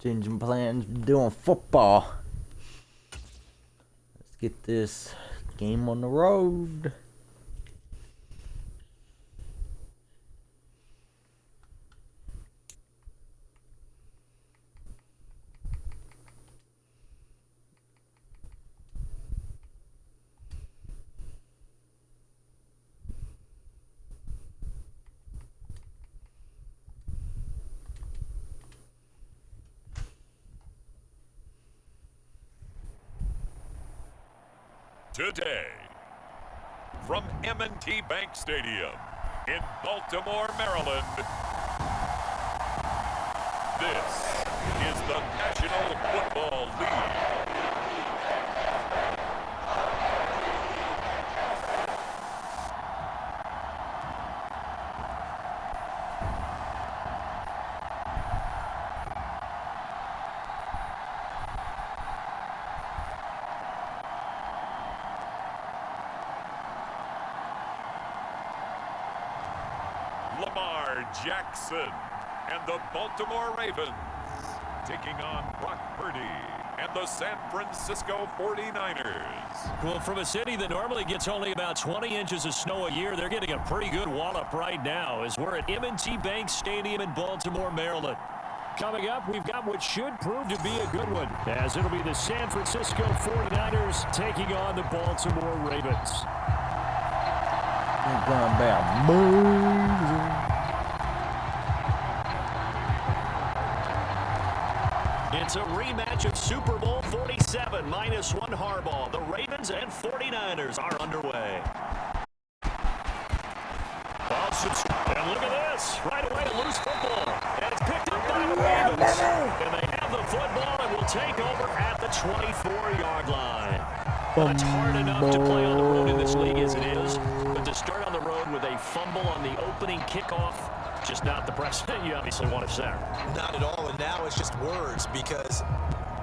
Changing plans, doing football. Let's get this game on the road. Today, from M&T Bank Stadium in Baltimore, Maryland, this is the National Football League. Lamar Jackson and the Baltimore Ravens taking on Brock Purdy and the San Francisco 49ers. Well, from a city that normally gets only about 20 inches of snow a year, they're getting a pretty good wallop right now as we're at M&T Bank Stadium in Baltimore, Maryland. Coming up, we've got what should prove to be a good one, as it'll be the San Francisco 49ers taking on the Baltimore Ravens. It's gonna be amazing. It's a rematch of Super Bowl 47 -1 Harbaugh. The Ravens and 49ers are underway. And look at this. Right away, a loose football. And it's picked up by the Ravens. And they have the football and will take over at the 24-yard line. It's hard enough to play on the road in this league as it is, but to start on the road with a fumble on the opening kickoff, just not the precedent you obviously want to set. Not at all, and now it's just words because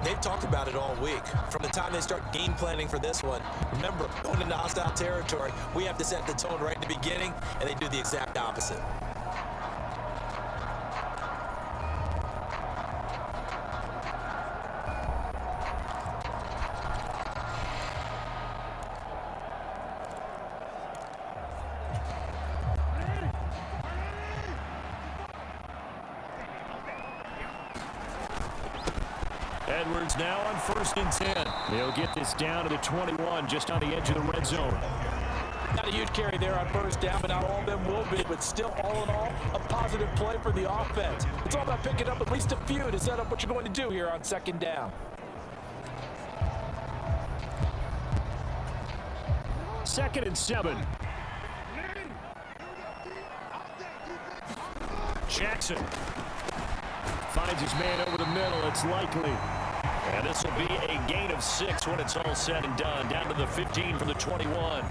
they've talked about it all week. From the time they start game planning for this one, remember, going into hostile territory, we have to set the tone right in the beginning, and they do the exact opposite. Edwards now on 1st and 10. He'll get this down to the 21, just on the edge of the red zone. Not a huge carry there on first down, but not all of them will be. But still, all in all, a positive play for the offense. It's all about picking up at least a few to set up what you're going to do here on 2nd down. Second and 7. Jackson finds his man over the middle. It's likely. And this will be a gain of 6 when it's all said and done. Down to the 15 from the 21.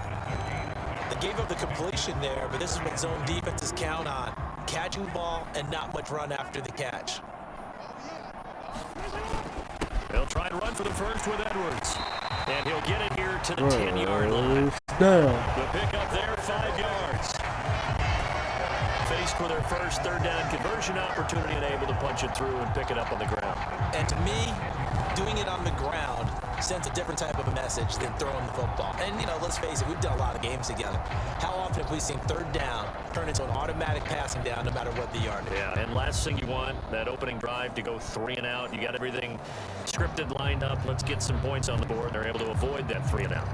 They gave up the completion there, but this is what zone defenses count on. Catching the ball and not much run after the catch. They'll try to run for the first with Edwards. And he'll get it here to the 10-yard line. The pickup there, 5 yards. Faced with their first 3rd down conversion opportunity and able to punch it through and pick it up on the ground. And to me, doing it on the ground sends a different type of a message than throwing the football. And, you know, let's face it, we've done a lot of games together. How often have we seen 3rd down turn into an automatic passing down no matter what the yardage? Yeah, and last thing you want, that opening drive to go 3 and out. You got everything scripted, lined up. Let's get some points on the board. They're able to avoid that 3 and out.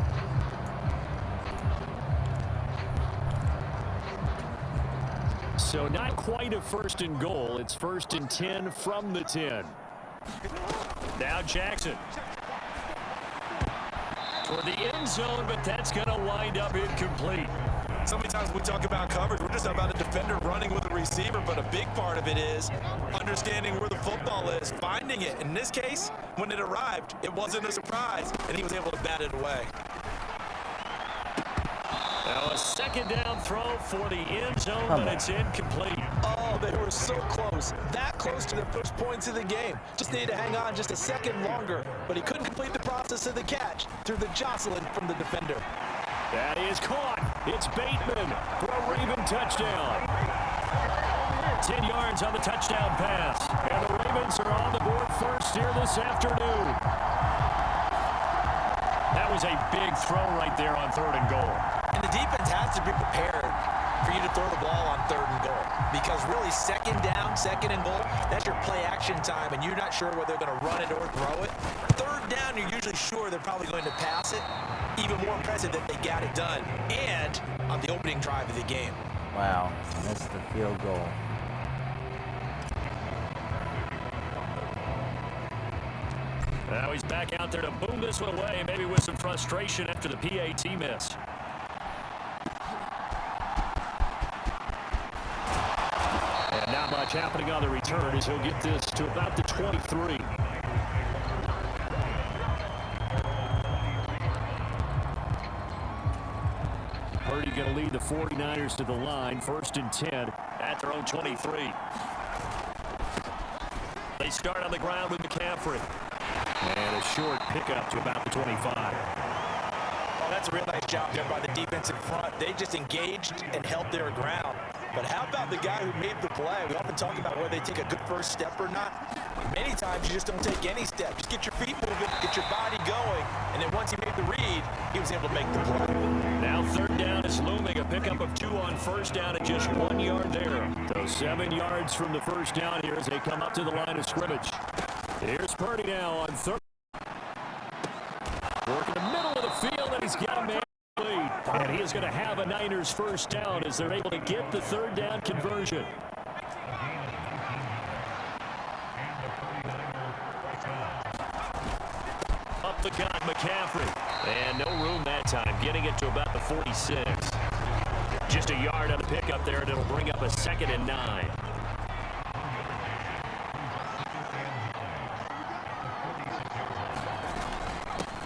So not quite a 1st and goal. It's 1st and 10 from the 10. Now Jackson. For the end zone, but that's going to wind up incomplete. So many times we talk about coverage, we're just about a defender running with a receiver, but a big part of it is understanding where the football is, finding it. In this case, when it arrived, it wasn't a surprise, and he was able to bat it away. Now a 2nd down throw for the end zone, but it's incomplete. Oh, they were so close. That close to their first points of the game. Just needed to hang on just a second longer, but he couldn't complete the process of the catch through the jostling from the defender. That is caught. It's Bateman for a Raven touchdown. 10 yards on the touchdown pass. And the Ravens Ravens are on the board first here this afternoon. That was a big throw right there on 3rd and goal. And the defense has to be prepared for you to throw the ball on 3rd and goal. Because really, 2nd down, 2nd and goal, that's your play action time, and you're not sure whether they're going to run it or throw it. 3rd down, you're usually sure they're probably going to pass it. Even more impressive that they got it done. And on the opening drive of the game. Wow, missed the field goal. Now he's back out there to boom this one away, maybe with some frustration after the PAT miss. And not much happening on the return as he'll get this to about the 23. Purdy going to lead the 49ers to the line, 1st and 10 at their own 23. They start on the ground with McCaffrey. And a short pickup to about the 25. Oh, that's a real nice job there by the defense in front. They just engaged and held their ground. But how about the guy who made the play? We often talk about whether they take a good first step or not. Many times you just don't take any step. Just get your feet moving, get your body going. And then once he made the read, he was able to make the play. Now 3rd down is looming. A pickup of 2 on 1st down and just 1 yard there. So 7 yards from the 1st down here as they come up to the line of scrimmage. Here's Purdy now on 3rd. Working the middle of the field, and he's got a man lead. And he is going to have a Niners 1st down as they're able to get the 3rd down conversion. Up the gun, McCaffrey. And no room that time, getting it to about the 46. Just a yard on the pickup there, and it'll bring up a 2nd and 9.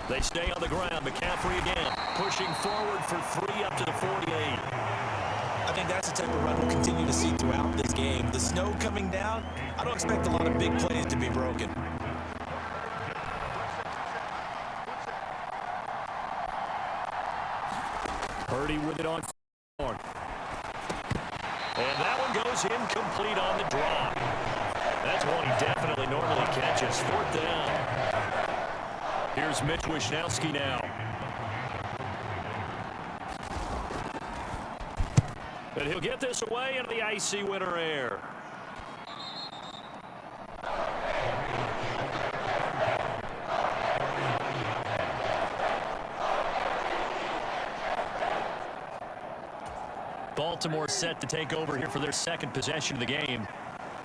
They stay on the ground. McCaffrey again, pushing forward for 3 up to the 48. I think that's the type of run we'll continue to see throughout this game. The snow coming down, I don't expect a lot of big plays to be broken. Purdy with it on 4. And that one goes incomplete on the drop. That's one he definitely normally catches. 4th down. Here's Mitch Wishnowsky now. And he'll get this away into the icy winter air. Baltimore set to take over here for their 2nd possession of the game.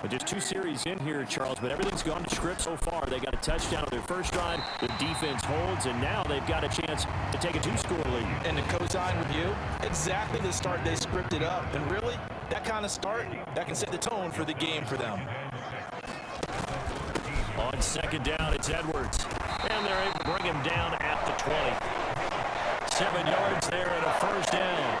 But just 2 series in here, Charles, but everything's gone to script so far. They got a touchdown on their first drive. The defense holds, and now they've got a chance to take a 2-score lead. And to co-sign with you, exactly the start they scripted up. And really, that kind of start, that can set the tone for the game for them. On 2nd down, it's Edwards. And they're able to bring him down at the 20. 7 yards there and a 1st down.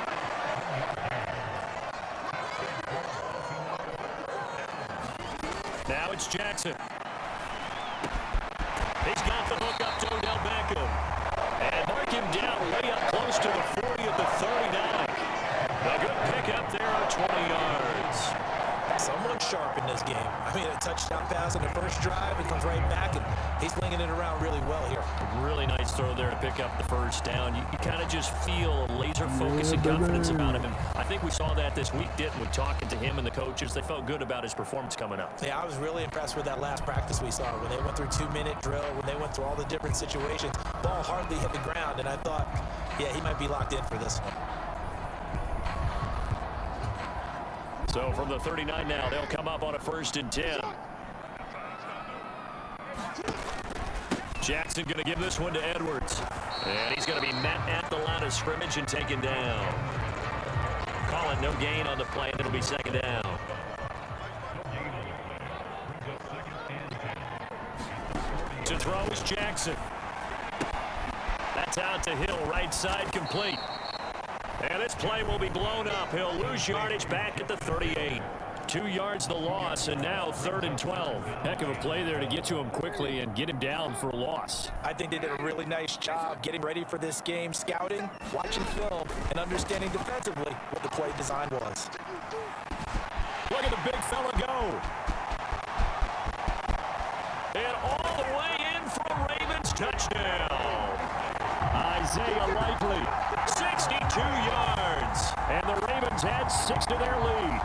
Now it's Jackson. He's got the hook up to Odell Beckham. And mark him down way up close to the 40 of the 39. A good pickup there on 20 yards. Someone sharp in this game. I mean, a touchdown pass on the first drive. It comes right back, and he's slinging it around really well here. Really nice throw there to pick up the 1st down. You kind of just feel a laser focus and confidence about him. And I think we saw that this week, didn't we? Talking to him and the coaches, they felt good about his performance coming up. Yeah, I was really impressed with that last practice we saw when they went through 2-minute drill, when they went through all the different situations. Ball hardly hit the ground, and I thought, yeah, he might be locked in for this one. So from the 39 now, they'll come up on a 1st and 10. Jackson going to give this one to Edwards. And he's going to be met at the line of scrimmage and taken down. Call it no gain on the play, and it'll be 2nd down. To throw is Jackson. That's out to Hill, right side complete. And this play will be blown up. He'll lose yardage back at the 38. 2 yards the loss, and now 3rd and 12. Heck of a play there to get to him quickly and get him down for a loss. I think they did a really nice job getting ready for this game, scouting, watching film, and understanding defensively what the play design was. Look at the big fella go. touchdown. Isaiah Likely, 62 yards. And the Ravens add 6 to their lead.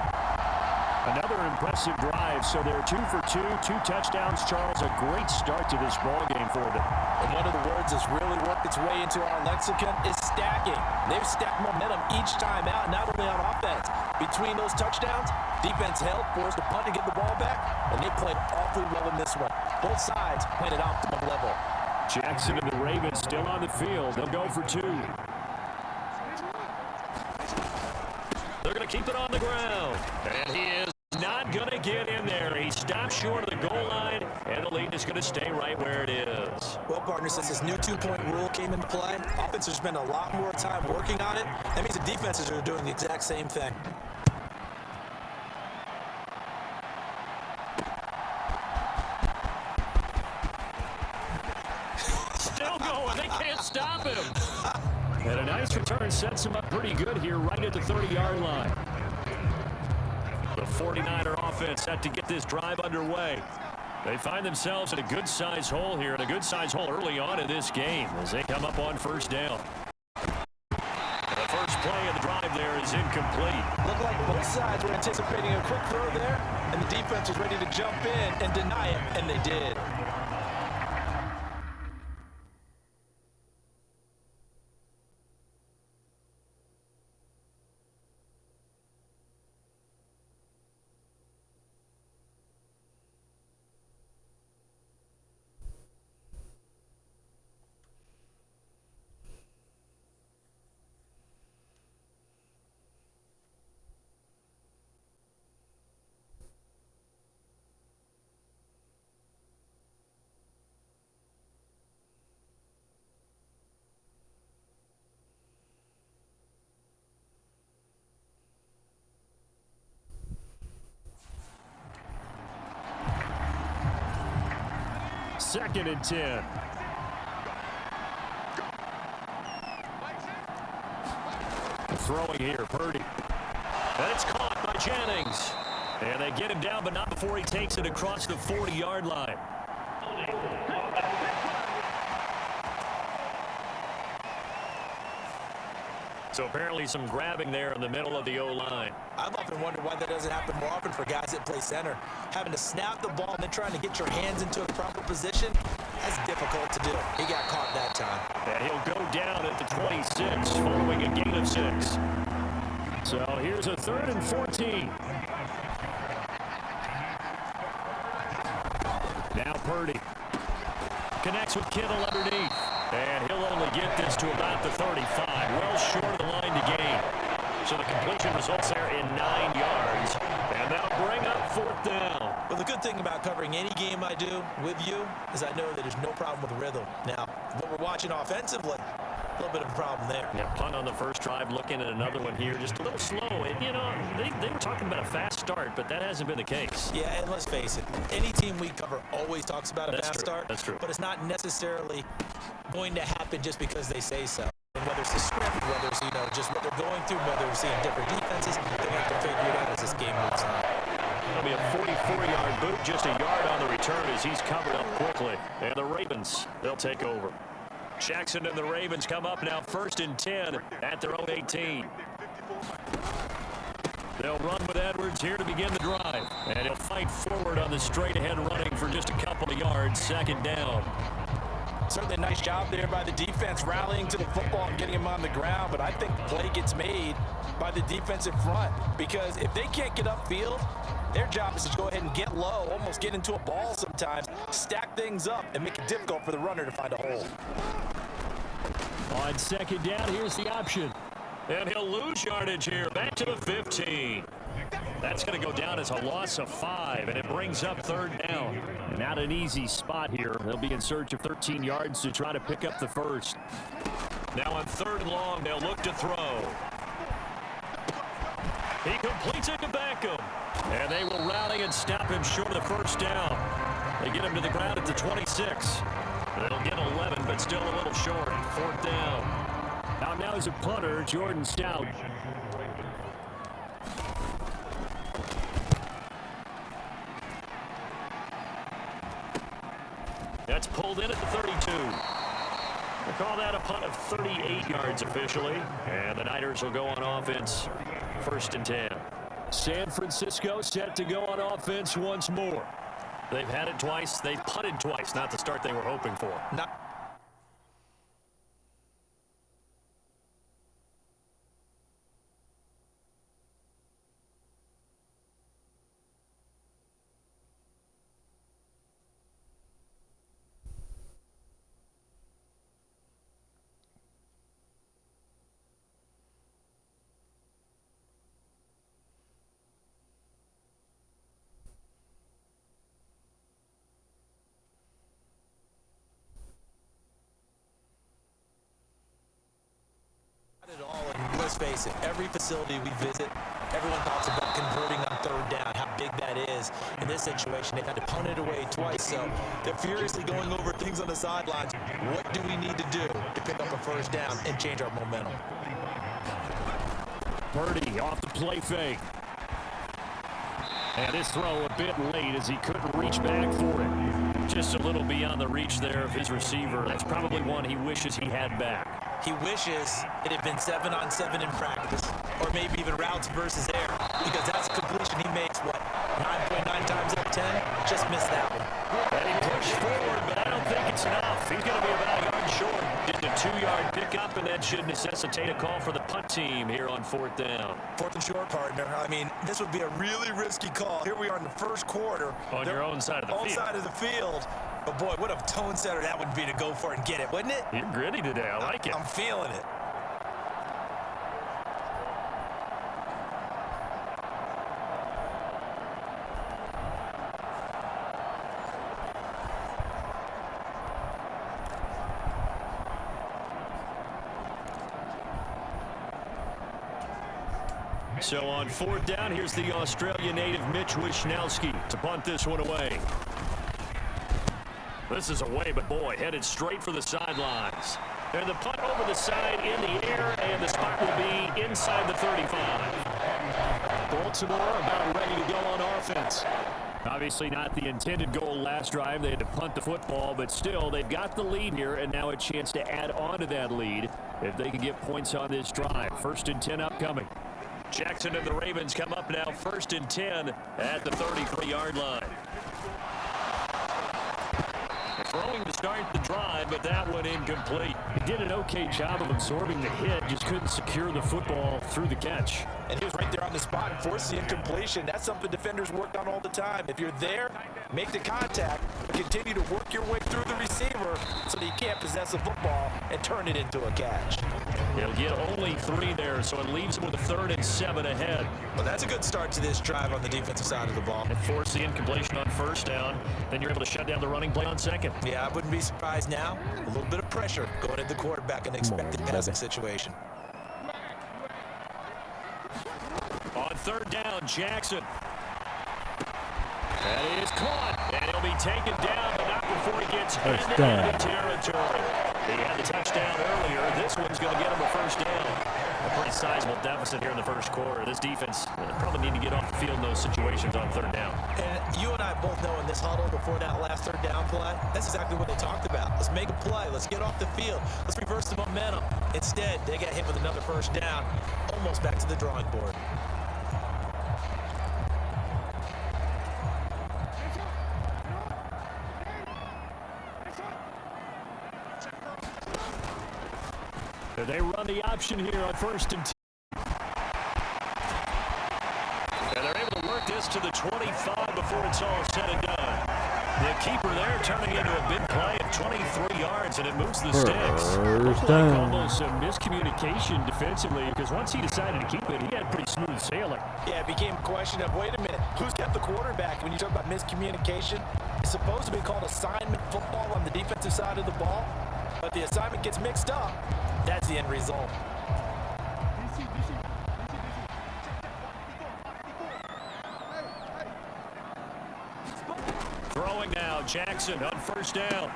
Another impressive drive, so they're 2 for 2, 2 touchdowns. Charles, a great start to this ball game for them. And one of the words that's really worked its way into our lexicon is stacking. They've stacked momentum each time out, not only on offense. Between those touchdowns, defense held, forced a punt to get the ball back, and they played awfully well in this one. Both sides played at optimal level. Jackson and the Ravens still on the field. They'll go for 2. They're going to keep it on the ground. And he is not going to get in there. He stopped short of the goal line, and the lead is going to stay right where it is. Well, partner, since this new two-point rule came into play, offenses spend a lot more time working on it. That means the defenses are doing the exact same thing. Still going. They can't stop him. And a nice return sets him up pretty good here right at the 30-yard line. The 49er offense set to get this drive underway. They find themselves in a good-sized hole here, and a good-sized hole early on in this game as they come up on first down. The first play of the drive there is incomplete. Looked like both sides were anticipating a quick throw there, and the defense was ready to jump in and deny it, and they did. Second and 10. Throwing here, Purdy. And it's caught by Jennings. And they get him down, but not before he takes it across the 40-yard line. So apparently some grabbing there in the middle of the O-line. I've often wondered why that doesn't happen more often for guys that play center. Having to snap the ball and then trying to get your hands into a proper position, that's difficult to do. He got caught that time. And he'll go down at the 26 following a gain of 6. So here's a 3rd and 14. Now Purdy connects with Kittle underneath. And he'll only get this to about the 35. Well short of the line to gain. So the completion results there in 9 yards. And that'll bring up 4th down. Well, the good thing about covering any game I do with you is I know that there's no problem with rhythm. Now, what we're watching offensively, a little bit of a problem there. Yeah, punt on the first drive, looking at another one here, just a little slow. And, you know, they were talking about a fast start, but that hasn't been the case. Yeah, and let's face it, any team we cover always talks about a fast start. That's true. But it's not necessarily going to happen just because they say so. And whether it's the script, whether it's, you know, just what they're going through, whether we're seeing different defenses, they're going to have to figure it out as this game moves on. It'll be a 44-yard boot, just a yard on the return as he's covered up quickly. And the Ravens, they'll take over. Jackson and the Ravens come up now 1st and 10 at their own 18. They'll run with Edwards here to begin the drive. And he'll fight forward on the straight-ahead running for just a couple of yards, 2nd down. Certainly a nice job there by the defense rallying to the football and getting him on the ground, but I think the play gets made by the defensive front because if they can't get upfield, their job is to go ahead and get low, almost get into a ball sometimes, stack things up, and make it difficult for the runner to find a hole. On 2nd down, here's the option. And he'll lose yardage here, back to the 15. That's going to go down as a loss of 5, and it brings up 3rd down. Not an easy spot here. They'll be in search of 13 yards to try to pick up the first. Now on 3rd and long, they'll look to throw. He completes it to Beckham. And they will rally and stop him short of the first down. They get him to the ground at the 26. They'll get 11, but still a little short. 4th down. Now is a punter, Jordan Stout. That's pulled in at the 32. Call that a punt of 38 yards officially. And the Niners will go on offense, 1st and 10. San Francisco set to go on offense once more. They've had it twice. They've punted twice. Not the start they were hoping for. Let's face it, every facility we visit, everyone talks about converting on 3rd down, how big that is. In this situation, they've had to punt it away twice, so they're furiously going over things on the sidelines. What do we need to do to pick up a 1st down and change our momentum? Purdy off the play fake. And this throw a bit late as he couldn't reach back for it. Just a little beyond the reach there of his receiver. That's probably one he wishes he had back. He wishes it had been 7-on-7 in practice, or maybe even routes versus air, because that's a completion he makes, what, 9.9 times out of 10? Just missed that one. And he pushed forward, but I don't think it's enough. He's going to be about a yard short. Just a 2-yard pickup, and that should necessitate a call for the punt team here on 4th down. 4th and short, partner. I mean, this would be a really risky call. Here we are in the 1st quarter. On your own side of the field. Own side of the field. But, boy, what a tone setter that would be to go for it and get it, wouldn't it? You're gritty today. I like it. I'm feeling it. So on 4th down, here's the Australian native Mitch Wishnowsky to punt this one away. This is away, but boy, headed straight for the sidelines. And the punt over the side in the air, and the spot will be inside the 35. Baltimore about ready to go on offense. Obviously not the intended goal last drive. They had to punt the football, but still, they've got the lead here, and now a chance to add on to that lead if they can get points on this drive. 1st and 10 upcoming. Jackson and the Ravens come up now 1st and 10 at the 33-yard line. Throwing to start the drive, but that one incomplete. He did an okay job of absorbing the hit, just couldn't secure the football through the catch. And he was right there on the spot and forced the incompletion. That's something defenders work on all the time. If you're there, make the contact, but continue to work your way through the receiver so that you can't possess the football and turn it into a catch. He'll get only 3 there, so it leaves him with a 3rd and 7 ahead. Well, that's a good start to this drive on the defensive side of the ball. And force the incompletion on 1st down, then you're able to shut down the running play on 2nd. Yeah, I wouldn't be surprised now. A little bit of pressure going at the quarterback in the expected passing situation. On 3rd down, Jackson. That is caught, and he'll be taken down, but not before he gets into territory. He had the touchdown earlier. This one's going to get him a 1st down. A pretty sizable deficit here in the 1st quarter. This defense probably need to get off the field in those situations on 3rd down. And you and I both know in this huddle before that last 3rd down play, that's exactly what they talked about. Let's make a play. Let's get off the field. Let's reverse the momentum. Instead, they got hit with another 1st down, almost back to the drawing board. They run the option here on 1st and 10. And they're able to work this to the 25 before it's all said and done. The keeper there turning into a big play of 23 yards, and it moves the sticks. Looked like almost some miscommunication defensively, because once he decided to keep it, he had pretty smooth sailing. Yeah, it became a question of, wait a minute, who's got the quarterback? When you talk about miscommunication, it's supposed to be called assignment football on the defensive side of the ball, but the assignment gets mixed up. That's the end result. Throwing now, Jackson on 1st down.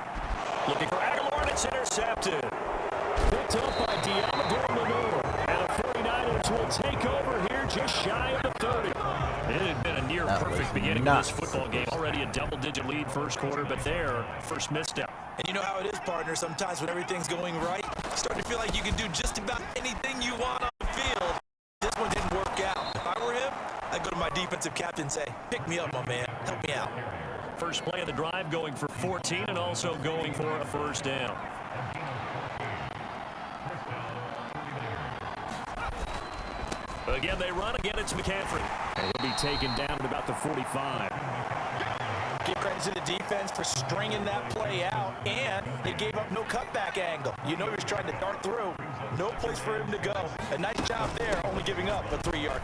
Looking for Aguilar, and it's intercepted. Picked up by Diamador Lenore. And the 49ers will take over here just shy of the 30. It had been a near That perfect was beginning nuts. of this football game. Already a double-digit lead first quarter, but there, first misstep. And you know how it is, partner. Sometimes when everything's going right, you start to feel like you can do just about anything you want on the field. This one didn't work out. If I were him, I'd go to my defensive captain and say, pick me up, my man. Help me out. First play of the drive going for 14 and also going for a first down. Again, they run. Again, it's McCaffrey. And he'll be taken down at about the 45. Give credit to the defense for stringing that play out, and they gave up no cutback angle. You know he was trying to dart through. No place for him to go. A nice job there, only giving up a 3-yard.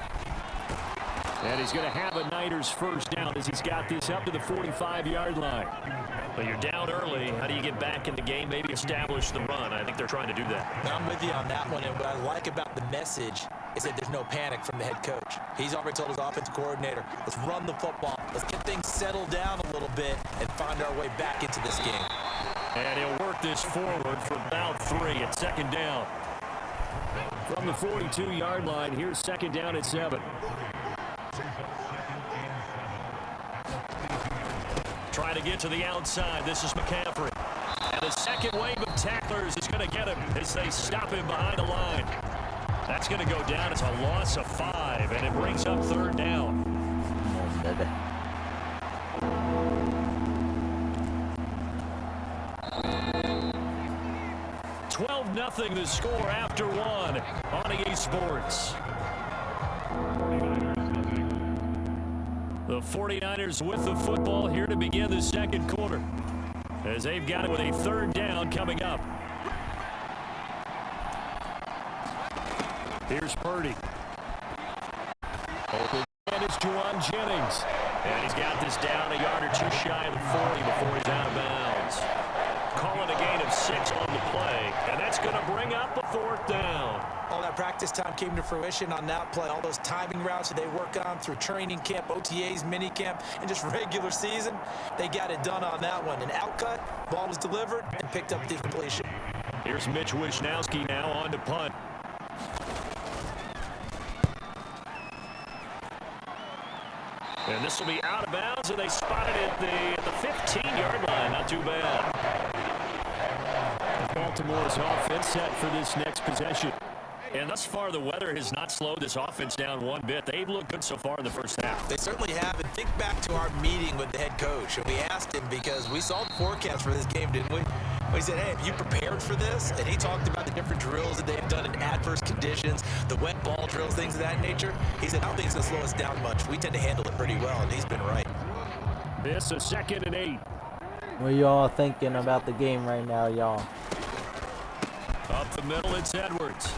And he's going to have a Niners first down as he's got this up to the 45-yard line. But you're down early. How do you get back in the game? Maybe establish the run. I think they're trying to do that. I'm with you on that one, and what I like about the message is that there's no panic from the head coach. He's already told his offensive coordinator, let's run the football. Let's get things settled down a little bit and find our way back into this game. And he'll work this forward for about 3 at second down. From the 42-yard line, here's second down at 7. Trying to get to the outside. This is McCaffrey. And the second wave of tacklers is going to get him as they stop him behind the line. That's going to go down. It's a loss of 5, and it brings up third down. 12-0 the score after 1 on EA Sports. The 49ers with the football here to begin the second quarter as they've got it with a third down coming up. Here's Purdy. Open and it's Juwan Jennings. And he's got this down a yard or two shy of the 40 before he's out of bounds. Calling a gain of 6 on the play, and that's going to bring up a fourth down. All that practice time came to fruition on that play. All those timing routes that they work on through training camp, OTAs, minicamp, and just regular season, they got it done on that one. An outcut, ball was delivered, and picked up the completion. Here's Mitch Wishnowski now on to punt. And this will be out of bounds, and they spotted it at the 15-yard line. Not too bad. Baltimore's offense set for this next possession. And thus far, the weather has not slowed this offense down one bit. They've looked good so far in the first half. They certainly have. And think back to our meeting with the head coach. And we asked him because we saw the forecast for this game, didn't we? We said, hey, have you prepared for this? And he talked about the different drills that they've done in adverse conditions, the wet ball drills, things of that nature. He said, I don't think it's going to slow us down much. We tend to handle it pretty well, and he's been right. This is 2nd and 8. What are y'all thinking about the game right now, y'all? Up the middle, it's Edwards.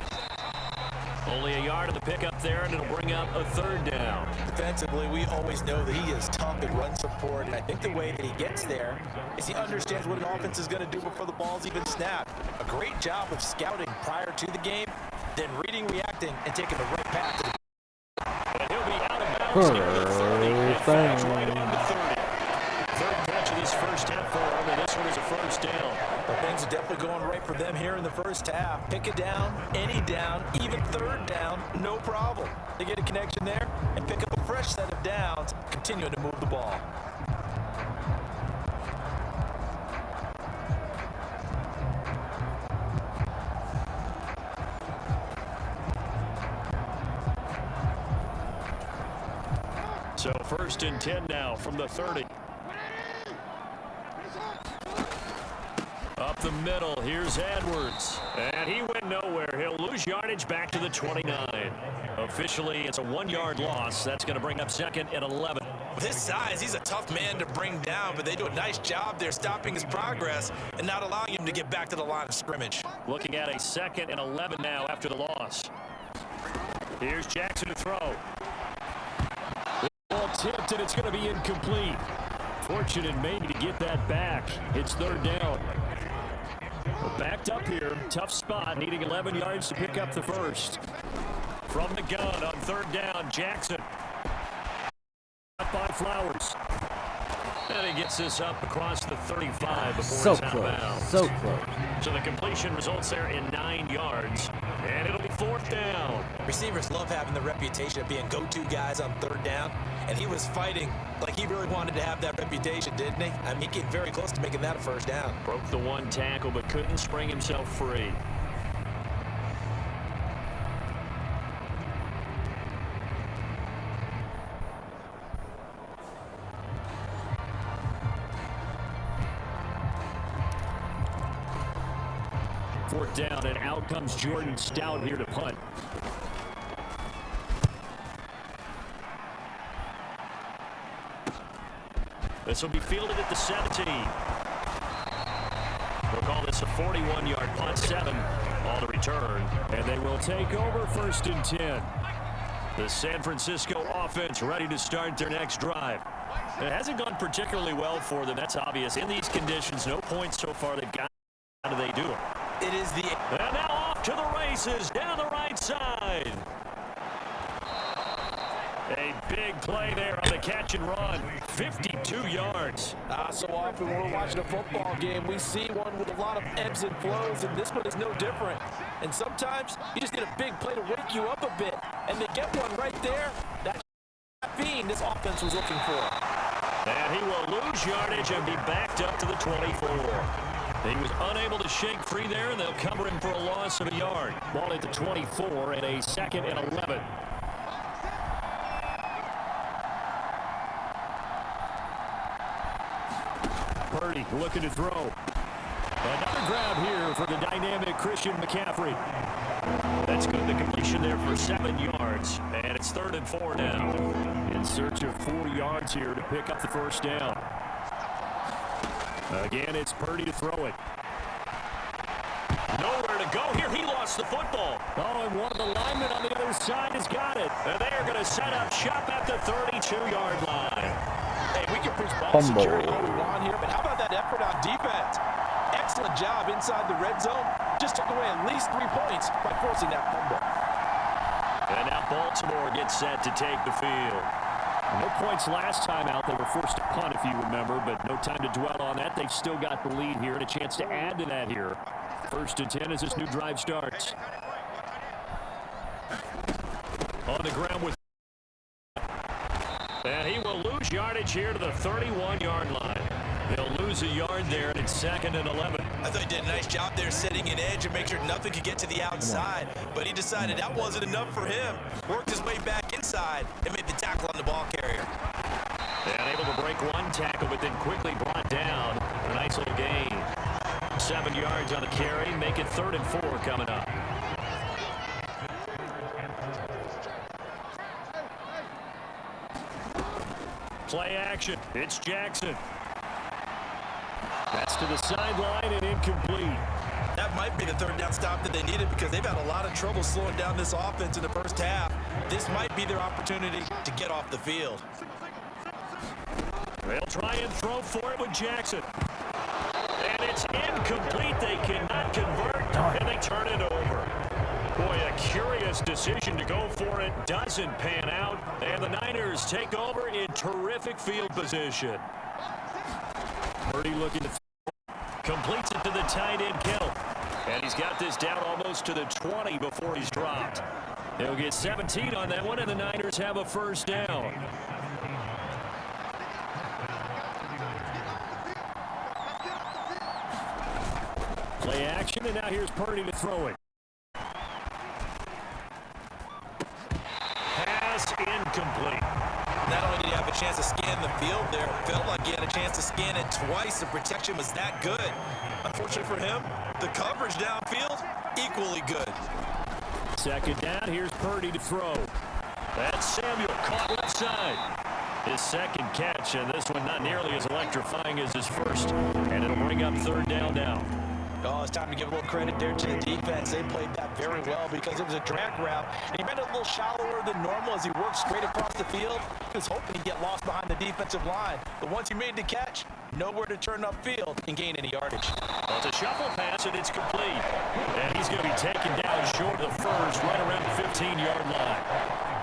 Only a yard of the pickup there, and it'll bring up a third down. Defensively, we always know that he is tough in run support, and I think the way that he gets there is he understands what an offense is going to do before the ball's even snapped. A great job of scouting prior to the game, then reading, reacting, and taking the right path to the and he'll be out of bounds near the 30. It flies right on the 30. Third catch of this first half for him, and this one is a first down. But things are definitely going right for them here in the first half. Pick a down, any down, even third down, no problem. They get a connection there and pick up a fresh set of downs, continuing to move the ball. So 1st and 10 now from the 30. Up the middle, here's Edwards. And he went nowhere. He'll lose yardage back to the 29. Officially, it's a 1-yard loss. That's going to bring up 2nd and 11. With his size, he's a tough man to bring down, but they do a nice job there stopping his progress and not allowing him to get back to the line of scrimmage. Looking at a 2nd and 11 now after the loss. Here's Jackson to throw. Ball tipped, and it's going to be incomplete. Fortunate maybe to get that back. It's third down. But backed up here, tough spot, needing 11 yards to pick up the first. From the gun on third down, Jackson. Up by Flowers. And he gets this up across the 35 before it's out of bounds. So close. So the completion results there in 9 yards. And it'll be fourth down. Receivers love having the reputation of being go-to guys on third down, and he was fighting like he really wanted to have that reputation, didn't he? I mean, he came very close to making that a first down. Broke the one tackle, but couldn't spring himself free. Fourth down, and out comes Jordan Stout here to punt. This will be fielded at the 17. We'll call this a 41-yard punt, 7 on the return, and they will take over first and 10. The San Francisco offense ready to start their next drive. It hasn't gone particularly well for them, that's obvious. In these conditions, no points so far they've got. How do they do it? It is the... And now off to the races, down the right side. A big play there on the catch and run, 52 yards. So often when we're watching a football game, we see one with a lot of ebbs and flows, and this one is no different. And sometimes you just get a big play to wake you up a bit, and they get one right there. That's fiend this offense was looking for. And he will lose yardage and be backed up to the 24. He was unable to shake free there, and they'll cover him for a loss of a yard. Ball at the 24 and a 2nd and 11. Purdy looking to throw. Another grab here for the dynamic Christian McCaffrey. That's good. The completion there for 7 yards, and it's 3rd and 4 now. In search of 4 yards here to pick up the first down. Again, it's Purdy to throw it. Nowhere to go here. He lost the football. Oh, and one of the linemen on the other side has got it. And they are going to set up shop at the 32-yard line. Hey, we can preach ball security all we want here, but how about that effort on defense? Excellent job inside the red zone. Just took away at least 3 points by forcing that fumble. And now Baltimore gets set to take the field. No points last time out. They were forced to punt, if you remember, but no time to dwell on that. They've still got the lead here and a chance to add to that here. 1st and 10 as this new drive starts. On the ground with... And he will lose yardage here to the 31-yard line. He'll lose a yard there, and it's 2nd and 11. I thought he did a nice job there setting an edge and make sure nothing could get to the outside, but he decided that wasn't enough for him. Worked his way back inside and made the tackle on the ball carrier. And able to break one tackle, but then quickly brought down. A nice little gain. 7 yards on the carry, make it 3rd and 4 coming up. Play action. It's Jackson. That's to the sideline and incomplete. That might be the 3rd down stop that they needed because they've had a lot of trouble slowing down this offense in the first half. This might be their opportunity to get off the field. They'll try and throw for it with Jackson. And it's incomplete. They cannot convert, and they turn it over. Boy, a curious decision to go for it. Doesn't pan out, and the Niners take over in terrific field position. Purdy looking to completes it to the tight end, Kittle. And he's got this down almost to the 20 before he's dropped. They'll get 17 on that one, and the Niners have a first down. Play action, and now here's Purdy to throw it. Pass incomplete. Not only did he have a chance to scan the field there, it felt like he had a chance to scan it twice. The protection was that good. Unfortunately for him, the coverage downfield, equally good. 2nd down, here's Purdy to throw. That's Samuel caught left side. His 2nd catch, and this one not nearly as electrifying as his first. And it'll bring up 3rd down now. Oh, it's time to give a little credit there to the defense. They played that very well because it was a drag route, and he ran it a little shallower than normal as he worked straight across the field. He was hoping he'd get lost behind the defensive line, but once he made the catch, nowhere to turn upfield and gain any yardage. Well, it's a shuffle pass, and it's complete. And he's going to be taken down short of the first, right around the 15-yard line.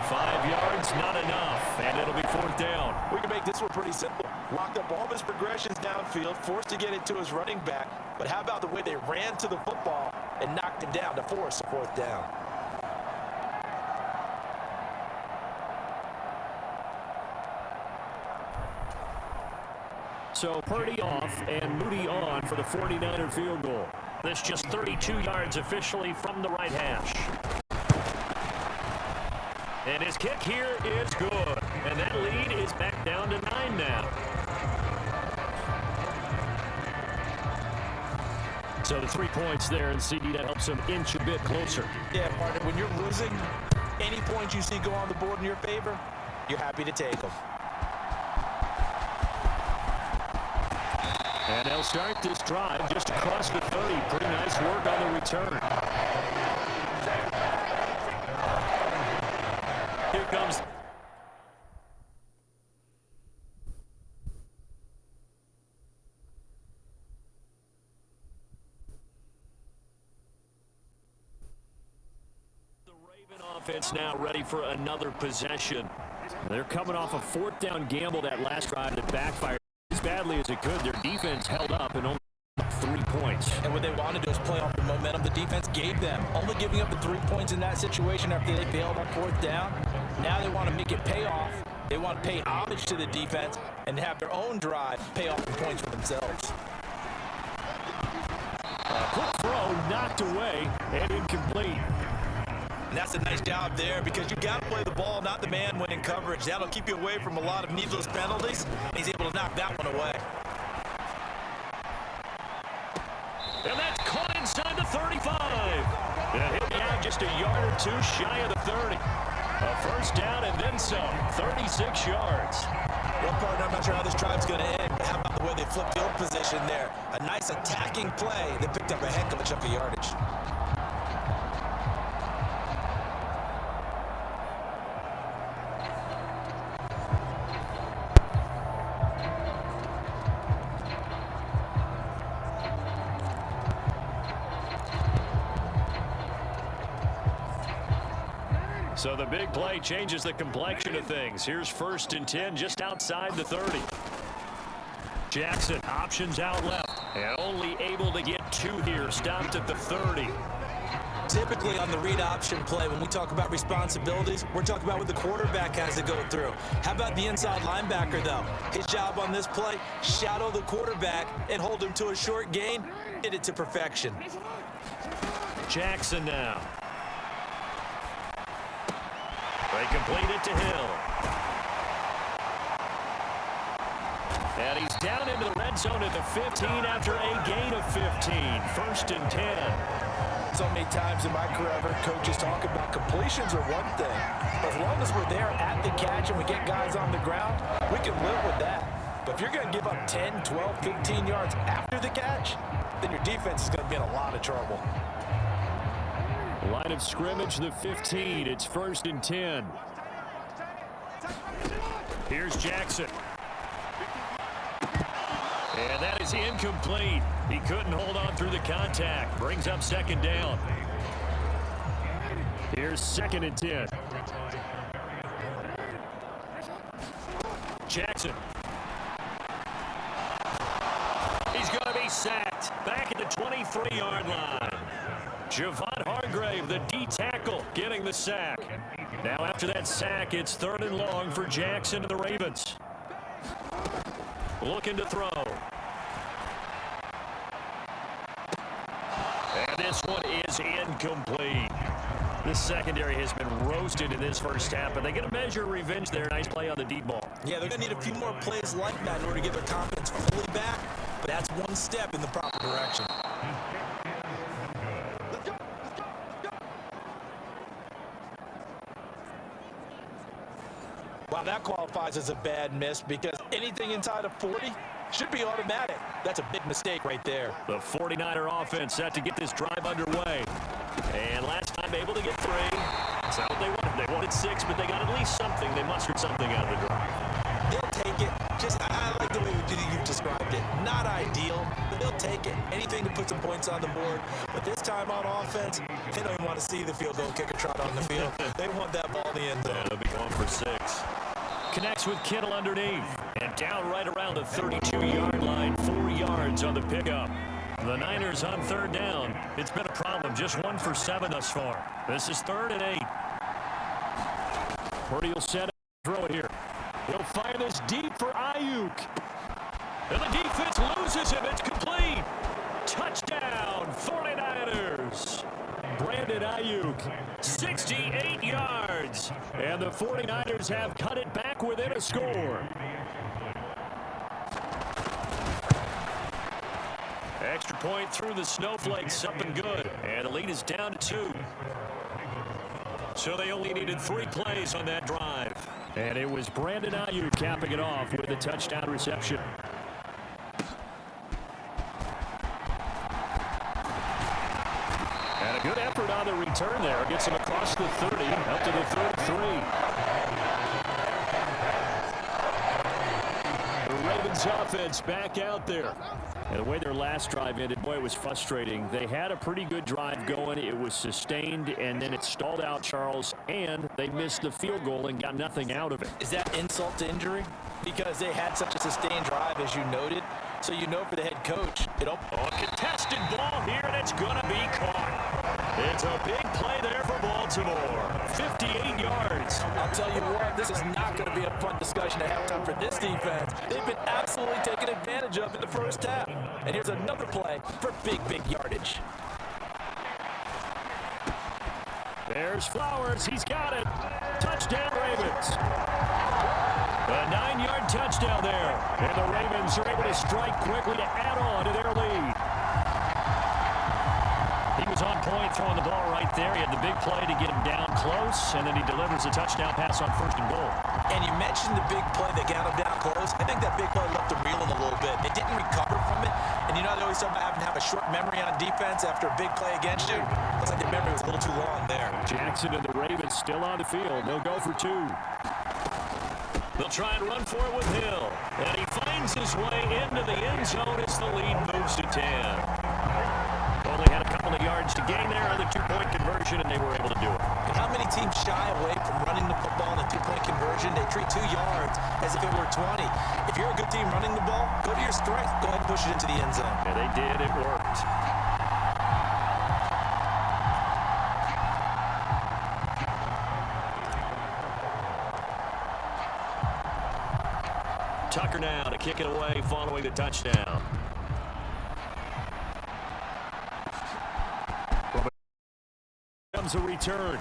5 yards, not enough, and it'll be 4th down. We can make this one pretty simple. Locked up all of his progressions downfield, forced to get it to his running back. But how about the way they ran to the football and knocked him down to force a 4th down? So Purdy off and Moody on for the 49er field goal. This just 32 yards officially from the right hash. And his kick here is good. And that lead is back down to 9 now. So the 3 points there, and CD, that helps him inch a bit closer. Yeah, partner, when you're losing, any points you see go on the board in your favor, you're happy to take them. And they'll start this drive just across the 30. Pretty nice work on the return. Here comes. The Raven offense now ready for another possession. They're coming off a 4th down gamble that last drive that backfired as badly as it could. Their defense held up and only 3 points. And what they wanted to do is play off the momentum the defense gave them. Only giving up the 3 points in that situation after they failed on 4th down. Now they want to make it pay off. They want to pay homage to the defense and have their own drive pay off the points for themselves. A quick throw knocked away and incomplete. And that's a nice job there because you got to play the ball, not the man when in coverage. That'll keep you away from a lot of needless penalties. And he's able to knock that one away. And that's caught inside the 35. And he'll be out just a yard or 2 shy of the 30. A first down and then some. 36 yards. Well, partner, I'm not sure how this drive's going to end. But how about the way they flipped field position there? A nice attacking play that picked up a heck of a chunk of yardage. So the big play changes the complexion of things. Here's 1st and 10 just outside the 30. Jackson options out left and only able to get 2 here. Stopped at the 30. Typically on the read option play, when we talk about responsibilities, we're talking about what the quarterback has to go through. How about the inside linebacker, though? His job on this play, shadow the quarterback and hold him to a short gain. Did it to perfection. Jackson now. They complete it to Hill. And he's down into the red zone at the 15 after a gain of 15. 1st and 10. So many times in my career, I've heard coaches talk about completions are one thing. As long as we're there at the catch and we get guys on the ground, we can live with that. But if you're going to give up 10, 12, 15 yards after the catch, then your defense is going to be in a lot of trouble. Line of scrimmage, the 15. It's 1st and 10. Here's Jackson. And that is incomplete. He couldn't hold on through the contact. Brings up 2nd down. Here's 2nd and 10. Jackson. He's going to be sacked. Back at the 23-yard line. Javon Hargrave, the D tackle, getting the sack. Now after that sack, it's 3rd and long for Jackson and the Ravens. Looking to throw. And this one is incomplete. The secondary has been roasted in this first half, but they get a measure of revenge there. Nice play on the deep ball. Yeah, they're going to need a few more plays like that in order to get their confidence fully back, but that's one step in the proper direction. Wow, that qualifies as a bad miss because anything inside of 40 should be automatic. That's a big mistake right there. The 49er offense set to get this drive underway. And last time able to get 3. That's not what they wanted. They wanted 6, but they got at least something. They mustered something out of the drive. They'll take it. I like the way you've described it. Not ideal, but they'll take it. Anything to put some points on the board. But this time on offense, they don't even want to see the field goal kicker trot on the field. They want that ball in the end zone. Yeah, they'll be going for 6. Connects with Kittle underneath. And down right around the 32-yard line. 4 yards on the pickup. The Niners on 3rd down. It's been a problem. Just 1 for 7 thus far. This is 3rd and 8. Purdy will set up, throw it here. He'll fire this deep for Ayuk. And the defense loses him. It's complete. Touchdown, 49ers. Brandon Ayuk, 68 yards. And the 49ers have cut it back within a score. Extra point through the snowflakes, something good. And the lead is down to 2. So they only needed 3 plays on that drive. And it was Brandon Ayuk capping it off with a touchdown reception. And a good effort on the return there. Gets him across the 30, up to the 33. The Ravens offense back out there. And the way their last drive ended, boy, it was frustrating. They had a pretty good drive going. It was sustained, and then it stalled out, Charles, and they missed the field goal and got nothing out of it. Is that insult to injury? Because they had such a sustained drive, as you noted. So you know for the head coach, a contested ball here, and it's going to be caught. It's a big play there for Baltimore. 58 yards. I'll tell you what, this is not going to be a fun discussion at halftime for this defense. They've been absolutely taken advantage of in the first half. And here's another play for big yardage. There's Flowers. He's got it. Touchdown, Ravens. A 9-yard touchdown there. And the Ravens are able to strike quickly to add on to their lead. He was on point throwing the ball right there. He had the big play to get him down close, and then he delivers a touchdown pass on 1st and goal. And you mentioned the big play that got him down close. I think that big play left him reeling a little bit. They didn't recover from it. And you know they always talk about having to have a short memory on defense after a big play against you? Looks like the memory was a little too long there. Jackson and the Ravens still on the field. They'll go for 2. They'll try and run for it with Hill. And he finds his way into the end zone as the lead moves to 10. Only had a couple of yards to gain there on the 2-point conversion, and they were able to do it. And how many teams shy away from running the football on a 2-point conversion? They treat 2 yards as if it were 20. If you're a good team running the ball, go to your strength. Go ahead and push it into the end zone. Yeah, they did. It worked. Tucker now to kick it away following the touchdown. Comes a return.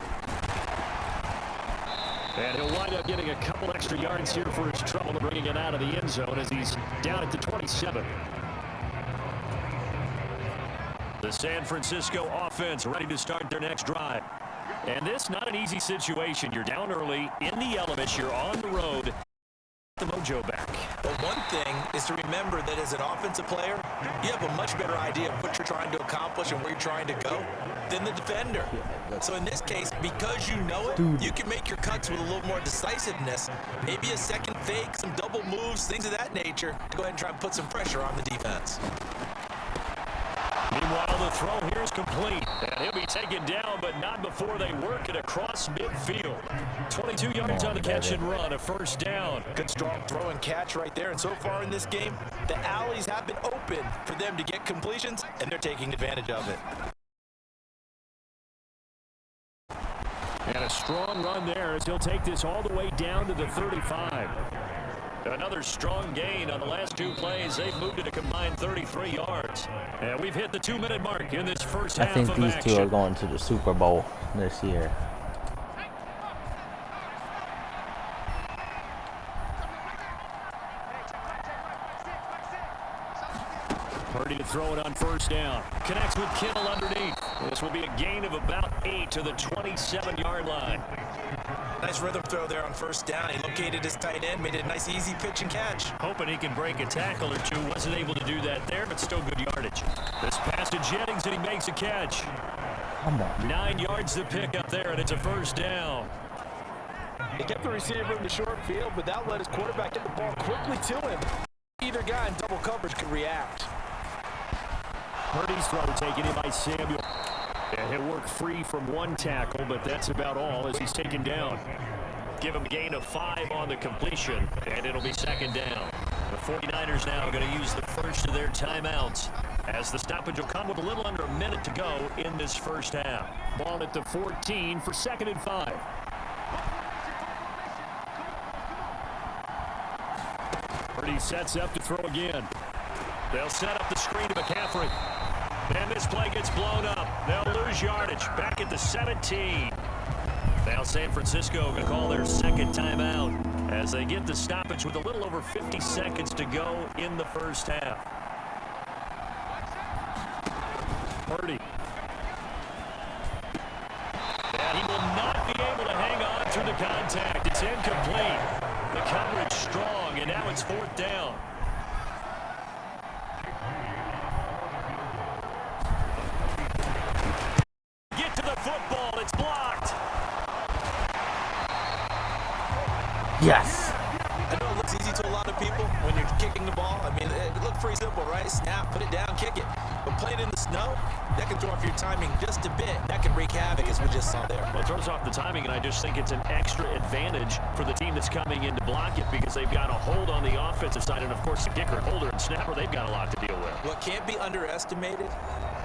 And he'll wind up getting a couple extra yards here for his trouble to bringing it out of the end zone as he's down at the 27. The San Francisco offense ready to start their next drive. And this, not an easy situation. You're down early, in the elements, you're on the road. The mojo back. But one thing is to remember that as an offensive player, you have a much better idea of what you're trying to accomplish and where you're trying to go than the defender. So in this case, because you know it, you can make your cuts with a little more decisiveness. Maybe a second fake, some double moves, things of that nature, to go ahead and try and put some pressure on the defense. Meanwhile, the throw here is complete. And he'll be taken down, but not before they work it across midfield. 22 yards on the catch and run, a 1st down. Good strong throw and catch right there. And so far in this game, the alleys have been open for them to get completions, and they're taking advantage of it. And a strong run there as he'll take this all the way down to the 35. Another strong gain on the last 2 plays. They've moved it a combined 33 yards. And we've hit the 2-minute mark in this first half of action. I think these 2 are going to the Super Bowl this year. Purdy to throw it on 1st down. Connects with Kittle underneath. This will be a gain of about 8 to the 27-yard line. Nice rhythm throw there on 1st down. He located his tight end, made it a nice easy pitch and catch. Hoping he can break a tackle or 2. Wasn't able to do that there, but still good yardage. This pass to Jennings, and he makes a catch. 9 yards to pick up there, and it's a 1st down. He kept the receiver in the short field, but that let his quarterback get the ball quickly to him. Either guy in double coverage could react. Purdy's throw taken in by Samuel. And he'll work free from 1 tackle, but that's about all as he's taken down. Give him a gain of 5 on the completion, and it'll be 2nd down. The 49ers now going to use the first of their timeouts as the stoppage will come with a little under a minute to go in this first half. Ball at the 14 for 2nd and 5. Purdy sets up to throw again. They'll set up the screen to McCaffrey. And this play gets blown up. They'll lose yardage. Back at the 17. Now San Francisco going to call their second timeout as they get the stoppage with a little over 50 seconds to go in the first half. Purdy. And he will not be able to hang on through the contact. It's incomplete. The coverage strong, and now it's fourth down. Get to the football. It's blocked. Yes. I know it looks easy to a lot of people when you're kicking the ball. I mean, it looks pretty simple, right? Snap, put it down, kick it. But playing in the snow, that can throw off your timing just a bit. That can wreak havoc, as we just saw there. Well, it throws off the timing, and I just think it's an extra advantage for the team that's coming in to block it because they've got a hold on the offensive side. And, of course, the kicker, holder, and snapper, they've got a lot to deal with. What can't be underestimated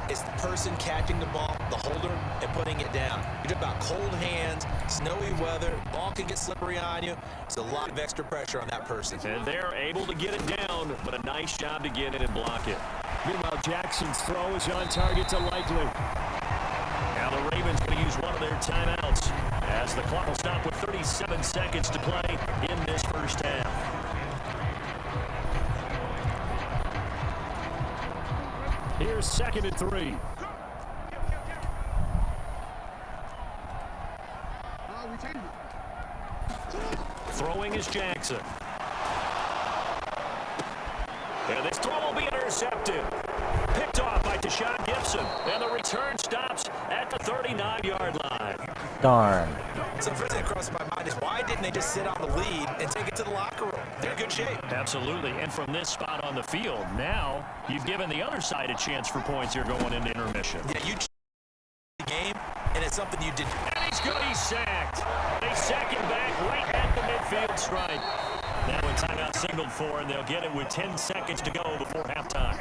is the person catching the ball, the holder, and putting it down. You're talking about cold hands, snowy weather, ball can get slippery on you. There's a lot of extra pressure on that person. And they're able to get it down, but a nice job to get in and block it. Meanwhile, Jackson's throw is on target to Likely. Now the Ravens going to use one of their timeouts as the clock will stop with 37 seconds to play in this first half. Here's 2nd and 3. Throwing is Jackson. And this throw will be intercepted. Picked off by Deshaun Gibson. And the return stops at the 39-yard line. Darn. So the first thing that crossed my mind is why didn't they just sit on the lead and take it to the locker room? They're in good shape. Absolutely. And from this spot on the field, now you've given the other side a chance for points here going into intermission. Yeah, you the game, and it's something you did. And he's good. He's sacked. They sack him back right at the midfield stripe. Now a timeout signaled for, and they'll get it with 10 seconds to go before halftime.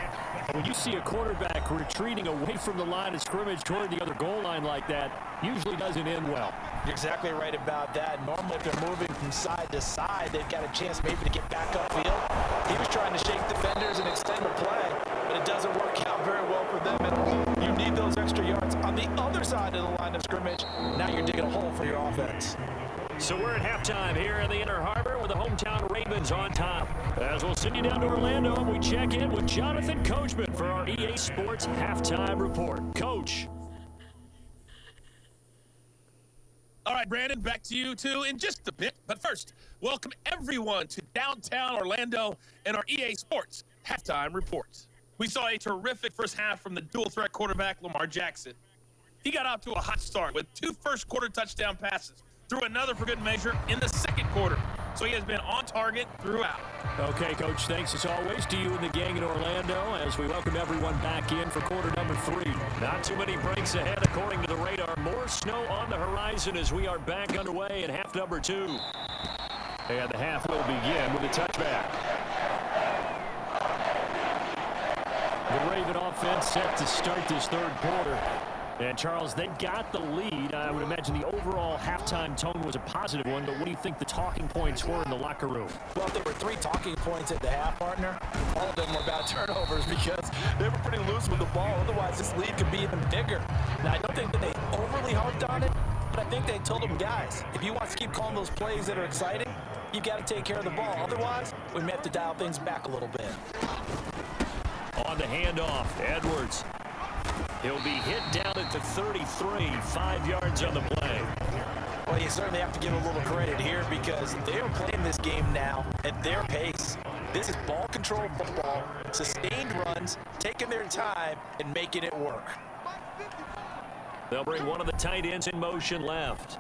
When you see a quarterback retreating away from the line of scrimmage toward the other goal line like that, usually doesn't end well. You're exactly right about that. Normally, if they're moving from side to side, they've got a chance maybe to get back upfield. He was trying to shake defenders and extend the play, but it doesn't work out very well for them. And you need those extra yards on the other side of the line of scrimmage. Now you're digging a hole for your offense. So we're at halftime here in the Inner Harbor with the hometown Ravens on top. As we'll send you down to Orlando, and we check in with Jonathan Coachman for our EA Sports Halftime Report. Coach. All right, Brandon, back to you two in just a bit. But first, welcome everyone to downtown Orlando and our EA Sports Halftime Report. We saw a terrific first half from the dual-threat quarterback, Lamar Jackson. He got out to a hot start with 2 first-quarter touchdown passes, threw another for good measure in the second quarter. So he has been on target throughout. Okay, Coach, thanks as always to you and the gang in Orlando as we welcome everyone back in for quarter number 3. Not too many breaks ahead according to the radar. More snow on the horizon as we are back underway in half number 2. And the half will begin with a touchback. The Raven offense set to start this third quarter. And, Charles, they got the lead. I would imagine the overall halftime tone was a positive one, but what do you think the talking points were in the locker room? Well, there were 3 talking points at the half, partner. All of them were about turnovers because they were pretty loose with the ball. Otherwise, this lead could be even bigger. Now, I don't think that they overly harped on it, but I think they told them, guys, if you want to keep calling those plays that are exciting, you've got to take care of the ball. Otherwise, we may have to dial things back a little bit. On the handoff, Edwards. He'll be hit down at the 33, 5 yards on the play. Well, you certainly have to give a little credit here because they are playing this game now at their pace. This is ball control football, sustained runs, taking their time and making it work. They'll bring one of the tight ends in motion left.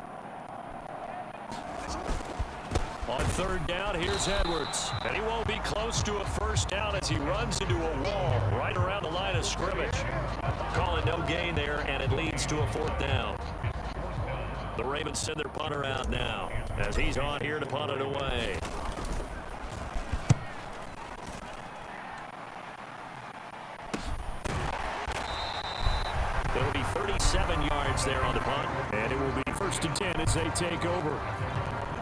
On third down, here's Edwards. And he won't be close to a first down as he runs into a wall right around the line of scrimmage. Calling no gain there, and it leads to a fourth down. The Ravens send their punter out now as he's on here to punt it away. It'll be 37 yards there on the punt, and it will be 1st and 10 as they take over.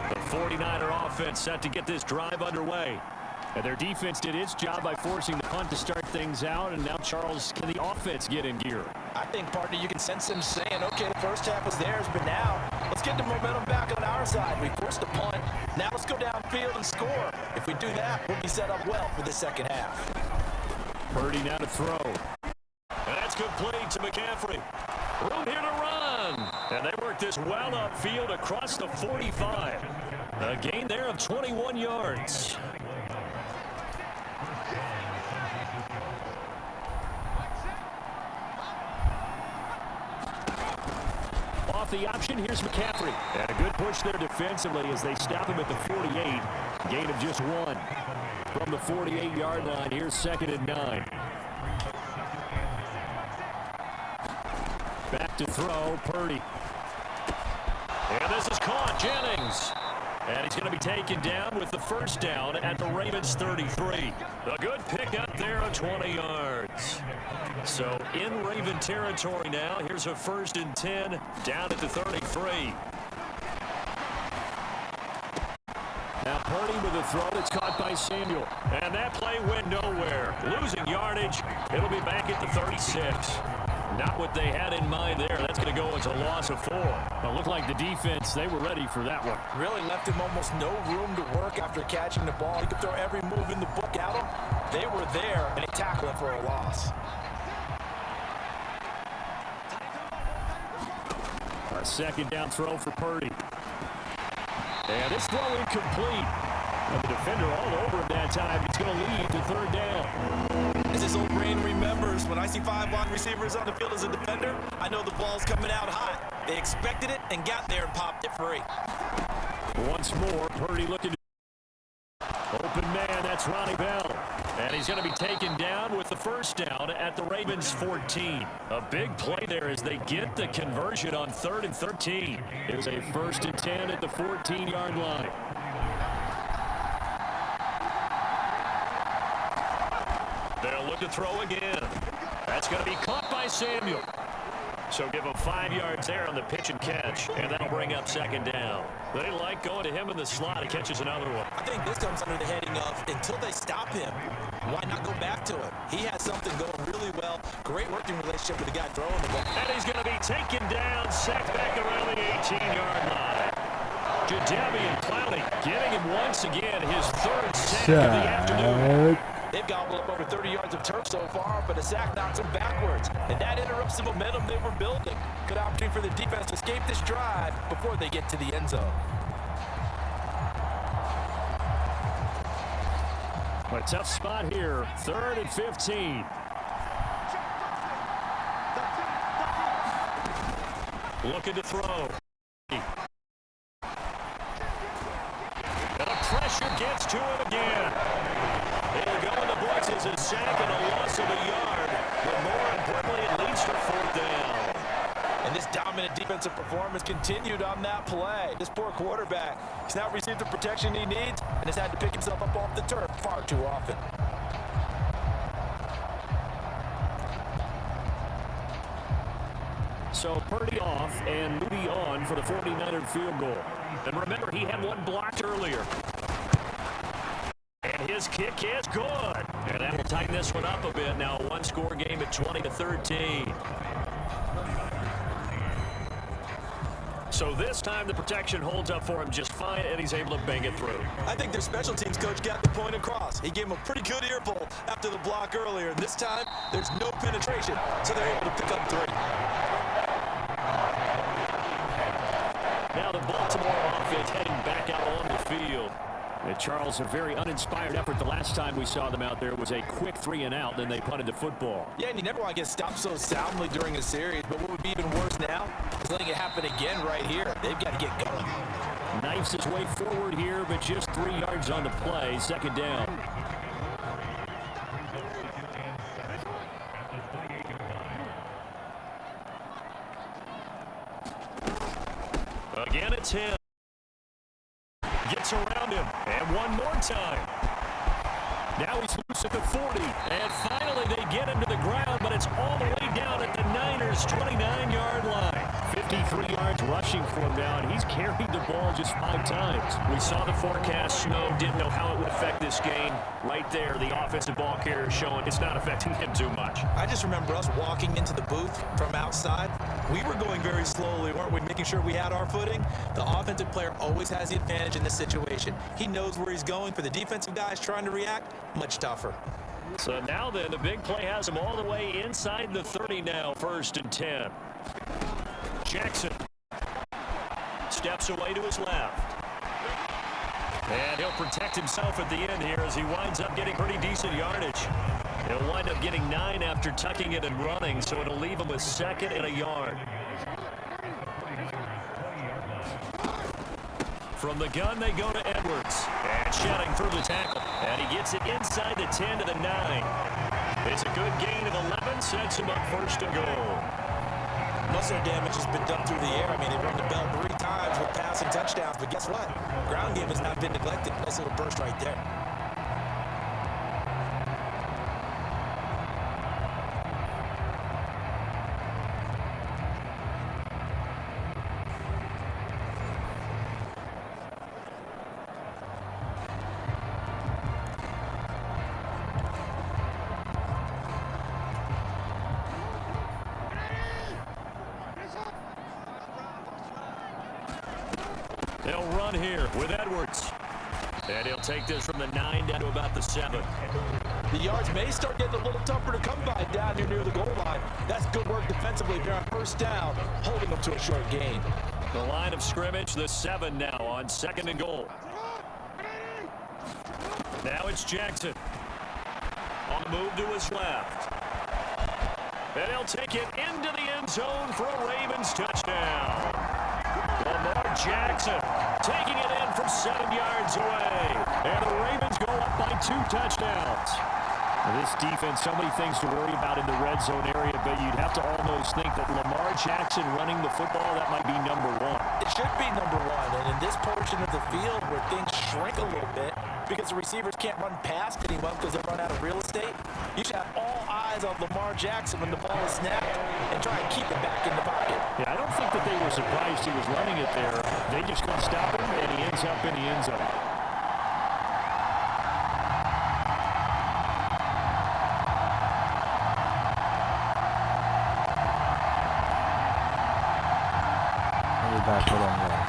The 49er offense set to get this drive underway. And their defense did its job by forcing the punt to start things out. And now, Charles, can the offense get in gear? I think, partner, you can sense them saying, okay, the first half was theirs, but now let's get the momentum back on our side. We forced the punt. Now let's go downfield and score. If we do that, we'll be set up well for the second half. Purdy now to throw. And that's complete to McCaffrey. Room here to run. And they work this well upfield across the 45. A gain there of 21 yards. Off the option, here's McCaffrey. And a good push there defensively as they stop him at the 48. Gain of just 1. From the 48-yard line, here's 2nd and 9. Back to throw, Purdy. And this is caught, Jennings. And he's going to be taken down with the first down at the Ravens 33. A good pickup there of 20 yards. So in Raven territory now. Here's a 1st and 10 down at the 33. Now Purdy with a throw that's caught by Samuel. And that play went nowhere. Losing yardage. It'll be back at the 36. Not what they had in mind there. That's going to go as a loss of 4. It looked like the defense, they were ready for that one. Really left him almost no room to work after catching the ball. He could throw every move in the book at him. They were there, and they tackled him for a loss. A 2nd down throw for Purdy. And this throw incomplete. And the defender all over him that time. It's going to lead to 3rd down. As his old brain remembers, when I see 5 wide receivers on the field as a defender, I know the ball's coming out hot. They expected it and got there and popped it free. Once more, Purdy looking to open man. That's Ronnie Bell. And he's going to be taken down with the first down at the Ravens 14. A big play there as they get the conversion on 3rd and 13. It's a 1st and 10 at the 14-yard line. They'll look to throw again. That's going to be caught by Samuel. So give him 5 yards there on the pitch and catch, and that'll bring up 2nd down. They like going to him in the slot. He catches another one. I think this comes under the heading of until they stop him, why not go back to him? He has something going really well. Great working relationship with the guy throwing the ball. And he's going to be taken down, sacked back around the 18-yard line. Jadeveon Clowney getting him once again, his 3rd sack of the afternoon. They've gobbled up over 30 yards of turf so far, but a sack knocks them backwards. And that interrupts the momentum they were building. Good opportunity for the defense to escape this drive before they get to the end zone. A tough spot here. 3rd and 15. Looking to throw. And the pressure gets to him again. It'll go in the books as a sack and a loss of a yard. But more importantly, it leads to 4th down. And this dominant defensive performance continued on that play. This poor quarterback has not received the protection he needs and has had to pick himself up off the turf far too often. So Purdy off and Moody on for the 49er field goal. And remember, he had one blocked earlier. And his kick is good. And that will tighten this one up a bit. Now a one-score game at 20-13. So this time the protection holds up for him just fine, and he's able to bang it through. I think their special teams coach got the point across. He gave him a pretty good earful after the block earlier. And this time, there's no penetration, so they're able to pick up 3. Now the Baltimore offense heading back out on the field. And Charles, a very uninspired effort. The last time we saw them out there was a quick 3-and-out, then they punted the football. Yeah, and you never want to get stopped so soundly during a series, but what would be even worse now is letting it happen again right here. They've got to get going. Knifes his way forward here, but just 3 yards on the play. 2nd down. Again, it's him. Gets around him, and one more time. Now he's loose at the 40, and finally they get him to the ground, but it's all the way down at the Niners' 29-yard line. 53 yards rushing. rushing for him now, and he's carried the ball just 5 times. We saw the forecast snow, didn't know how it would affect this game. Right there, the offensive ball carrier showing it's not affecting him too much. I just remember us walking into the booth from outside. We were going very slowly, weren't we, making sure we had our footing? The offensive player always has the advantage in this situation. He knows where he's going. For the defensive guys trying to react, much tougher. So now then, the big play has him all the way inside the 30 now, 1st and 10. Jackson steps away to his left. And he'll protect himself at the end here as he winds up getting pretty decent yardage. He'll wind up getting 9 after tucking it and running, so it'll leave him with 2nd and a yard. From the gun, they go to Edwards. And shedding through the tackle. And he gets it inside the 10 to the 9. It's a good gain of 11, sets him up 1st and goal. Most of their damage has been done through the air. I mean, they've run the bell 3 times with passing touchdowns, but guess what? Ground game has not been neglected. Nice little burst right there. They'll run here with Edwards. And he'll take this from the 9 down to about the 7. The yards may start getting a little tougher to come by down here near the goal line. That's good work defensively if you're on 1st down, holding them to a short gain. The line of scrimmage, the 7 now on 2nd and goal. Now it's Jackson. On the move to his left. And he'll take it into the end zone for a Ravens touchdown. Lamar Jackson taking it in from 7 yards away. And the Ravens go up by 2 touchdowns. This defense, so many things to worry about in the red zone area, but you'd have to almost think that Lamar Jackson running the football, that might be number 1. It should be number 1, and in this portion of the field where things shrink a little bit because the receivers can't run past anyone because they run out of real estate, you should have all eyes on Lamar Jackson when the ball is snapped and try and keep it back in the pocket. Yeah, I don't think that they were surprised he was running it there. They just couldn't stop him, and he ends up in the end zone. Back for them, yeah.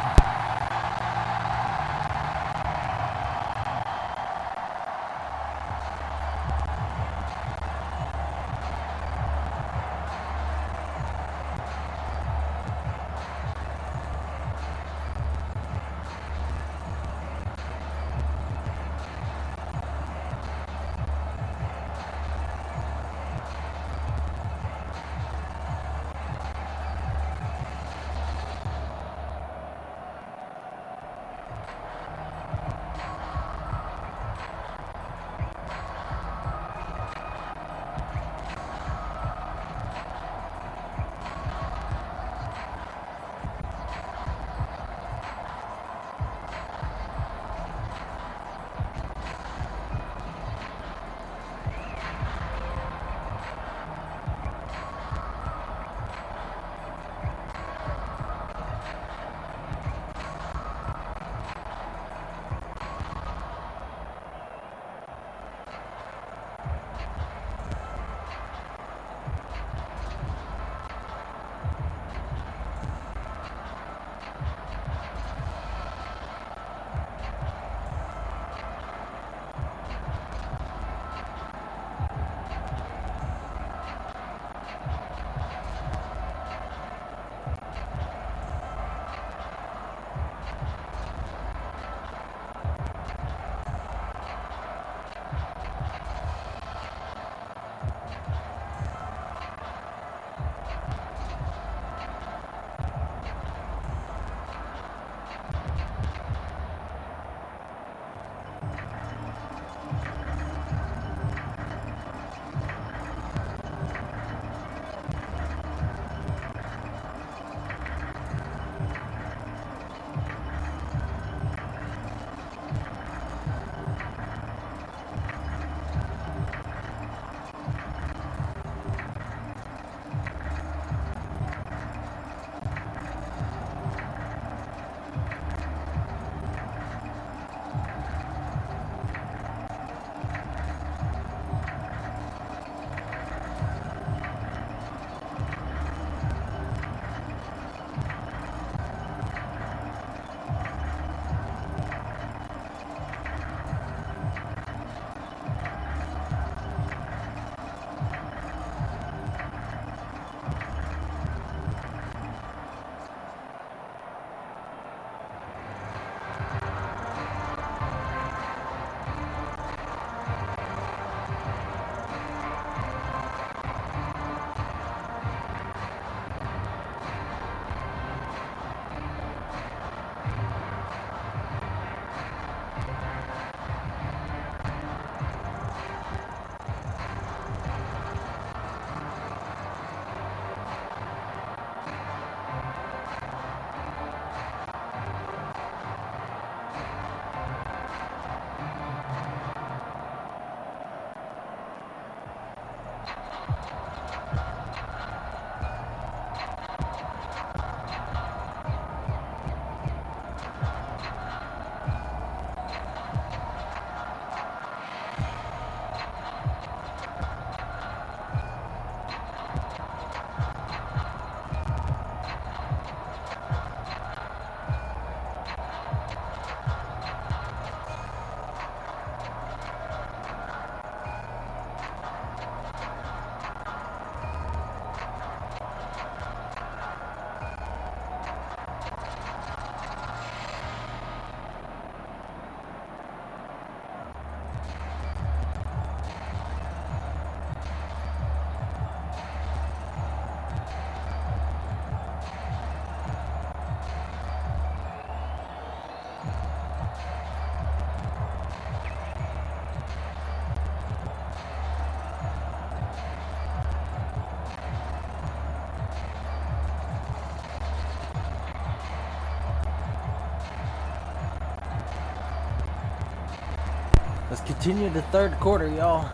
Let's continue the third quarter, y'all.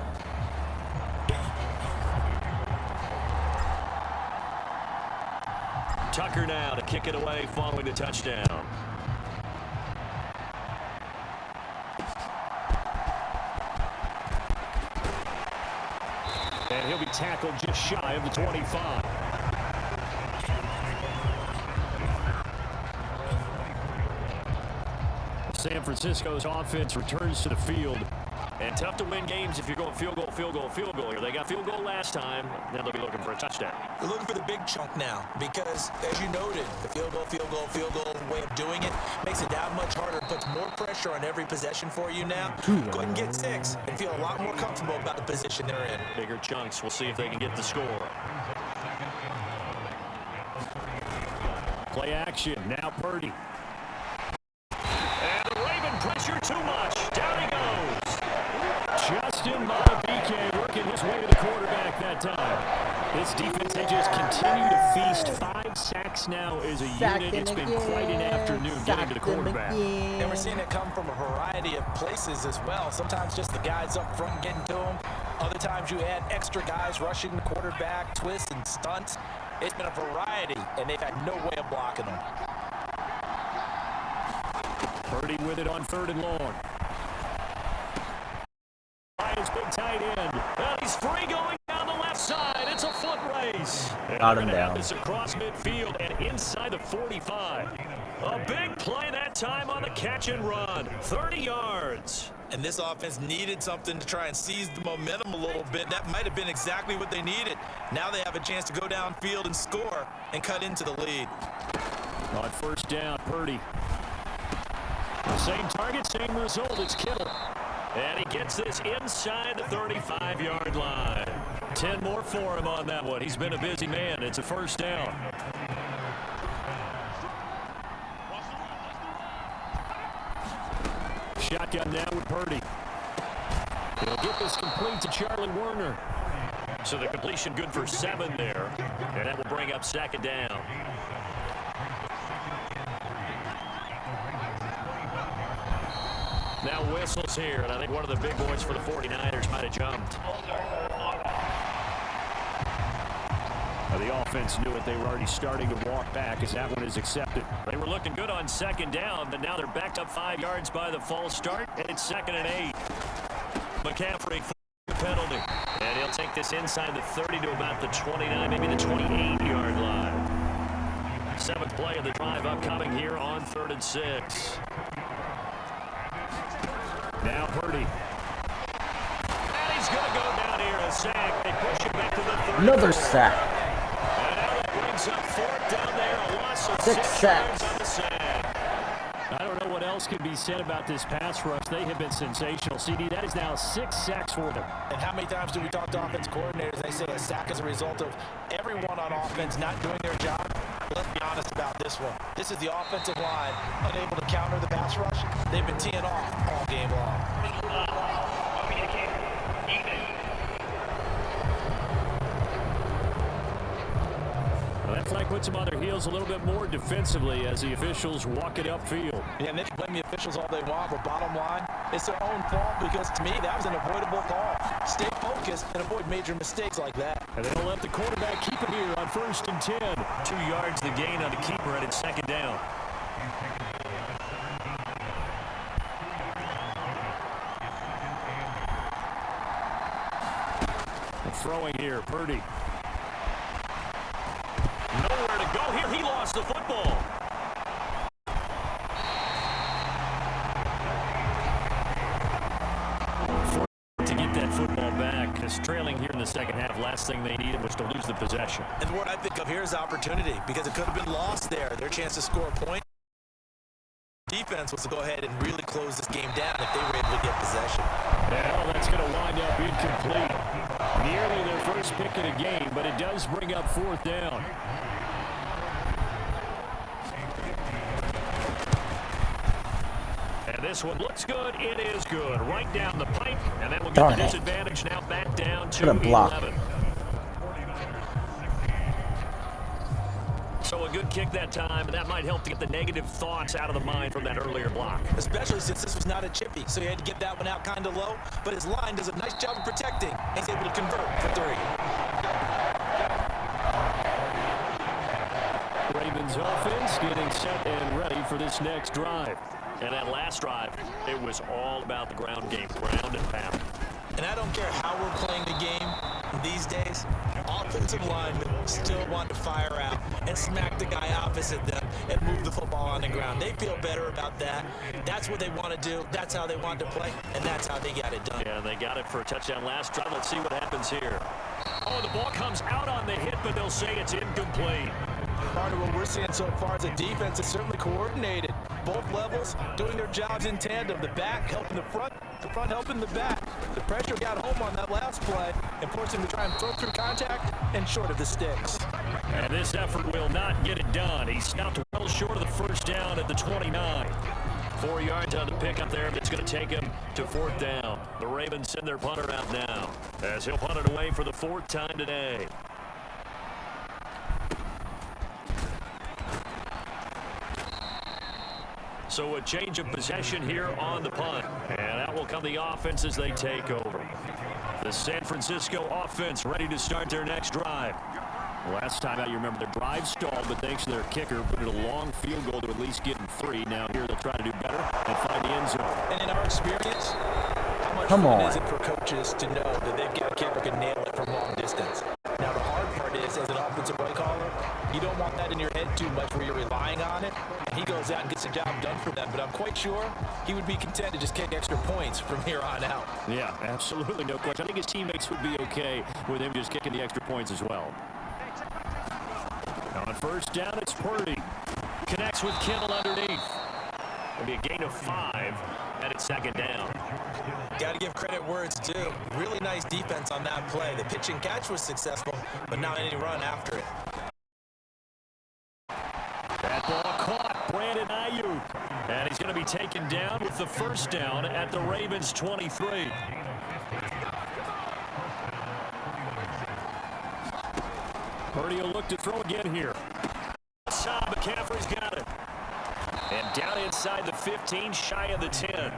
Tucker now to kick it away following the touchdown. And he'll be tackled just shy of the 25. San Francisco's offense returns to the field. And tough to win games if you're going field goal, field goal, field goal here. They got field goal last time. Now they'll be looking for a touchdown. They're looking for the big chunk now because, as you noted, the field goal, field goal, field goal way of doing it makes it that much harder. It puts more pressure on every possession for you now. Go ahead and get 6 and feel a lot more comfortable about the position they're in. Bigger chunks. We'll see if they can get the score. Play action. Now Purdy. And the Raven pressure too much. Down he goes. Justin Madubuike working his way to the quarterback that time. This defense, they just continue to feast. 5 sacks now as a unit. It's been quite an afternoon getting to the quarterback. And we're seeing it come from a variety of places as well. Sometimes just the guys up front getting to them. Other times you add extra guys rushing the quarterback, twists and stunts. It's been a variety, and they've had no way of blocking them. Purdy with it on 3rd and long. Lions big tight end. And he's free going down the left side. It's a foot race. And Got we're him gonna have down. this across midfield and inside the 45. A big play that time on the catch and run. 30 yards. And this offense needed something to try and seize the momentum a little bit. That might have been exactly what they needed. Now they have a chance to go downfield and score and cut into the lead. On 1st down, Purdy. Same target, same result. It's Kittle. And he gets this inside the 35-yard line. 10 more for him on that one. He's been a busy man. It's a 1st down. Shotgun now with Purdy. He'll get this complete to Charlie Werner. So the completion good for 7 there. And that will bring up 2nd down. Now whistles here, and I think one of the big boys for the 49ers might have jumped. The offense knew it. They were already starting to walk back as that one is accepted. They were looking good on 2nd down, but now they're backed up 5 yards by the false start, and it's 2nd and 8. McCaffrey for the penalty, and he'll take this inside the 30 to about the 29, maybe the 28-yard line. 7th play of the drive upcoming here on 3rd and 6. Now Purdy. And he's going to go down here, a sack. They push him back to the 30. Another sack. And now that brings up 4th down there. A loss of 6 sacks. yards on the sack. I don't know what else can be said about this pass rush. They have been sensational. CD, that is now 6 sacks for them. And how many times do we talk to offense coordinators? They say a sack is a result of everyone on offense not doing their job. But let's be honest about this one. This is the offensive line unable to counter the pass rush. They've been teeing off all game long. Well, that flag puts them on their heels a little bit more defensively as the officials walk it upfield. Yeah, and they can blame the officials all they want, but bottom line, it's their own fault because, to me, that was an avoidable call. Stay focused and avoid major mistakes like that. And they'll let the quarterback keep it here on 1st and 10. 2 yards the gain on the keeper, and it's 2nd down. Throwing here, Purdy. Nowhere to go here. He lost the football. To get that football back, is trailing here in the 2nd half. Last thing they needed was to lose the possession. And what I think of here is opportunity because it could have been lost there. Their chance to score a point. Defense was to go ahead and really close this game down if they were able to get possession. Well, that's going to wind up incomplete. Nearly their first pick of the game, but it does bring up 4th down. And this one looks good. It is good. Right down the pipe, and then we'll get the disadvantage now back down to 11. So a good kick that time, and that might help to get the negative thoughts out of the mind from that earlier block. Especially since this was not a chippy, so he had to get that one out kind of low, but his line does a nice job of protecting, and he's able to convert for 3. Ravens offense getting set and ready for this next drive. And that last drive, it was all about the ground game, ground and pound. And I don't care how we're playing the game these days, offensive linemen still want to fire out and smack the guy opposite them and move the football on the ground. They feel better about that. That's what they want to do. That's how they want to play, and that's how they got it done. Yeah, they got it for a touchdown last drive. Let's see what happens here. Oh, the ball comes out on the hit, but they'll say it's incomplete. Part of what we're seeing so far as a defense is certainly coordinated. Both levels doing their jobs in tandem. The back helping the front helping the back. The pressure got home on that last play and forced him to try and throw through contact and short of the sticks. And this effort will not get it done. He stopped well short of the 1st down at the 29. 4 yards on the pickup there, but it's going to take him to 4th down. The Ravens send their punter out now as he'll punt it away for the 4th time today. So a change of possession here on the punt. And out will come the offense as they take over. The San Francisco offense ready to start their next drive. Last time out, you remember their drive stalled, but thanks to their kicker, put it a long field goal to at least get in 3. Now here they'll try to do better and find the end zone. And in our experience, how much fun is it for coaches to know that they've got a kicker who can nail it from long distance? Now the hard part is, as an offensive play caller, you don't want that in your head too much where you're relying on it. And he goes out and gets the job done for them. But I'm quite sure he would be content to just kick extra points from here on out. Yeah, absolutely, no question. I think his teammates would be okay with him just kicking the extra points as well. On 1st down, it's Purdy. Connects with Kittle underneath. It'll be a gain of 5, and it's 2nd down. Got to give credit where it's due. Really nice defense on that play. The pitch and catch was successful, but not any run after it. That ball caught, Brandon Ayuk. And he's going to be taken down with the 1st down at the Ravens' 23. Purdy will look to throw again here. McCaffrey's got it. And down inside the 15, shy of the 10.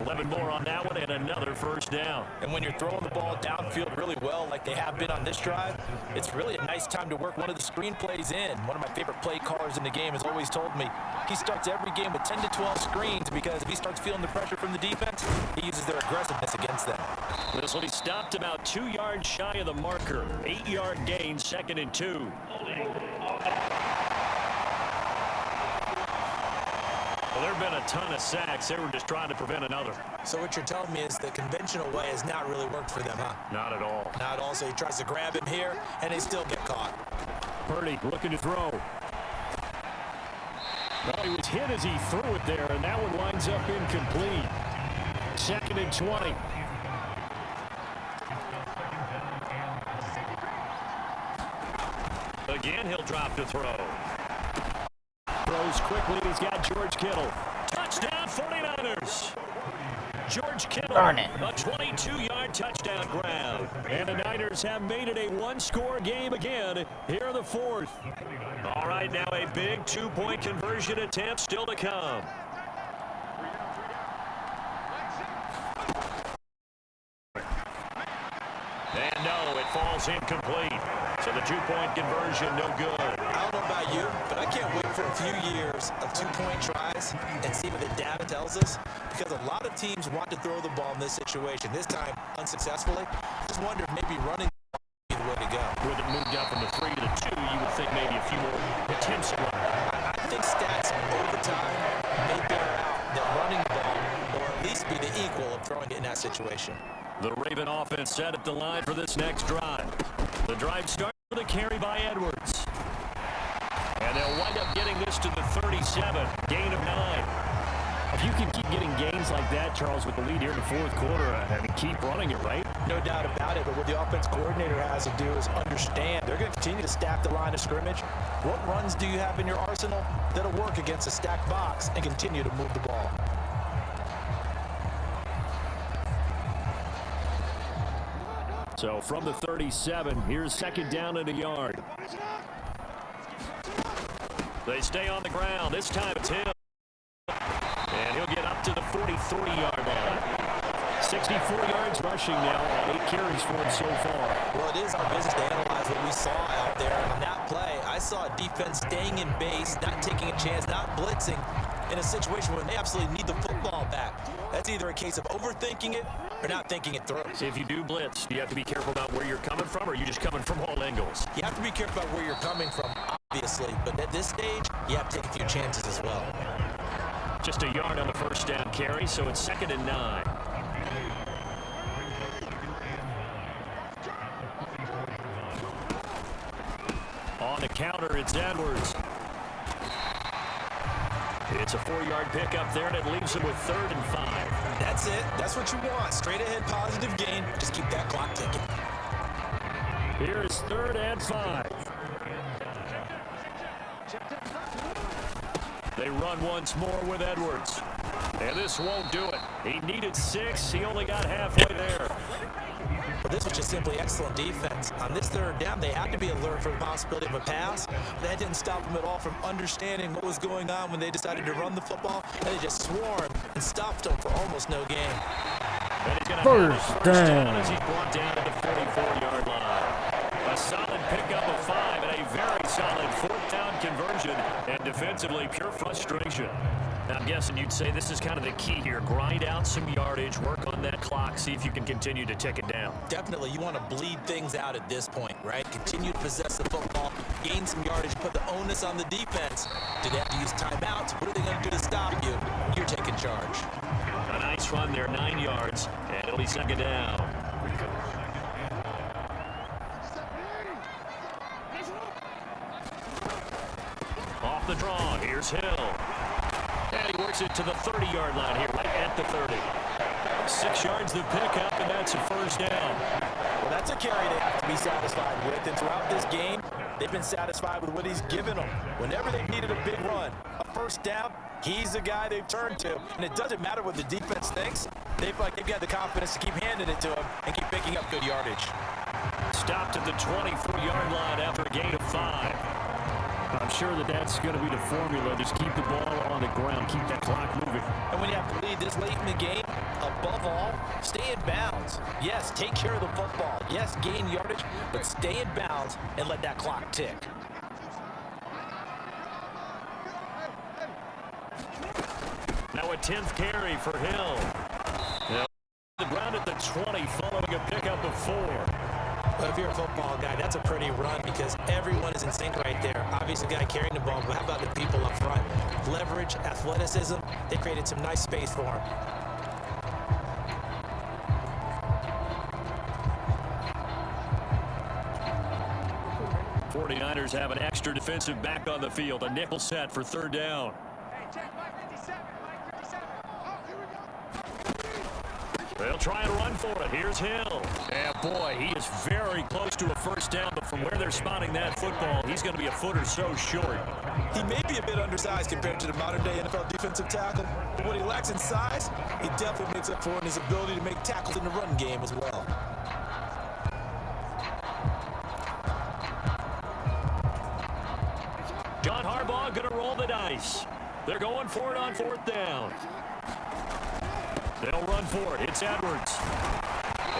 11 more on that one and another 1st down. And when you're throwing the ball downfield really well like they have been on this drive, it's really a nice time to work one of the screen plays in. One of my favorite play callers in the game has always told me he starts every game with 10 to 12 screens because if he starts feeling the pressure from the defense, he uses their aggressiveness against them. This will be stopped about 2 yards shy of the marker. 8-yard gain, 2nd and 2. Well, there have been a ton of sacks. They were just trying to prevent another. So what you're telling me is the conventional way has not really worked for them, huh? Not at all. Not at all. So he tries to grab him here, and they still get caught. Purdy looking to throw. Well, he was hit as he threw it there, and that one winds up incomplete. 2nd and 20. Again, he'll drop to throw. Throws quickly. He's got George Kittle. Touchdown, 49ers. George Kittle. Darn it. A 22-yard touchdown grab. And the Niners have made it a one-score game again here in the fourth. All right, now a big two-point conversion attempt still to come. And no, it falls incomplete. So the two-point conversion, no good. I don't know about you, but I can't wait for a few years of two-point tries and see what the data tells us, because a lot of teams want to throw the ball in this situation. This time, unsuccessfully. Just wonder if maybe running would be the way to go. With it moved up from the 3 to the 2, you would think maybe a few more attempts at running. I think stats over time may bear out that running the ball will at least be the equal of throwing it in that situation. The Raven offense set at the line for this next drive. The drive starts with a carry by Edwards. And they'll wind up getting this to the 37, gain of 9. If you can keep getting gains like that, Charles, with the lead here in the fourth quarter, and keep running it, right? No doubt about it, but what the offense coordinator has to do is understand they're going to continue to stack the line of scrimmage. What runs do you have in your arsenal that'll work against a stacked box and continue to move the ball? So from the 37, here's second down and a yard. They stay on the ground. This time it's him. And he'll get up to the 43-yard line. 64 yards rushing now, 8 carries for him so far. Well, it is our business to analyze what we saw out there. On that play, I saw a defense staying in base, not taking a chance, not blitzing, in a situation where they absolutely need the football back. That's either a case of overthinking it or not thinking it through. If you do blitz, you have to be careful about where you're coming from, or are you just coming from all angles? You have to be careful about where you're coming from, obviously, but at this stage, you have to take a few chances as well. Just a yard on the first down carry, so it's 2nd and 9. On the counter, it's Edwards. It's a 4-yard pickup there, and it leaves him with 3rd and 5. That's it. That's what you want. Straight ahead, positive gain. Just keep that clock ticking. Here's 3rd and 5. They run once more with Edwards. And this won't do it. He needed 6. He only got halfway there. But this was just simply excellent defense. On this 3rd down, they had to be alert for the possibility of a pass. That didn't stop them at all from understanding what was going on when they decided to run the football. And they just swarmed and stopped them for almost no gain. And he's gonna First down. as he's brought down to the 44-yard line. A solid pickup of 5 and a very solid 4th down conversion. And defensively, pure frustration. Now, I'm guessing you'd say this is kind of the key here. Grind out some yardage, work on that clock, see if you can continue to tick it down. Definitely, you want to bleed things out at this point, right? Continue to possess the football, gain some yardage, put the onus on the defense. Do they have to use timeouts? What are they going to do to stop you? You're taking charge. A nice run there, 9 yards, and it'll be 2nd down. Off the draw, here's Hill. And he works it to the 30-yard line here, right at the 30. 6 yards the pickup, and that's a 1st down. Well, that's a carry they have to be satisfied with. And throughout this game, they've been satisfied with what he's given them. Whenever they've needed a big run, a 1st down, he's the guy they've turned to. And it doesn't matter what the defense thinks. They've got the confidence to keep handing it to him and keep picking up good yardage. Stopped at the 24-yard line after a gain of 5. I'm sure that's going to be the formula. Just keep the ball on the ground. Keep that clock moving. And when you have to lead this late in the game, above all, stay in bounds. Yes, take care of the football. Yes, gain yardage, but stay in bounds and let that clock tick. Now a 10th carry for Hill. Now, the ground at the 20 following a pickup of 4. Well, if you're a football guy, that's a pretty run because everyone is in sync right there. Obviously, the guy carrying the ball, but how about the people up front? Leverage, athleticism, they created some nice space for him. '49ers have an extra defensive back on the field. A nickel set for 3rd down. They'll try and run for it. Here's Hill. And boy, he is very close to a first down, but from where they're spotting that football, he's going to be a foot or so short. He may be a bit undersized compared to the modern-day NFL defensive tackle, but what he lacks in size, he definitely makes up for in his ability to make tackles in the run game as well. John Harbaugh going to roll the dice. They're going for it on fourth down. They'll run for it. It's Edwards.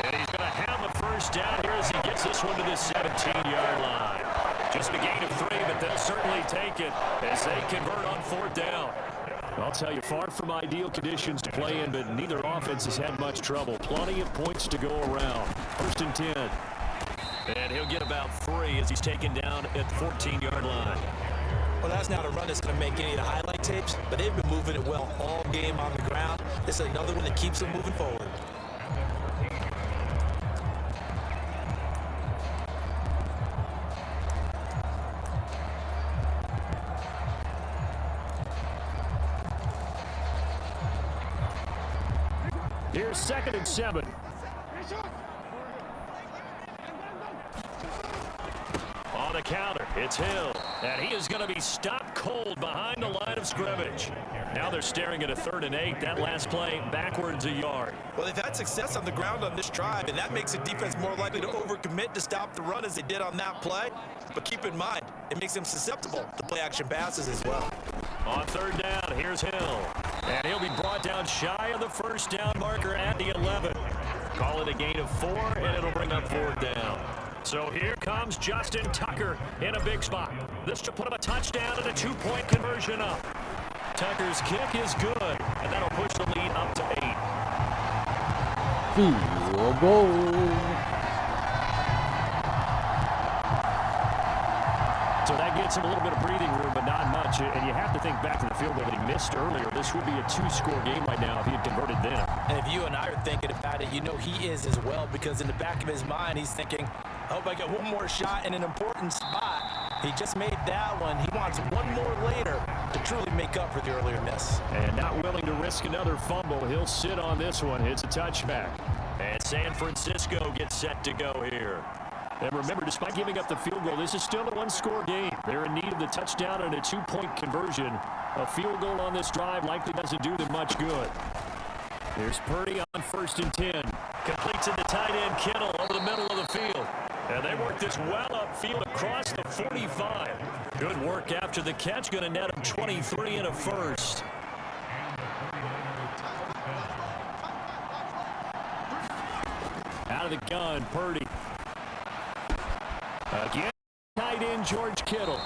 And he's going to have a first down here as he gets this one to the 17-yard line. Just a gain of 3, but they'll certainly take it as they convert on fourth down. I'll tell you, far from ideal conditions to play in, but neither offense has had much trouble. Plenty of points to go around. First and 10. And he'll get about 3 as he's taken down at the 14-yard line. Well, that's not a run that's going to make any of the highlight tapes, but they've been moving it well all game on the ground. This is another one that keeps them moving forward. Here's 2nd and 7. On the counter, it's Hill, and he is going to be stopped cold behind the line of scrimmage. Now they're staring at a 3rd and 8. That last play backwards a yard. Well, they've had success on the ground on this drive, and that makes the defense more likely to overcommit to stop the run as they did on that play. But keep in mind, it makes them susceptible to play-action passes as well. On 3rd down, here's Hill, and he'll be brought down shy of the first down marker at the 11. Call it a gain of 4, and it'll bring up 4th down. So here comes Justin Tucker in a big spot. This should put him a touchdown and a 2-point conversion up. Tucker's kick is good, and that'll push the lead up to 8. Field goal. So that gets him a little bit of breathing room, but not much. And you have to think back to the field goal that he missed earlier. This would be a 2-score game right now if he had converted then. And if you and I are thinking about it, you know he is as well, because in the back of his mind, he's thinking, I hope I get one more shot in an important spot. He just made that one. He wants one more later to truly make up for the earlier miss. And not willing to risk another fumble. He'll sit on this one. It's a touchback. And San Francisco gets set to go here. And remember, despite giving up the field goal, this is still a 1-score game. They're in need of the touchdown and a 2-point conversion. A field goal on this drive likely doesn't do them much good. Here's Purdy on 1st and 10. Completes it to tight end Kittle over the middle of the field. And they work this well upfield across the 45. Good work after the catch. Going to net him 23 and a first. Out of the gun, Purdy. Again, tight end George Kittle.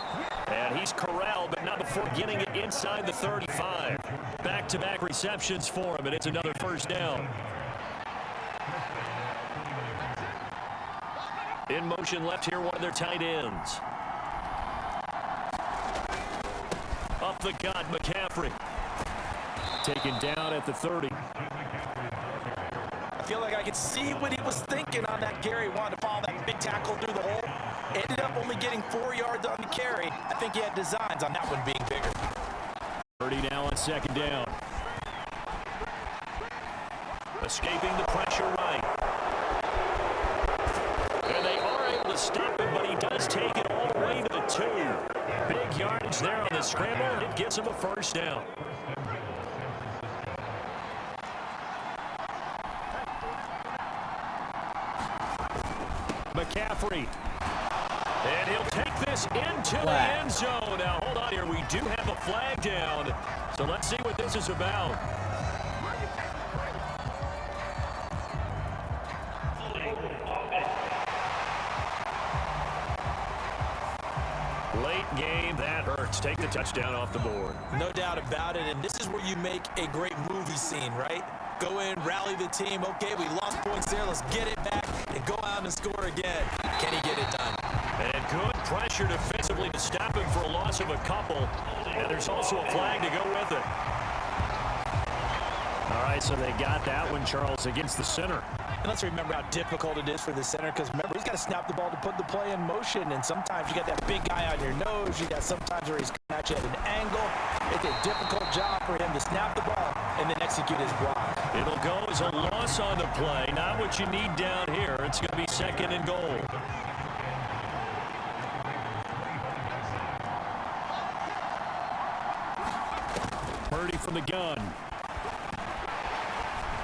And he's corralled, but not before getting it inside the 35. Back-to-back receptions for him, and it's another first down. In motion left here, one of their tight ends. Up the gut, McCaffrey. Taken down at the 30. I feel like I could see what he was thinking on that carry. He wanted to follow that big tackle through the hole. Ended up only getting 4 yards on the carry. I think he had designs on that one being bigger. 30 now on 2nd down. Escaping the pressure right. And they are able to stop him, but he does take it all the way to the 2. Big yardage there on the scramble, and it gets him a first down. McCaffrey. And he'll take this into the end zone. Now, hold on here. We do have a flag down. So let's see what this is about. Late game, that hurts. Take the touchdown off the board. No doubt about it, and this is where you make a great movie scene, right? Go in, rally the team. Okay, we lost points there. Let's get it back and go out and score again. Can he get it done? And good pressure defensively to stop him for a loss of a couple. And there's also a flag to go with it. All right, so they got that one, Charles, against the center. And let's remember how difficult it is for the center, because remember, he's got to snap the ball to put the play in motion, and sometimes you got that big guy on your nose. You got sometimes where he's coming at you at an angle. It's a difficult job for him to snap the ball and then execute his block. It'll go as a loss on the play. Not what you need down here. It's going to be 2nd and goal. Purdy from the gun.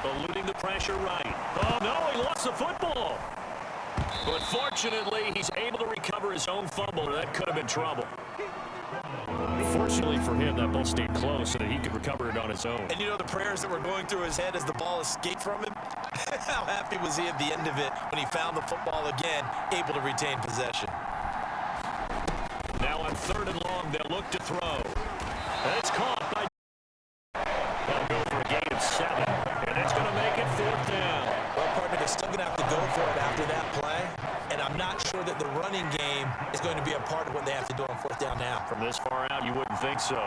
Eluding the pressure right. Oh, no, he lost the football. But fortunately, he's able to recover his own fumble, or that could have been trouble. Fortunately for him, that ball stayed close so that he could recover it on his own. And you know the prayers that were going through his head as the ball escaped from him? How happy was he at the end of it when he found the football again, able to retain possession? Now on 3rd and long, they'll look to throw. And it's caught by... They'll go for a gain of 7. And it's going to make it 4th down. Well, partner, they're still going to have to go for it after that play. And I'm not sure that the running game is going to be a part of what they have to do on 4th down now. From this far out, you wouldn't think so.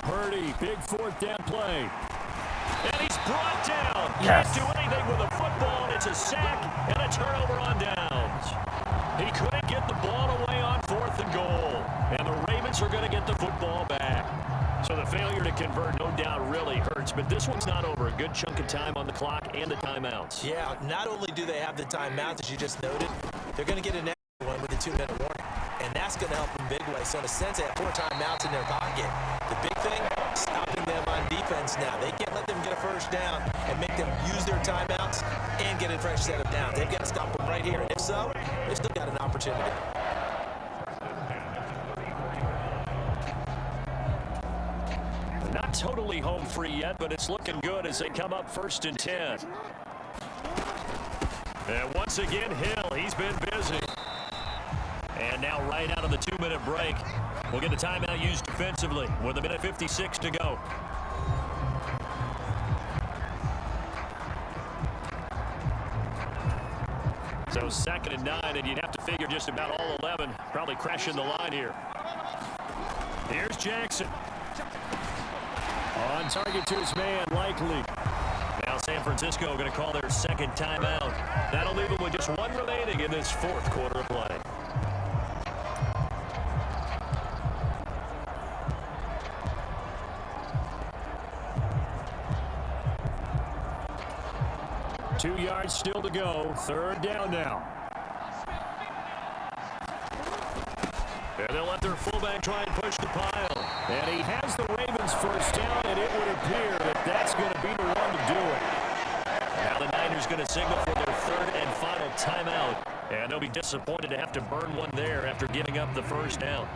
Purdy, big 4th down play. And he's brought down. Yes. Can't do anything with the football, and it's a sack and a turnover on downs. He couldn't get the ball away on 4th and goal. And the Ravens are going to get the football back. So the failure to convert, no doubt, really hurts. But this one's not over. A good chunk of time on the clock and the timeouts. Yeah, not only do they have the timeouts, as you just noted, they're going to get an extra one with a 2-minute warning. And that's going to help in big way. So in a sense, they have 4 timeouts in their pocket. The big thing, stopping them on defense now. They can't let them get a 1st down and make them use their timeouts and get a fresh set of downs. They've got to stop them right here. And if so, they've still got an opportunity. Not totally home free yet, but it's looking good as they come up 1st and 10. And once again, Hill, he's been busy. And now right out of the 2-minute break, we'll get the timeout used defensively with 1:56 to go. So 2nd and 9, and you'd have to figure just about all 11 probably crashing the line here. Here's Jackson. On target to his man, likely. Now San Francisco going to call their 2nd timeout. That'll leave them with just 1 remaining in this 4th quarter of play. Two yards still to go. 3rd down now. And they'll let their fullback try and push the pile. And he has the Ravens 1st down, and it would appear that that's going to be the one to do it. Now the Niners going to signal for their 3rd and final timeout. And they'll be disappointed to have to burn one there after giving up the 1st down.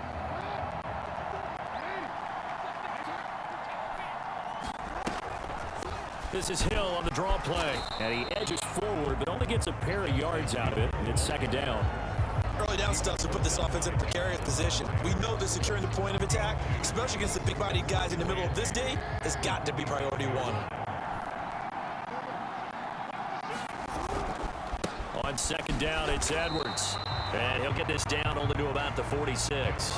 This is Hill on the draw play. And he edges forward, but only gets a pair of yards out of it. And it's 2nd down. Early down stuff to put this offense in a precarious position. We know that securing the point of attack, especially against the big-bodied guys in the middle of this day, has got to be priority 1. On 2nd down, it's Edwards. And he'll get this down only to about the 46.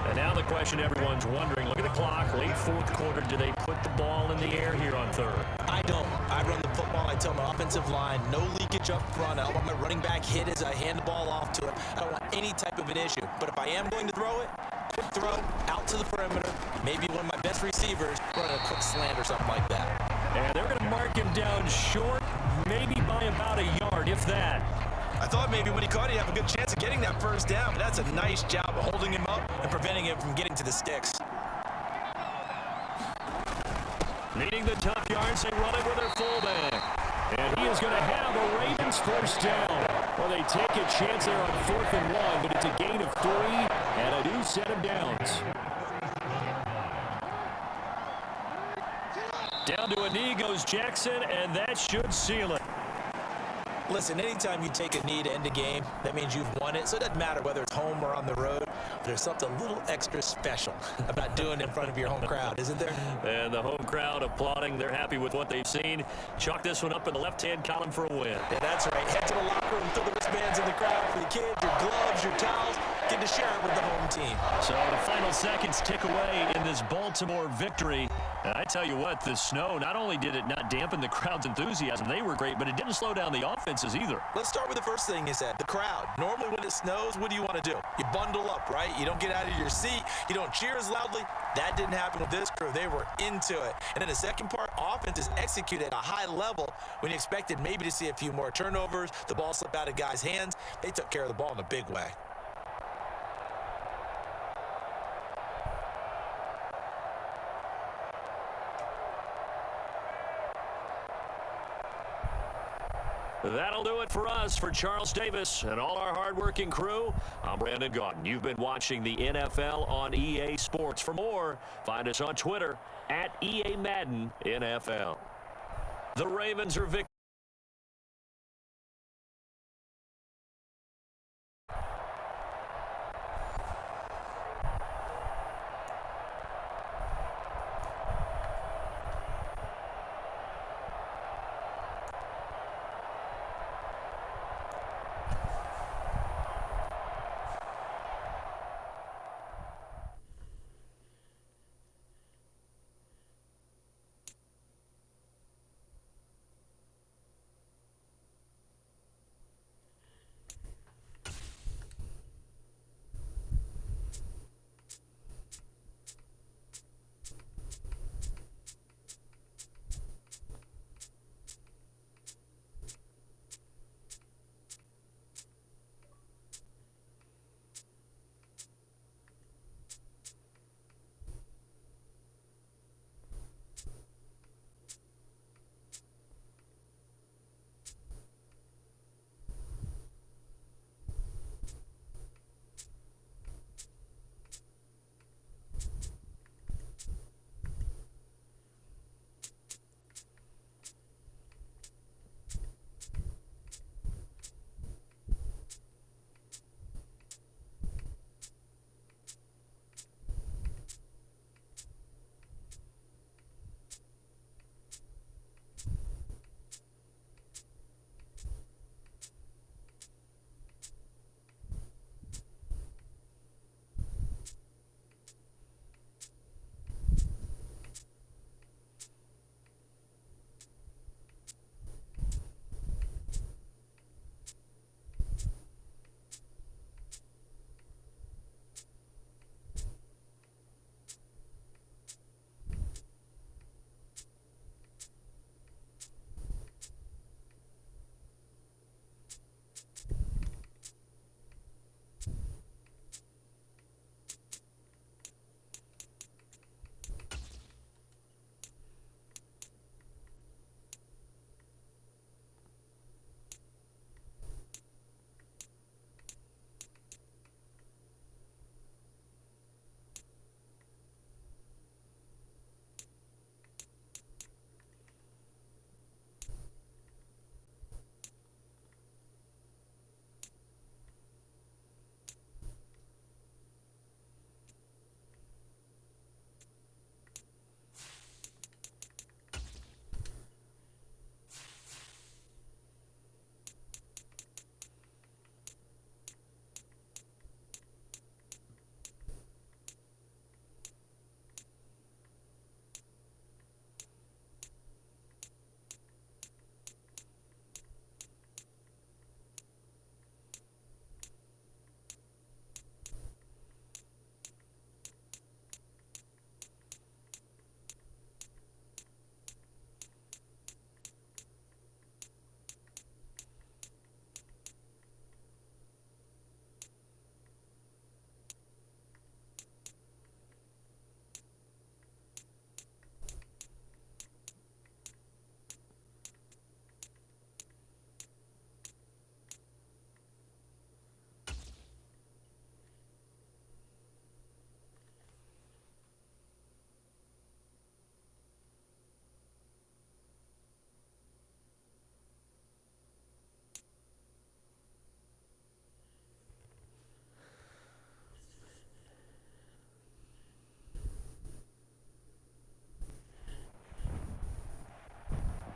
And now the question everyone's wondering, look at the clock, late 4th quarter, do they put the ball in the air here on 3rd? I don't. I run the football. I tell my offensive line, no leakage up front. I don't want my running back hit as I hand the ball off to him. I don't want any type of an issue. But if I am going to throw it, quick throw out to the perimeter, maybe one of my best receivers running a quick slant or something like that. And they're going to mark him down short, maybe by about a yard, if that. I thought maybe when he caught it, he'd have a good chance of getting that 1st down, but that's a nice job of holding him up and preventing him from getting to the sticks. Needing the tough yards, they run it with their fullback. And he is going to have a Ravens 1st down. Well, they take a chance there on 4th and 1, but it's a gain of 3 and a new set of downs. Down to a knee goes Jackson, and that should seal it. Listen, anytime you take a knee to end a game, that means you've won it. So it doesn't matter whether it's home or on the road. There's something a little extra special about doing it in front of your home crowd, isn't there? And the home crowd applauding. They're happy with what they've seen. Chalk this one up in the left-hand column for a win. Yeah, that's right. Head to the locker room, throw the wristbands in the crowd for the kids, your gloves, your towels. get to share it with the home team. So the final seconds tick away in this Baltimore victory. And I tell you what, the snow, not only did it not dampen the crowd's enthusiasm, they were great, but it didn't slow down the offenses either. Let's start with the first thing you said, the crowd. Normally when it snows, what do you want to do? You bundle up, right? You don't get out of your seat. You don't cheer as loudly. That didn't happen with this crew. They were into it. And then the second part, offense is executed at a high level when you expected maybe to see a few more turnovers, the ball slip out of guys' hands. They took care of the ball in a big way. That'll do it for us. For Charles Davis and all our hardworking crew, I'm Brandon Gaudin. You've been watching the NFL on EA Sports. For more, find us on Twitter at EA Madden NFL. The Ravens are victorious.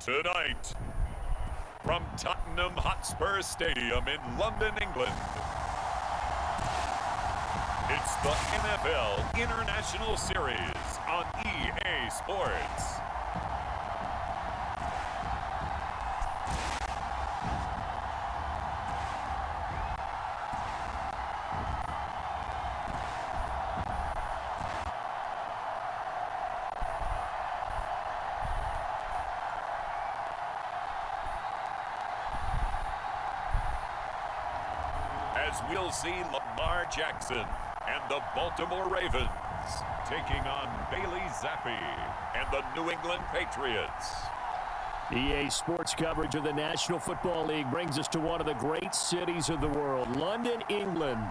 Tonight, from Tottenham Hotspur Stadium in London, England, It's the NFL International Series on EA Sports. As we'll see Lamar Jackson and the Baltimore Ravens taking on Bailey Zappi and the New England Patriots. EA Sports coverage of the National Football League brings us to one of the great cities of the world, London, England.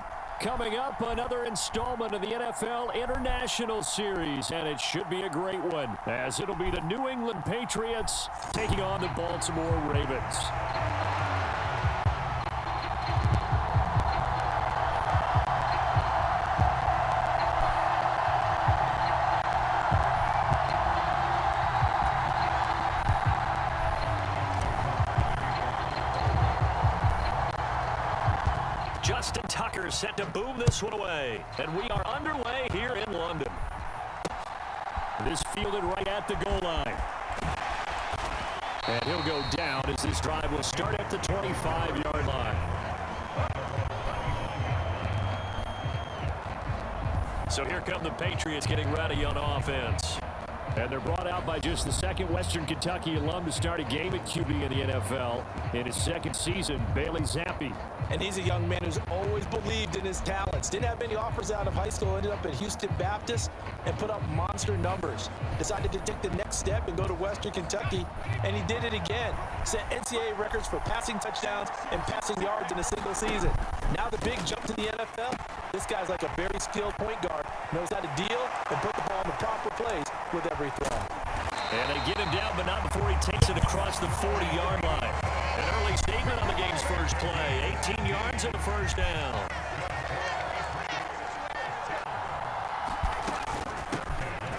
Coming up, another installment of the NFL International Series, and it should be a great one, as it'll be the New England Patriots taking on the Baltimore Ravens. Justin Tucker set to boom this one away, and we are underway here in London. This fielded right at the goal line. And he'll go down as this drive will start at the 25-yard line. So here come the Patriots getting ready on offense. And they're brought out by just the second Western Kentucky alum to start a game at QB in the NFL. In his second season, Bailey Zappi. And he's a young man who's always believed in his talents. Didn't have many offers out of high school, ended up at Houston Baptist and put up monster numbers. Decided to take the next step and go to Western Kentucky, and he did it again. Set NCAA records for passing touchdowns and passing yards in a single season. Now the big jump to the NFL. This guy's like a very skilled point guard. Knows how to deal and put the ball in the proper place with every throw. And they get him down, but not before he takes it across the 40-yard line. An early statement on the game's first play. 18 yards and a first down.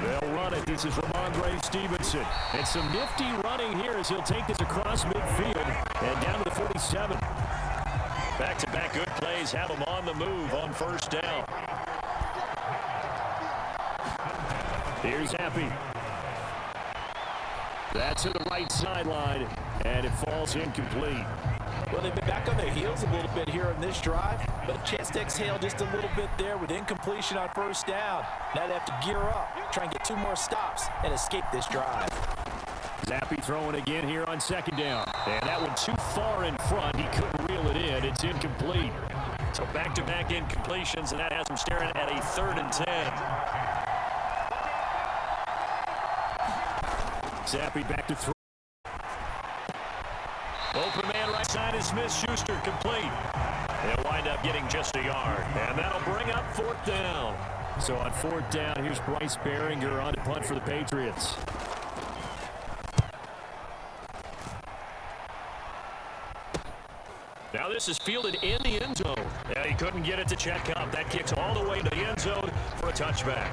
They'll run it. This is Ramondre Stevenson. And some nifty running here as he'll take this across midfield and down to the 47. Back-to-back good plays have him on the move on first down. Here's Happy. That's to the right sideline, and it falls incomplete. Well, they've been back on their heels a little bit here in this drive, but a chance to exhale just a little bit there with incompletion on first down. Now they have to gear up, try and get 2 more stops, and escape this drive. Zappi throwing again here on second down. And that one too far in front. He couldn't reel it in. It's incomplete. So back-to-back incompletions, and that has him staring at a 3rd and 10. Zappi back to throw. Open man right side is Smith-Schuster complete. They'll wind up getting just a yard, and that'll bring up 4th down. So on 4th down, here's Bryce Behringer on to punt for the Patriots. Now this is fielded in the end zone. And he couldn't get it to check up. That kicks all the way to the end zone for a touchback.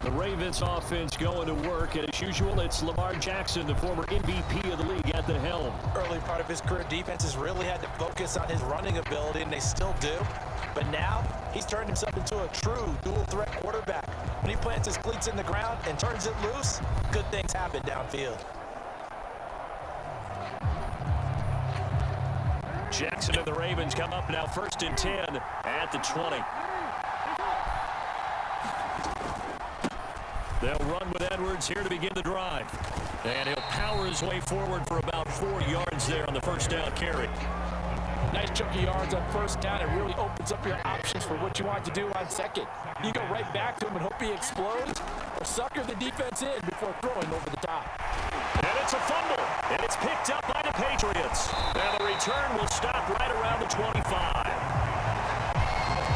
The Ravens offense going to work, and as usual, it's Lamar Jackson, the former MVP of the league, at the helm. Early part of his career, defenses really had to focus on his running ability, and they still do. But now, he's turned himself into a true dual-threat quarterback. When he plants his cleats in the ground and turns it loose, good things happen downfield. Jackson and the Ravens come up now 1st and 10 at the 20. They'll run with Edwards here to begin the drive. And he'll power his way forward for about 4 yards there on the first down carry. Nice chunk of yards on first down. It really opens up your options for what you want to do on second. You go right back to him and hope he explodes, or sucker the defense in before throwing over the top. And it's a fumble, and it's picked up by the Patriots. Now the return will stop right around the 25.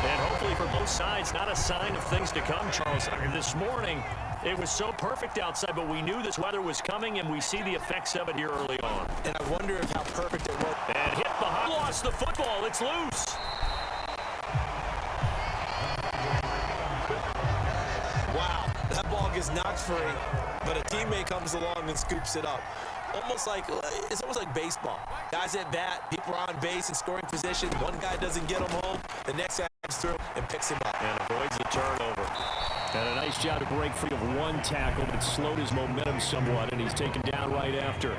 And hopefully for both sides, not a sign of things to come, Charles. This morning, it was so perfect outside, but we knew this weather was coming, and we see the effects of it here early on. And I wonder if how perfect it was. And hit behind, lost the football. It's loose. Wow, that ball gets knocked free, but a teammate comes along and scoops it up. It's almost like baseball. Guys at bat, people are on base in scoring position. One guy doesn't get them home. The next guy through and picks him up. And avoids the turnover. And a nice job to break free of one tackle, but it slowed his momentum somewhat, and he's taken down right after.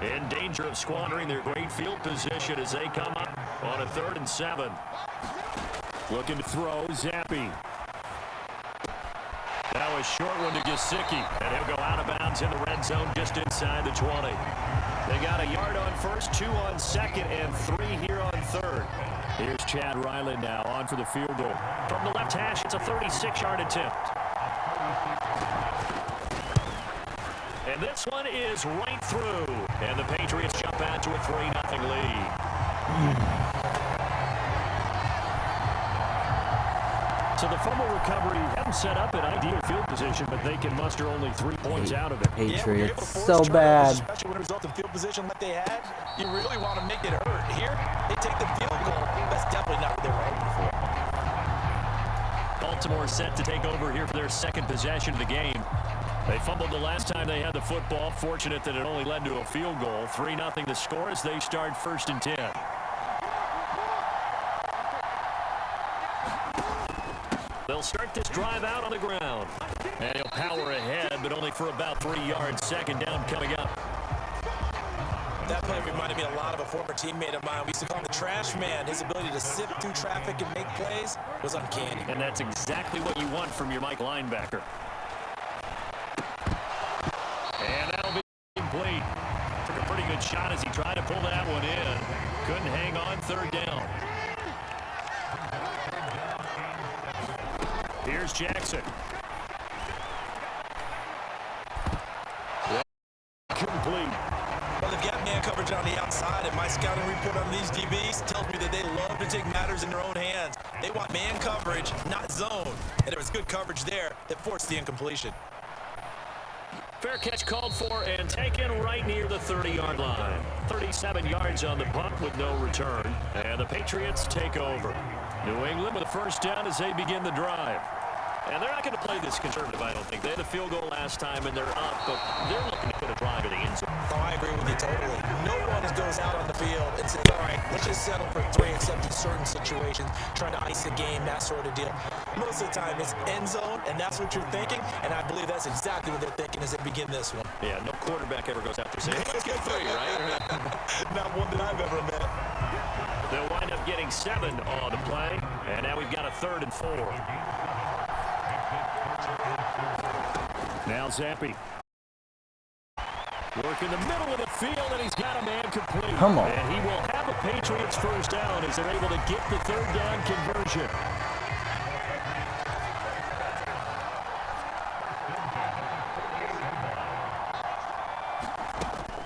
In danger of squandering their great field position as they come up on a 3rd and 7. Looking to throw, Zappi. Now a short one to Gesicki, and he'll go out of bounds in the red zone just inside the 20. They got a yard on first, 2 on second, and 3 here on third. Here's Chad Ryland now on for the field goal. From the left hash, it's a 36-yard attempt. And this one is right through. And the Patriots jump out to a 3-0 lead. So the fumble recovery hadn't set up an ideal field position, but they can muster only 3 points out of it. Patriots, so bad. Especially when it results in field position like they had, you really want to make it hurt. Here, they take the field goal. That's definitely not what they were hoping for. Baltimore set to take over here for their second possession of the game. They fumbled the last time they had the football. Fortunate that it only led to a field goal. 3-0 the score as they start 1st and 10. They'll start this drive out on the ground. And he'll power ahead, but only for about 3 yards. 2nd down coming up. That play reminded me a lot of a former teammate of mine. We used to call him the trash man. His ability to sift through traffic and make plays was uncanny. And that's exactly what you want from your Mike linebacker. And that'll be complete. Took a pretty good shot as he tried to pull that one in. Couldn't hang on 3rd down. Here's Jackson. Complete. Well, they've got man coverage on the outside, and my scouting report on these DBs tells me that they love to take matters in their own hands. They want man coverage, not zone. And there was good coverage there that forced the incompletion. Fair catch called for and taken right near the 30-yard line. 37 yards on the punt with no return. And the Patriots take over. New England with a 1st down as they begin the drive. And they're not going to play this conservative, I don't think. They had a field goal last time, and they're up, but they're looking to put a drive in the end zone. Oh, I agree with you totally. No one goes out on the field and says, all right, let's just settle for 3, except in certain situations, trying to ice a game, that sort of deal. Most of the time, it's end zone, and that's what you're thinking, and I believe that's exactly what they're thinking as they begin this one. Yeah, no quarterback ever goes out there saying, let's get 3, right? Not one that I've ever met. They'll wind up getting 7 on the play, and now we've got a 3rd and 4. Now Zappi. Working the middle of the field, and he's got a man complete. Come on. And he will have a Patriots 1st down as they're able to get the 3rd down conversion.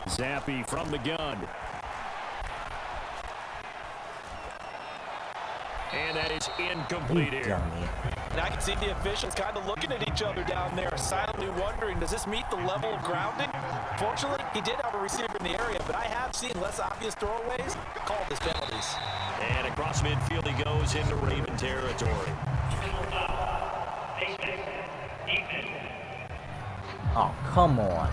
Zappi from the gun. And that is incomplete here. And I can see the officials kind of looking at each other down there, silently wondering, does this meet the level of grounding? Fortunately, he did have a receiver in the area, but I have seen less obvious throwaways called as penalties. And across midfield he goes into Raven territory. Oh, come on.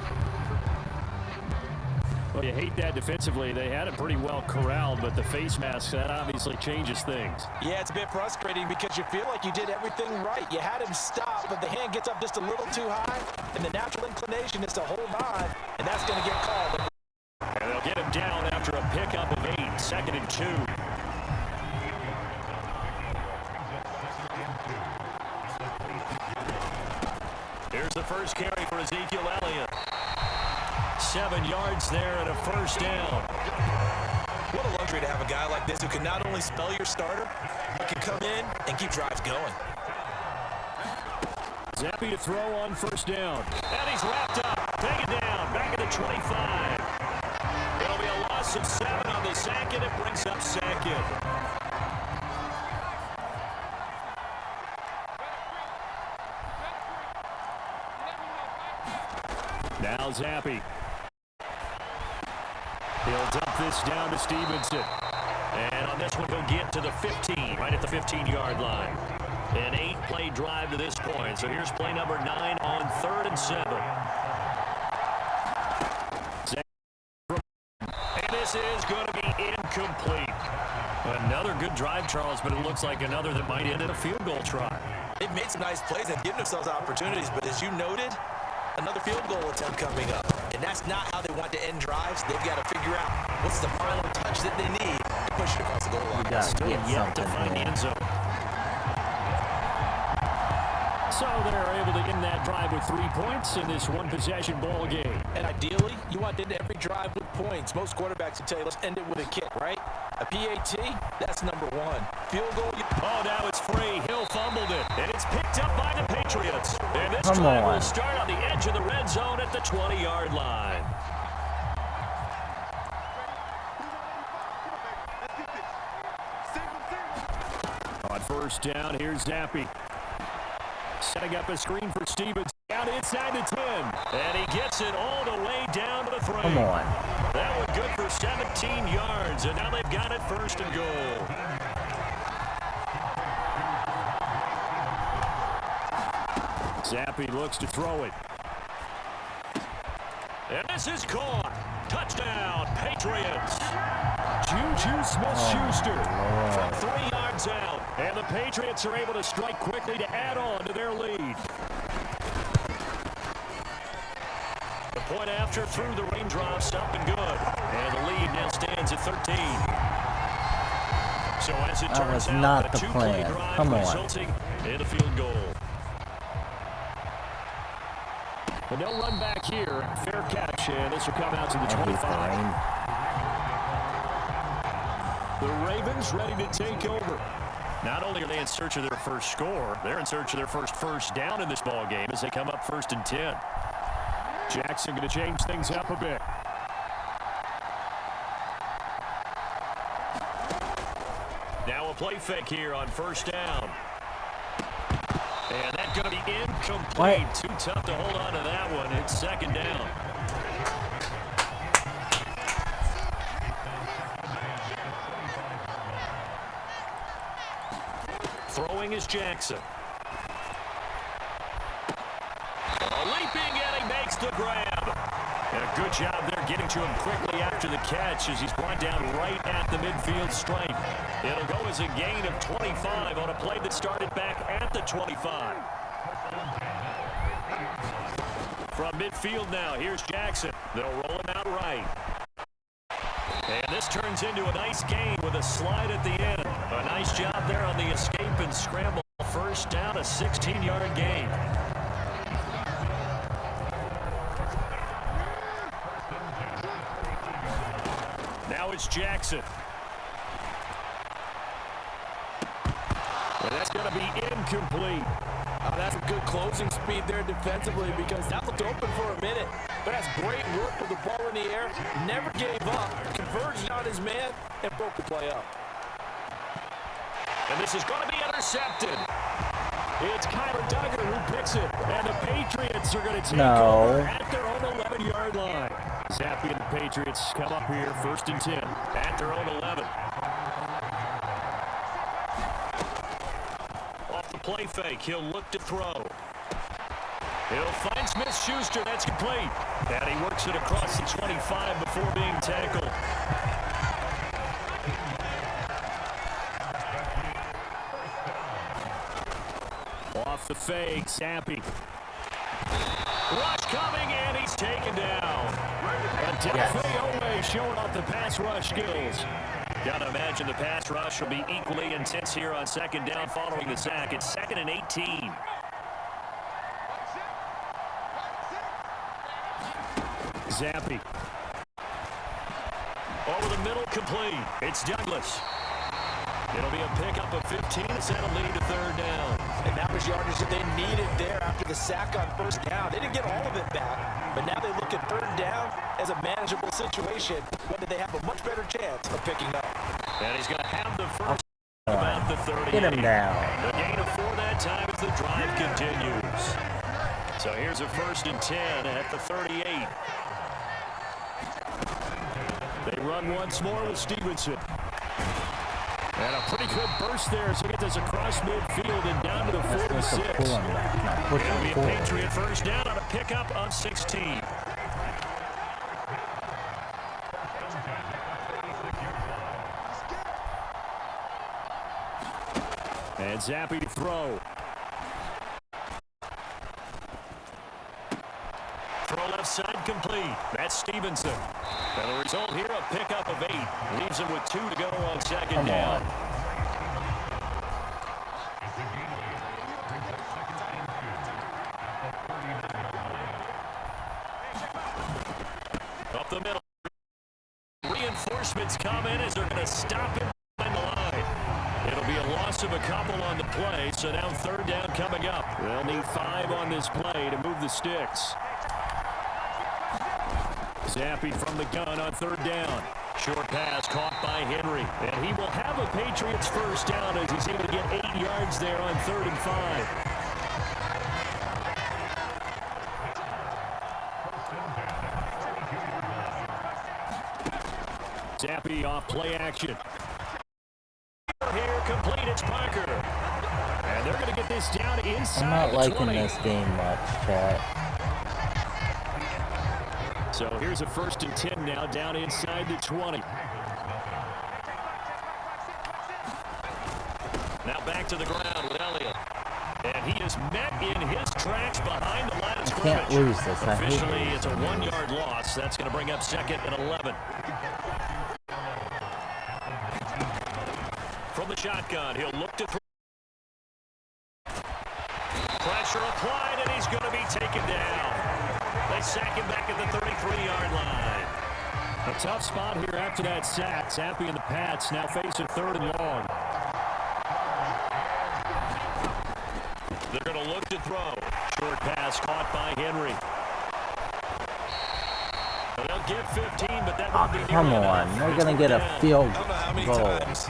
Well, you hate that defensively. They had it pretty well corralled, but the face mask, that obviously changes things. Yeah, it's a bit frustrating because you feel like you did everything right. You had him stop, but the hand gets up just a little too high, and the natural inclination is to hold on, and that's going to get called. And they'll get him down after a pickup of 8, 2nd and 2. Here's the first carry for Ezekiel Elliott. 7 yards there and a 1st down. What a luxury to have a guy like this who can not only spell your starter, but can come in and keep drives going. Zappi to throw on 1st down. And he's wrapped up. Taken down. Back at the 25. It'll be a loss of 7 on the sack, and it brings up 2nd. Now Zappi. He'll dump this down to Stevenson. And on this one, he'll get to the 15, right at the 15-yard line. An 8-play drive to this point. So here's play number 9 on 3rd and 7. And this is going to be incomplete. Another good drive, Charles, but it looks like another that might end in a field goal try. They've made some nice plays and given themselves opportunities, but as you noted, another field goal attempt coming up. And that's not how they want to end drives. They've got to figure out what's the final touch that they need to push it across the goal line. Still yet to find the end zone. So they're able to end that drive with 3 points in this one-possession ball game. And ideally, you want to end every drive with points. Most quarterbacks will tell you, let's end it with a kick, right? A PAT, that's number one. Field goal. Oh, now it's free. Hill fumbled it, and it's picked up by the Patriots. And this Come drive on. will start on the edge of the red zone at the 20-yard line. On first down, here's Zappi. Setting up a screen for Stevens. Out inside the 10. And he gets it all the way down to the 3. Come on. That one good for 17 yards. And now they've got it first and goal. Zappi looks to throw it. And this is caught. Touchdown, Patriots. Juju Smith-Schuster from 3 yards out. And the Patriots are able to strike quickly to add on to their lead. The point after through the raindrops up and good. And the lead now stands at 13. So as it That turns was out, not a the two-play plan. drive Come on. resulting in a field goal. But no run back here. Fair catch, and this will come out to the 25. The Ravens ready to take over. Not only are they in search of their first score, they're in search of their first down in this ball game as they come up 1st and 10. Jackson going to change things up a bit. Now a play fake here on first down. And that's going to be incomplete. What? Too tough to hold on to that one. It's 2nd down. Throwing is Jackson. Leaping, and he makes the grab. And a good job there getting to him quickly after the catch as he's brought down right at the midfield stripe. It'll go as a gain of 25 on a play that started back at the 25. From midfield now, here's Jackson. They'll roll him out right. And this turns into a nice gain with a slide at the end. A nice job there on the escape and scramble. First down, a 16-yard gain. Now it's Jackson. And that's going to be incomplete. That's a good closing speed there defensively because that looked open for a minute. But that's great work with the ball in the air. Never gave up. Converged on his man and broke the play up. And this is going to be intercepted. It's Kyler Duggar who picks it. And the Patriots are going to take over at their own 11-yard line. Zappi and the Patriots come up here 1st and 10 at their own 11. Off the play fake, he'll look to throw. He'll find Smith-Schuster. That's complete. And he works it across the 25 before being tackled. Off the fake, Zappi. Rush coming, and he's taken down. And Defe showing off the pass rush skills. Gotta imagine the pass rush will be equally intense here on 2nd down following the sack. It's 2nd and 18. Zappi. Over the middle, complete. It's Douglas. It'll be a pickup of 15 to set a lead to 3rd down. And that was yardage that they needed there after the sack on 1st down. They didn't get all of it back, but now they look at 3rd down as a manageable situation, whether they have a much better chance of picking up. And he's going to have the first about the 30. Get him down. The gain of 4 that time as the drive continues. So here's a 1st and 10 at the 38. They run once more with Stevenson. And a pretty good burst there as he gets us across midfield and down to the 46. It'll be a Patriot 1st down on a pickup of 16. And Zappi to throw. Throw left side complete. That's Stevenson. And the result here, a pickup of 8. Leaves him with 2 to go on second down. Up the middle. Reinforcements come in as they're going to stop him behind the line. It'll be a loss of a couple on the play, so now third down coming up. They'll need 5 on this play to move the sticks. Zappi from the gun on third down. Short pass caught by Henry. And he will have a Patriots first down as he's able to get 8 yards there on 3rd and 5. Zappi off play action. Here, complete, it's Parker. And they're going to get this down inside. I'm not liking 20. this game much, chat. So here's a 1st and 10 now, down inside the 20. Now back to the ground with Elliott. And he is met in his tracks behind the line of scrimmage. Can't lose this. I hate Officially, losing it's a 1-yard loss. That's going to bring up 2nd and 11. From the shotgun, he'll look to throw. Pressure applied, and he's going to be taken down. They sack him back at the 33-yard line. A tough spot here after that sack. Zappi and the Pats now facing 3rd and long. They're going to look to throw. Short pass caught by Henry. They'll get 15, but that won't be Come nearly on, enough. they're gonna get a field I don't know how many goal. times,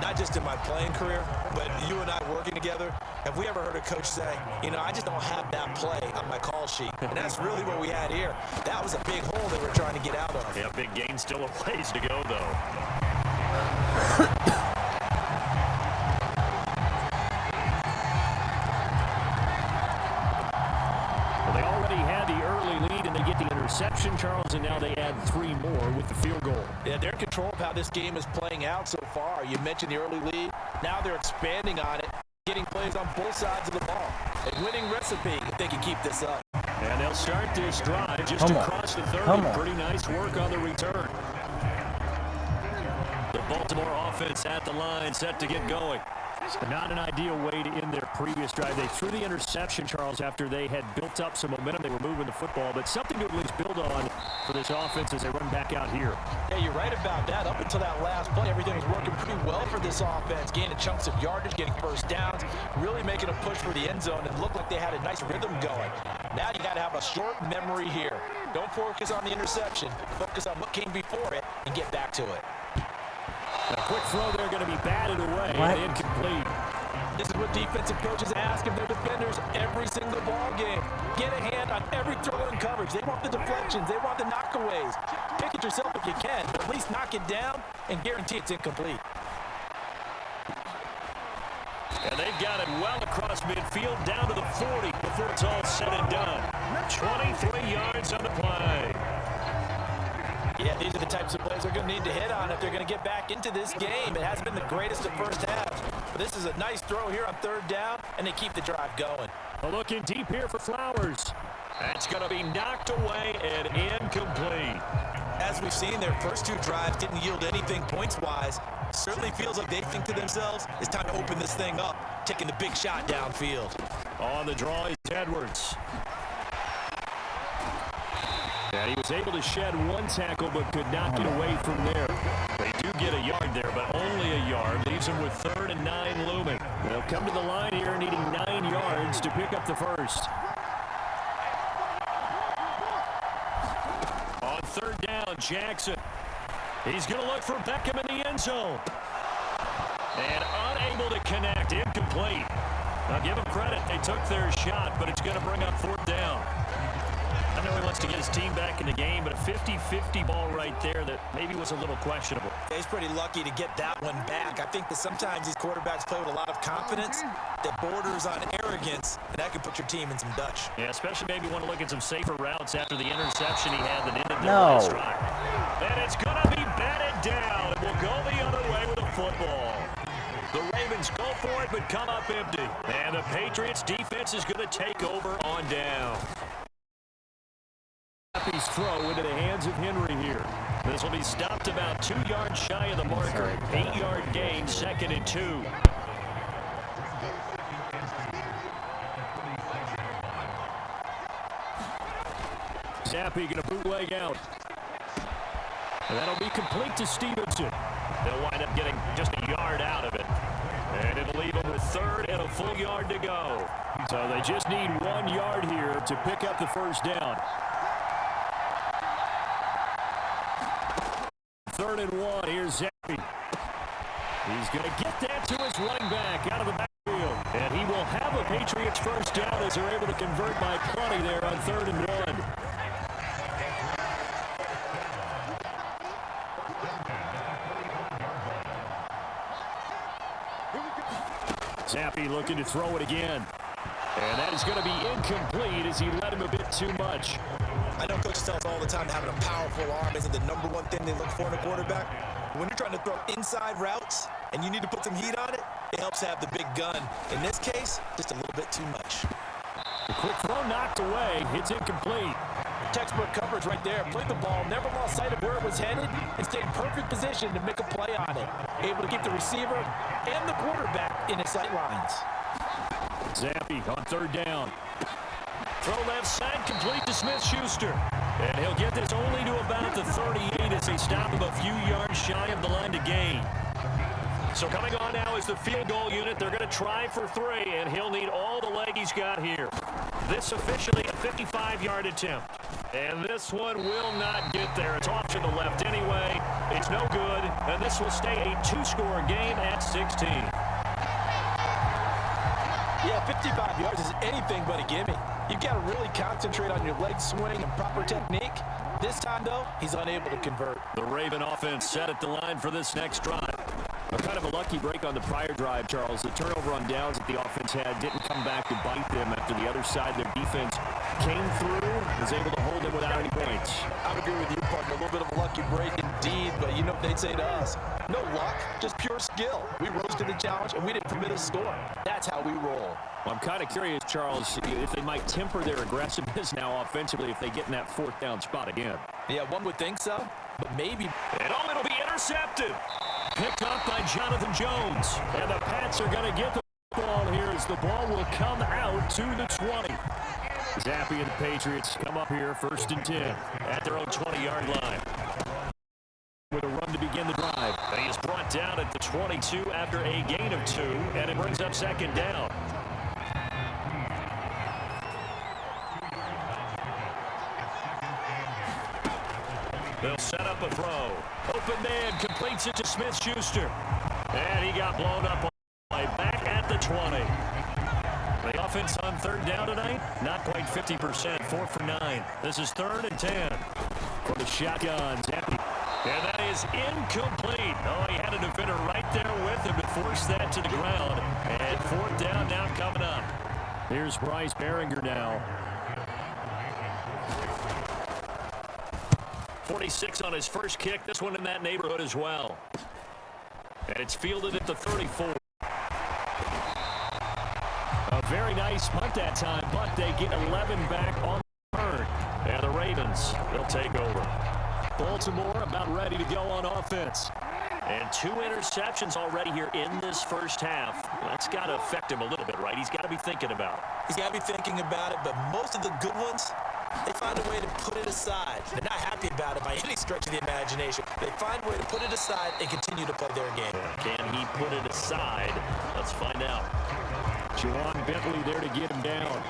not just in my playing career, but you and I working together, have we ever heard a coach say, you know, I just don't have that play on my call sheet? And that's really what we had here. That was a big hole they were trying to get out of. Yeah, big gain, still a ways to go, though. Well, they already had the early lead, and they get the interception, Charles, and now they add 3 more with the field goal. Yeah, they're in control of how this game is playing out so far. You mentioned the early lead. Now they're expanding on it, getting plays on both sides of the ball. A winning recipe if they can keep this up. And they'll start this drive just across the 30. Pretty nice work on the return. The Baltimore offense at the line, set to get going. Not an ideal way to end their previous drive. They threw the interception, Charles, after they had built up some momentum. They were moving the football, but something to at least build on for this offense as they run back out here. Yeah, you're right about that. Up until that last play, everything was working pretty well for this offense. Gaining chunks of yardage, getting first downs, really making a push for the end zone, and looked like they had a nice rhythm going. Now you got to have a short memory here. Don't focus on the interception. Focus on what came before it and get back to it. A quick throw there going to be batted away and incomplete. This is what defensive coaches ask of their defenders every single ball game. Get a hand on every throw in coverage. They want the deflections. They want the knockaways. Pick it yourself if you can, but at least knock it down and guarantee it's incomplete. And they've got it well across midfield down to the 40 before it's all said and done. 23 yards on the play. Yeah, these are the types of plays they're going to need to hit on if they're going to get back into this game. It hasn't been the greatest of first halves, but this is a nice throw here on 3rd down, and they keep the drive going. Looking deep here for Flowers. That's going to be knocked away and incomplete. As we've seen, their first 2 drives didn't yield anything points-wise. Certainly feels like they think to themselves, it's time to open this thing up, taking the big shot downfield. On the draw is Edwards. And he was able to shed 1 tackle, but could not get away from there. They do get a yard there, but only a yard. Leaves him with 3rd and 9 looming. They'll come to the line here needing 9 yards to pick up the first. On 3rd down, Jackson. He's going to look for Beckham in the end zone. And unable to connect, incomplete. Now give him credit, they took their shot, but it's going to bring up 4th down. I know he wants to get his team back in the game, but a 50-50 ball right there that maybe was a little questionable. Yeah, he's pretty lucky to get that one back. I think that sometimes these quarterbacks play with a lot of confidence that borders on arrogance, and that can put your team in some Dutch. Yeah, especially maybe want to look at some safer routes after the interception he had that ended their last drive. And it's going to be batted down. It will go the other way with a football. The Ravens Ravens go for it but come up empty. And the Patriots defense is going to take over on down. Happy's throw into the hands of Henry here. This will be stopped about 2 yards shy of the marker. 8-yard gain, 2nd and 2. Zappe going to bootleg out. And that'll be complete to Stevenson. They'll wind up getting just a yard out of it. And it'll leave them with 3rd and a full yard to go. So they just need 1 yard here to pick up the first down. 3rd and 1. Here's Zappe. He's going to get that to his running back out of the backfield. And he will have a Patriots first down as they're able to convert by plenty there on 3rd and 1. Zappe looking to throw it again. And that is going to be incomplete as he led him a bit too much. I know Coach tells all the time having a powerful arm isn't the #1 thing they look for in a quarterback. When you're trying to throw inside routes and you need to put some heat on it, it helps have the big gun. In this case, just a little bit too much. The quick throw knocked away. It's incomplete. Textbook coverage right there. Played the ball, never lost sight of where it was headed, and stayed in perfect position to make a play on it. Able to keep the receiver and the quarterback in his sight lines. Zappe on 3rd down. Throw left side, complete to Smith-Schuster. And he'll get this only to about the 38 as they stop him a few yards shy of the line to gain. So coming on now is the field goal unit. They're going to try for 3, and he'll need all the leg he's got here. This officially a 55-yard attempt. And this one will not get there. It's off to the left anyway. It's no good, and this will stay a 2-score game at 16. Yeah, 55 yards is anything but a gimme. You've got to really concentrate on your leg swing and proper technique. This time, though, he's unable to convert. The Raven offense set at the line for this next drive. A kind of a lucky break on the prior drive, Charles. The turnover on downs that the offense had didn't come back to bite them after the other side. Their defense came through, was able to hold them without any points. I would agree with you, partner. A little bit of a lucky break indeed, but you know what they'd say to us. No luck, just pure skill. We rose to the challenge, and we didn't permit a score. That's how we roll. Well, I'm kind of curious, Charles, if they might temper their aggressiveness now offensively if they get in that 4th down spot again. Yeah, one would think so, but maybe. And it'll be intercepted. Picked up by Jonathan Jones. And the Pats are going to get the ball here as the ball will come out to the 20. Zappe and the Patriots come up here 1st and 10 at their own 20-yard line. With a run to begin the drive. And he is brought down at the 22 after a gain of 2, and it brings up 2nd down. They'll set up a throw. Open man completes it to Smith-Schuster. And he got blown up back at the 20. The offense on 3rd down tonight, not quite 50%, 4 for 9. This is 3rd and 10 for the shotgun. Zappe. And that is incomplete. Oh, he had a defender right there with him to force that to the ground. And 4th down now coming up. Here's Bryce Behringer now. 46 on his first kick. This one in that neighborhood as well. And it's fielded at the 34. A very nice punt that time, but they get 11 back on the turn. And the Ravens, they'll take over. Baltimore about ready to go on offense. And 2 interceptions already here in this first half. That's got to affect him a little bit, right? He's got to be thinking about it. He's got to be thinking about it, but most of the good ones, they find a way to put it aside. They're not happy about it by any stretch of the imagination. They find a way to put it aside and continue to play their game. Can he put it aside? Let's find out. Juwan Bentley there to get him down.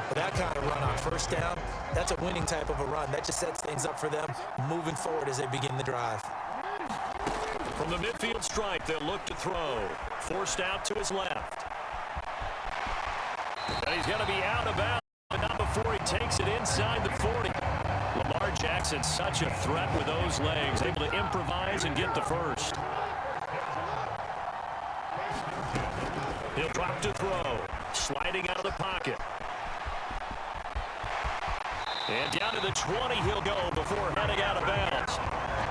But that kind of run on 1st down, that's a winning type of a run. That just sets things up for them moving forward as they begin the drive. From the midfield stripe, they'll look to throw. Forced out to his left. And he's going to be out of bounds, but not before he takes it inside the 40. Lamar Jackson, such a threat with those legs, able to improvise and get the first. He'll drop to throw, sliding out of the pocket. And down to the 20 he'll go before heading out of bounds.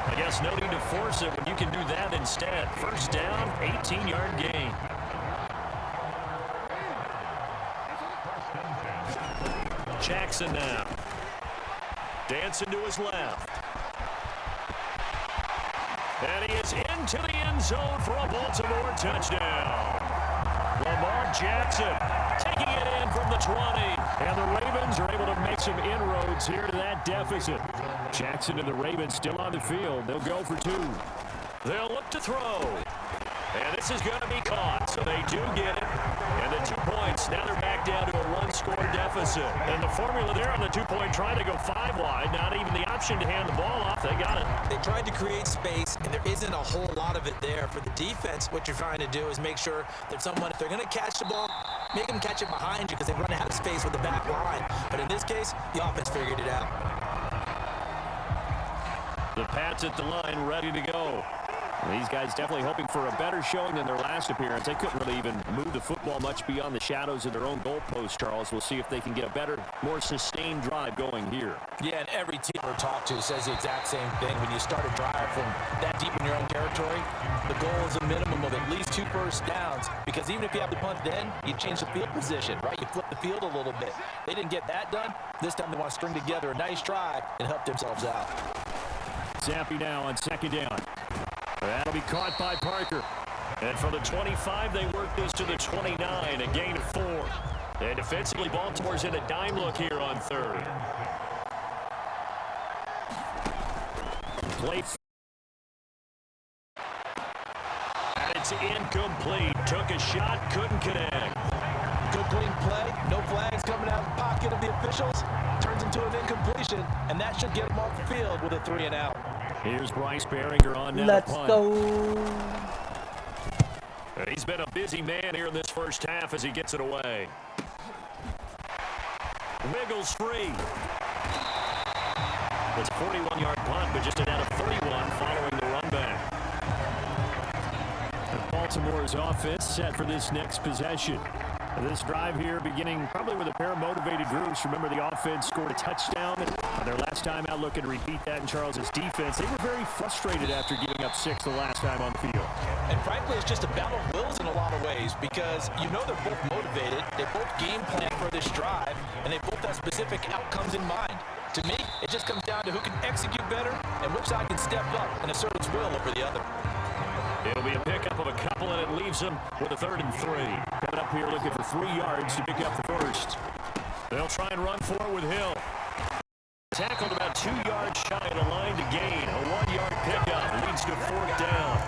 And guess no need to force it when you can do that instead. First down, 18-yard gain. Jackson now. Dancing to his left. And he is into the end zone for a Baltimore touchdown. Lamar Jackson taking it in from the 20. And the Ravens are able to make some inroads here to that deficit. Jackson and the Ravens still on the field. They'll go for 2. They'll look to throw. And this is going to be caught, so they do get it. And the 2 points, now they're back down to a 1-score deficit. And the formula there on the 2-point, trying to go 5 wide, not even the option to hand the ball off. They got it. They tried to create space, and there isn't a whole lot of it there. For the defense, what you're trying to do is make sure that someone, if they're going to catch the ball, make them catch it behind you because they run out of space with the back line. But in this case, the offense figured it out. The Pats at the line, ready to go. These guys definitely hoping for a better showing than their last appearance. They couldn't really even move the football much beyond the shadows of their own goalpost, Charles. We'll see if they can get a better, more sustained drive going here. Yeah, and every team we're talked to says the exact same thing. When you start a drive from that deep in your own territory, the goal is a minimum of at least 2 first downs, because even if you have to punt then, you change the field position, right? You flip the field a little bit. They didn't get that done. This time they want to string together a nice drive and help themselves out. Zappy now on 2nd down. That'll be caught by Parker. And from the 25, they work this to the 29, a gain of 4. And defensively, Baltimore's in a dime look here on 3rd. Play. And it's incomplete. Took a shot, couldn't connect. Good clean play. No flags coming out of the pocket of the officials. Turns into an incompletion, and that should get them off the field with a 3-and-out. Here's Bryce Behringer on now. Let's go. He's been a busy man here in this first half as he gets it away. Wiggles free. It's a 41-yard punt, but just out of 31 following the run back. Baltimore's offense set for this next possession. This drive here beginning probably with a pair of motivated groups. Remember, the offense scored a touchdown on their last time out, looking to repeat that in Charles's defense. They were very frustrated after giving up 6 the last time on the field. And frankly, it's just a battle of wills in a lot of ways, because you know they're both motivated. They both game plan for this drive, and they both have specific outcomes in mind. To me, it just comes down to who can execute better and which side can step up and assert its will over the other. It'll be a pickup of a couple, and it leaves them with a 3rd and 3. Coming up here looking for 3 yards to pick up the first. They'll try and run for it with Hill. Tackled about 2 yards shy of the line to gain. A 1-yard pickup leads to 4th down.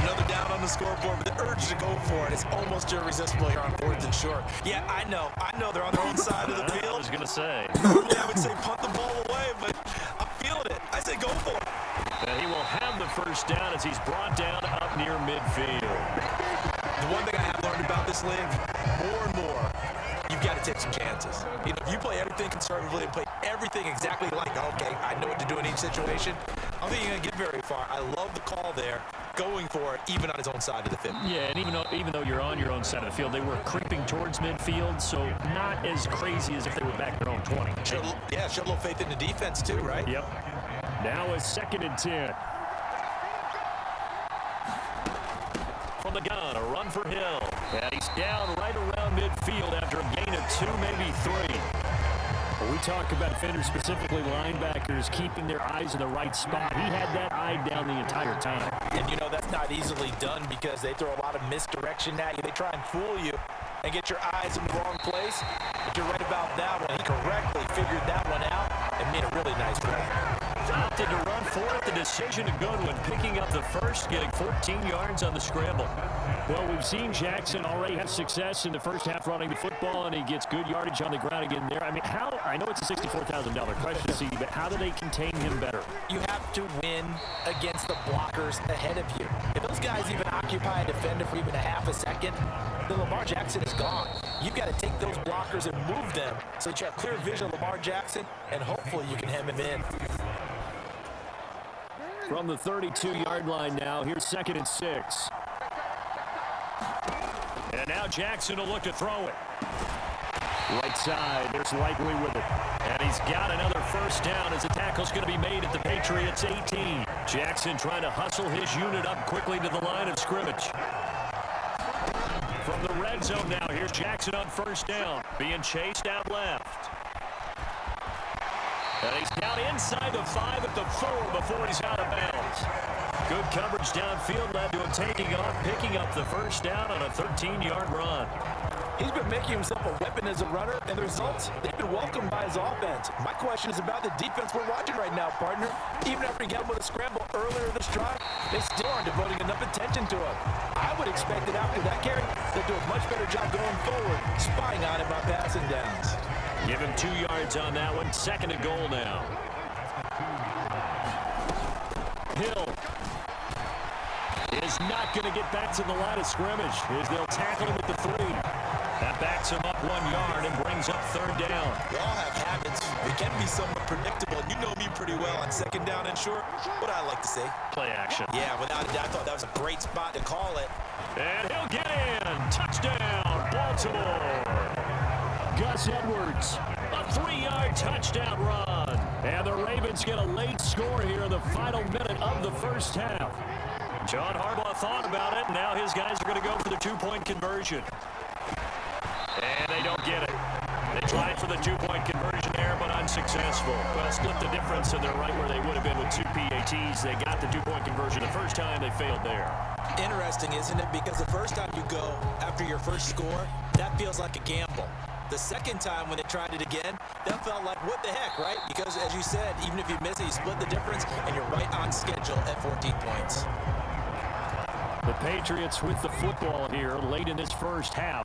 Another down on the scoreboard, but the urge to go for it is almost irresistible here on 4th and short. Yeah, I know they're on their own side of the field. I was going to say. Normally I would say punt the ball away, but I'm feeling it. I say go for it. And he will have the first down as he's brought down up near midfield. The one thing I have learned about this league, more and more, you've got to take some chances. You know, if you play everything conservatively and play everything exactly like, okay, I know what to do in each situation, I don't think you're going to get very far. I love the call there, going for it, even on his own side of the field. Yeah, and even though you're on your own side of the field, they were creeping towards midfield, so not as crazy as if they were back in their own 20. Showed a little faith in the defense too, right? Yep. Now a 2nd and 10. From the gun, a run for Hill. And he's down right around midfield after a gain of 2, maybe 3. When we talk about defenders, specifically linebackers, keeping their eyes in the right spot. He had that eye down the entire time. And you know that's not easily done because they throw a lot of misdirection at you. They try and fool you and get your eyes in the wrong place. But you're right about that one. He correctly figured that one out and made a really nice run. Opted to run for it. The decision to Goodwin picking up the first, getting 14 yards on the scramble. Well, we've seen Jackson already have success in the first half running the football, and he gets good yardage on the ground again there. I mean, I know it's a $64,000 question, C, but how do they contain him better? You have to win against the blockers ahead of you. If those guys even occupy a defender for even a half a second, then Lamar Jackson is gone. You've got to take those blockers and move them so that you have clear vision of Lamar Jackson, and hopefully you can hem him in. From the 32-yard line now, here's 2nd and 6. And now Jackson will look to throw it. Right side, there's Likely with it. And he's got another first down as the tackle's going to be made at the Patriots 18. Jackson trying to hustle his unit up quickly to the line of scrimmage. From the red zone now, here's Jackson on first down, being chased out left. And he's down inside the 5 at the 4 before he's out of bounds. Good coverage downfield led to him taking off, picking up the first down on a 13-yard run. He's been making himself a weapon as a runner, and the results, they've been welcomed by his offense. My question is about the defense we're watching right now, partner. Even after he got him with a scramble earlier this drive, they still aren't devoting enough attention to him. I would expect that after that carry, they'll do a much better job going forward, spying on him on passing downs. Give him 2 yards on that one. Second and goal now. Hill is not going to get back to the line of scrimmage as they'll tackle him at the 3. That backs him up 1 yard and brings up third down. We all have habits. We can be somewhat predictable. You know me pretty well on second down and short. What I like to say? Play action. Yeah, without a doubt, I thought that was a great spot to call it. And he'll get in. Touchdown, Baltimore. Gus Edwards, a 3-yard touchdown run. And the Ravens get a late score here in the final minute of the first half. John Harbaugh thought about it. Now his guys are going to go for the 2-point conversion. And they don't get it. They tried for the 2-point conversion there, but unsuccessful. Well, split the difference, and they're right where they would have been with 2 PATs. They got the 2-point conversion the first time. They failed there. Interesting, isn't it? Because the first time you go after your first score, that feels like a gamble. The second time when they tried it again, that felt like, what the heck, right? Because, as you said, even if you miss it, you split the difference, and you're right on schedule at 14 points. The Patriots with the football here late in this first half.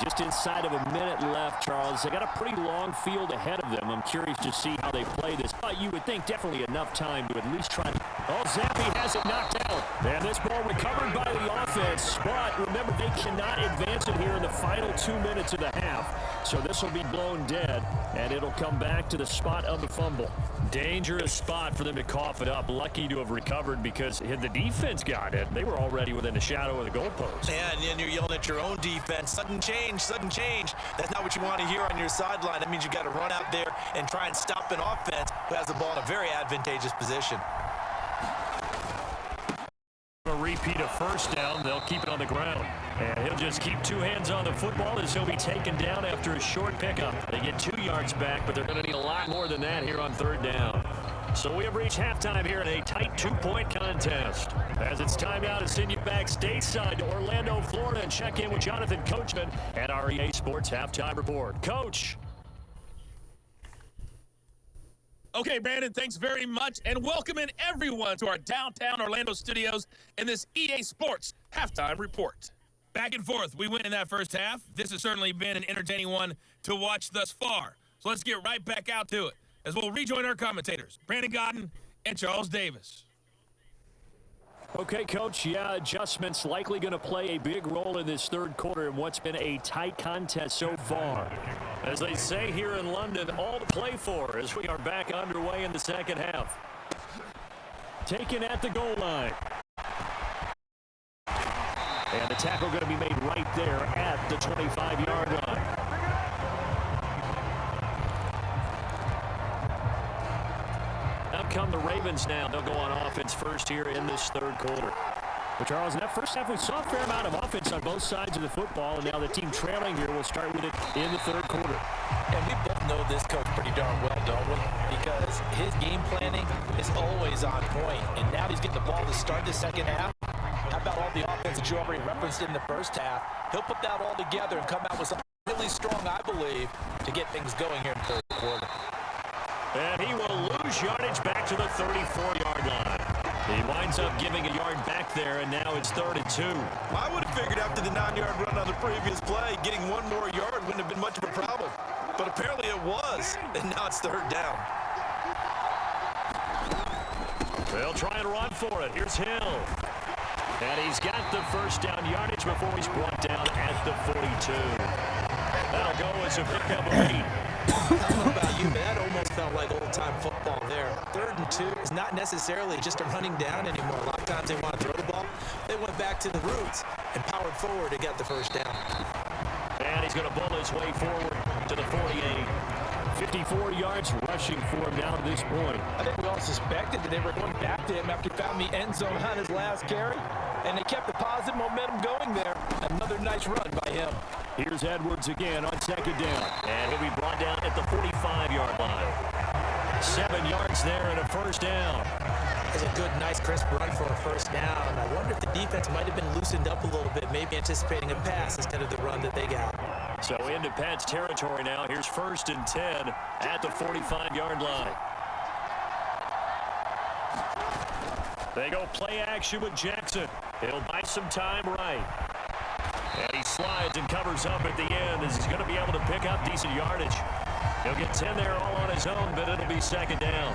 Just inside of a minute left, Charles. They got a pretty long field ahead of them. I'm curious to see how they play this. But you would think definitely enough time to at least try to... Oh, Zappi has it knocked out. And this ball recovered by the offense. But remember, they cannot advance it here in the final 2 minutes of the half. So this will be blown dead, and it'll come back to the spot of the fumble. Dangerous spot for them to cough it up. Lucky to have recovered because had the defense got it, they were already within the shadow of the goalpost. Yeah, and then you're yelling at your own defense. Sudden change, sudden change. That's not what you want to hear on your sideline. That means you got to run out there and try and stop an offense who has the ball in a very advantageous position. A repeat of first down. They'll keep it on the ground. And he'll just keep 2 hands on the football as he'll be taken down after a short pickup. They get 2 yards back, but they're going to need a lot more than that here on third down. So we have reached halftime here in a tight 2-point contest. As it's time now to send you back stateside to Orlando, Florida, and check in with Jonathan Coachman at our EA Sports Halftime Report. Coach. Okay, Brandon, thanks very much, and welcome in everyone to our downtown Orlando studios in this EA Sports Halftime Report. Back and forth, we win in that first half. This has certainly been an entertaining one to watch thus far. So let's get right back out to it as we'll rejoin our commentators, Brandon Godden and Charles Davis. Okay, Coach, yeah, adjustments likely going to play a big role in this third quarter in what's been a tight contest so far. As they say here in London, all to play for as we are back underway in the second half. Taken at the goal line. And the tackle going to be made right there at the 25-yard line. Out come the Ravens now. They'll go on offense first here in this third quarter. But Charles, in that first half, we saw a fair amount of offense on both sides of the football, and now the team trailing here will start with it in the third quarter. And we both know this coach pretty darn well, don't we? Because his game planning is always on point, and now he's getting the ball to start the second half. How about all the offense that you already referenced in the first half? He'll put that all together and come out with something really strong, I believe, to get things going here in the third quarter. And he will lose yardage back to the 34-yard line. He winds up giving a yard back there, and now it's 3rd and 2. I would have figured after the 9-yard run on the previous play, getting 1 more yard wouldn't have been much of a problem. But apparently it was, and now it's 3rd down. They'll try and run for it. Here's Hill. And he's got the first down yardage before he's brought down at the 42. That'll go as a pickup of 8. I don't know about you, but that almost felt like old-time football there. 3rd and 2 is not necessarily just a running down anymore. A lot of times they want to throw the ball. They went back to the roots and powered forward to get the first down. And he's going to bull his way forward to the 48. 54 yards rushing for him now to this point. I think we all suspected that they were going back to him after he found the end zone on his last carry, and they kept the positive momentum going there. Another nice run by him. Here's Edwards again on second down, and he'll be brought down at the 45-yard line. 7 yards there and a first down. It's a good, nice, crisp run for a first down. I wonder if the defense might have been loosened up a little bit, maybe anticipating a pass instead of the run that they got. So into Pat's territory now. Here's 1st and 10 at the 45-yard line. They go play action with Jackson. He'll buy some time right. And he slides and covers up at the end as he's going to be able to pick up decent yardage. He'll get 10 there all on his own, but it'll be second down.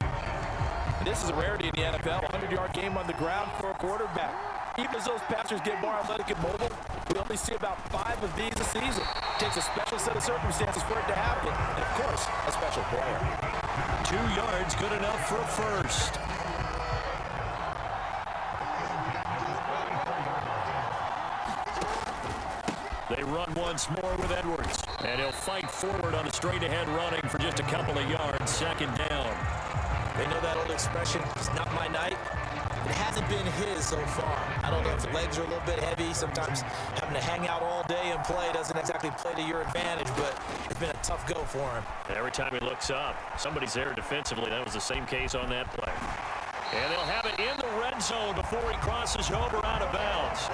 This is a rarity in the NFL, 100-yard game on the ground for a quarterback. Even as those passers get more athletic and mobile, we only see about 5 of these a season. It takes a special set of circumstances for it to happen, and of course, a special player. 2 yards, good enough for a first. They run once more with Edwards, and he'll fight forward on a straight-ahead running for just a couple of yards, second down. They know that old expression, it's not my night. It hasn't been his so far. I don't know if the legs are a little bit heavy. Sometimes having to hang out all day and play doesn't exactly play to your advantage, but it's been a tough go for him. Every time he looks up, somebody's there defensively. That was the same case on that play. And they'll have it in the red zone before he crosses over out of bounds.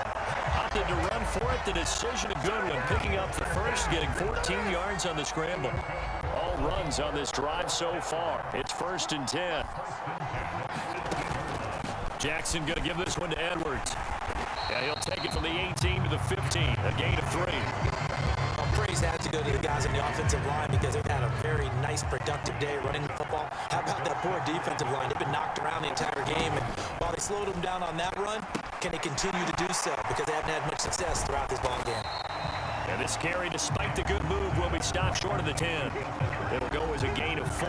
Opted to run for it. The decision a good one. Picking up the first, getting 14 yards on the scramble. All runs on this drive so far. It's 1st and 10. Jackson going to give this one to Edwards. Yeah, he'll take it from the 18 to the 15. A gain of 3. Praise has to go to the guys on the offensive line because they've had a very nice, productive day running the football. How about that poor defensive line? They've been knocked around the entire game, and while they slowed them down on that run, can they continue to do so? Because they haven't had much success throughout this ball game. And this carry, despite the good move, will be stopped short of the 10. It'll go as a gain of 4.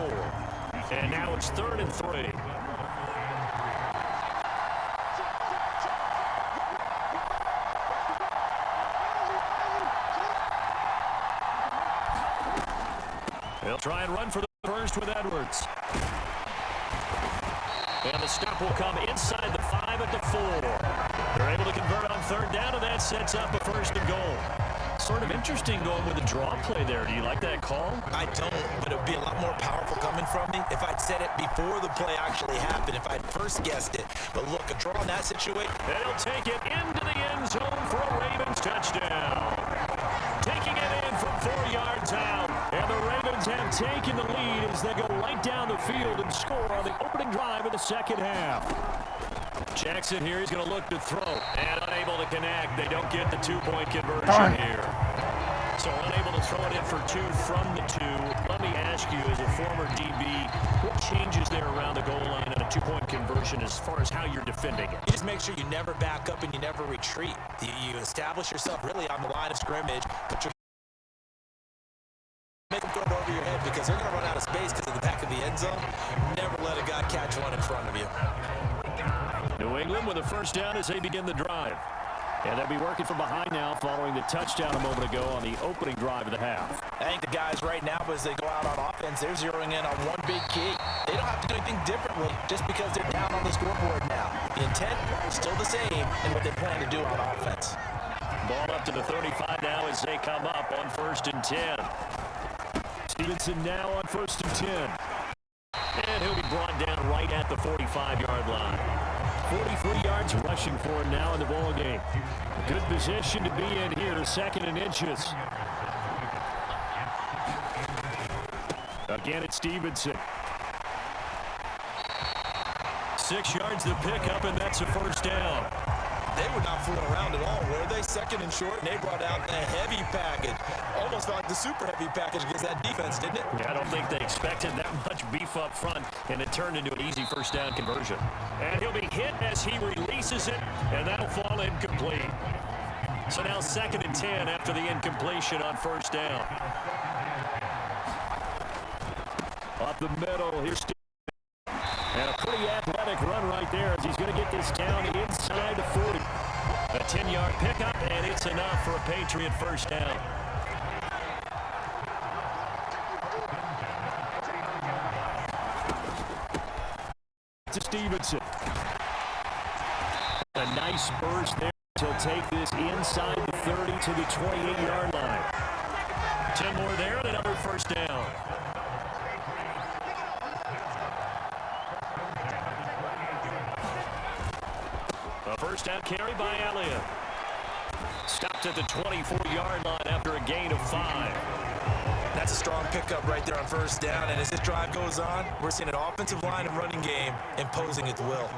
And now it's 3rd and 3. They'll try and run for the first with Edwards. And the stop will come inside the 5 at the 4. They're able to convert on 3rd down, and that sets up a 1st and goal. Sort of interesting going with the draw play there. Do you like that call? I don't, but it would be a lot more powerful coming from me if I'd said it before the play actually happened, if I'd first guessed it. But look, a draw in that situation. They'll take it into the end zone for a Ravens touchdown. Taking it in from 4 yards out. And the Ravens have taken the lead as they go right down the field and score on the opening drive of the second half. Jackson here, he's going to look to throw. And unable to connect. They don't get the 2-point conversion here. So unable to throw it in for 2 from the 2. Let me ask you, as a former DB, what changes there around the goal line on a 2-point conversion as far as how you're defending it? You just make sure you never back up and you never retreat. You establish yourself really on the line of scrimmage, put your make them throw it over your head because they're going to run out of space because of the back of the end zone. Never let a guy catch one in front of you. New England with a first down as they begin the drive. And they'll be working from behind now following the touchdown a moment ago on the opening drive of the half. I think the guys right now, as they go out on offense, they're zeroing in on one big key. They don't have to do anything differently just because they're down on the scoreboard now. The intent is still the same in what they plan to do on offense. Ball up to the 35 now as they come up on 1st and 10. Stevenson now on 1st and 10. And he'll be brought down right at the 45-yard line. 43 yards rushing for him now in the ball game. Good position to be in here, 2nd and inches. Again, it's Stevenson. 6 yards to pick up, and that's a first down. They were not fooling around at all, were they? 2nd and short, and they brought out the heavy package. Almost felt like the super heavy package against that defense, didn't it? Yeah, I don't think they expected that much beef up front, and it turned into an easy first down conversion. And he'll be hit as he releases it, and that'll fall incomplete. So now 2nd and 10 after the incompletion on first down. Up the middle, here's Stevenson. And a pretty athletic run right there as he's going to get this down inside the 40. A 10-yard pickup, and it's enough for a Patriot first down. Stevenson. A nice burst there. He'll take this inside the 30 to the 28-yard line. 10 more there and another first down. A first down carry by Elliott. Stopped at the 24-yard line after a gain of 5. That's a strong pickup right there on first down, and as this drive goes on, we're seeing an offensive line and running game imposing its will.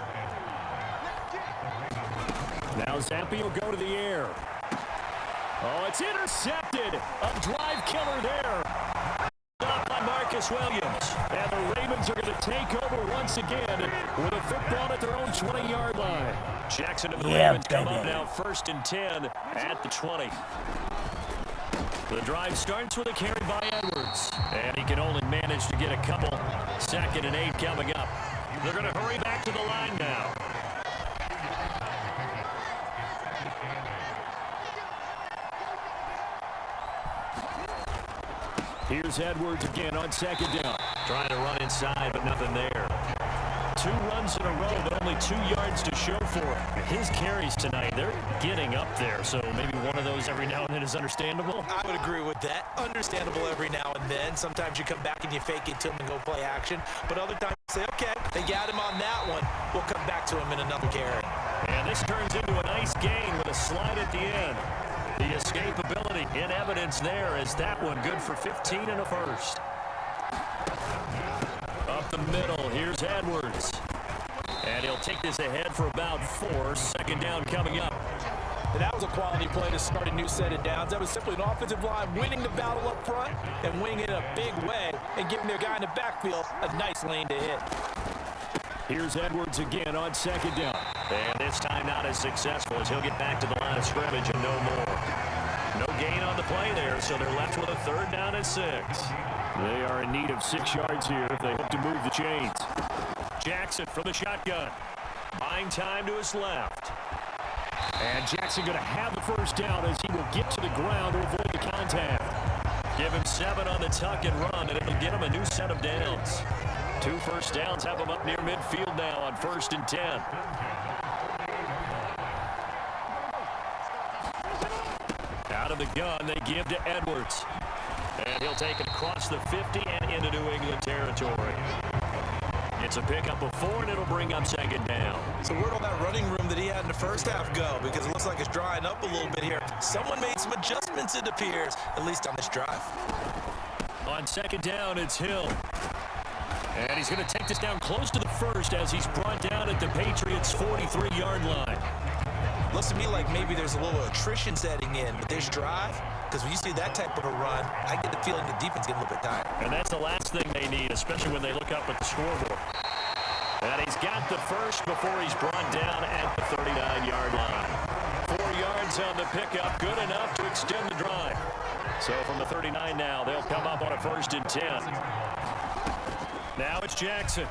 Now Zampi will go to the air. Oh, it's intercepted. A drive killer there. Stopped by Marcus Williams. And the Ravens are going to take over once again with a football at their own 20-yard line. Jackson and the Ravens come up now 1st and 10 at the 20. The drive starts with a carry by Edwards. And he can only manage to get a couple. 2nd and 8 coming up. They're going to hurry back to the line now. Here's Edwards again on 2nd down. Trying to run inside, but nothing there. 2 runs in a row, but only 2 yards to show for it. His carries tonight, they're getting up there, so maybe one of those every now and then is understandable. I would agree with that. Understandable every now and then. Sometimes you come back and you fake it to him and go play action, but other times you say, okay, they got him on that one. We'll come back to him in another carry. And this turns into a nice gain with a slide at the end. The escapability in evidence there as that one good for 15 and a first. Up the middle, here's Edwards. And he'll take this ahead for about 4. 2nd down coming up. And that was a quality play to start a new set of downs. That was simply an offensive line winning the battle up front and winning it in a big way and giving their guy in the backfield a nice lane to hit. Here's Edwards again on 2nd down. And this time not as successful as he'll get back to the line of scrimmage and no more. No gain on the play there, so they're left with a 3rd down and 6. They are in need of 6 yards here if they hope to move the chains. Jackson from the shotgun. Buying time to his left. And Jackson going to have the first down as he will get to the ground to avoid the contact. Give him 7 on the tuck and run, and it'll get him a new set of downs. 2 first downs have him up near midfield now on 1st and 10. Out of the gun, they give to Edwards. And he'll take it across the 50 and into New England territory. It's a pickup of 4, and it'll bring up 2nd down. So where'd all that running room that he had in the first half go? Because it looks like it's drying up a little bit here. Someone made some adjustments, it appears, at least on this drive. On 2nd down, it's Hill. And he's going to take this down close to the 1st as he's brought down at the Patriots' 43-yard line. Looks to me like maybe there's a little attrition setting in with this drive, because when you see that type of a run, I get the feeling the defense getting a little bit tired. And that's the last thing they need, especially when they look up at the scoreboard. And he's got the first before he's brought down at the 39-yard line. 4 yards on the pickup, good enough to extend the drive. So from the 39 now, they'll come up on a 1st and 10. Now it's Jackson.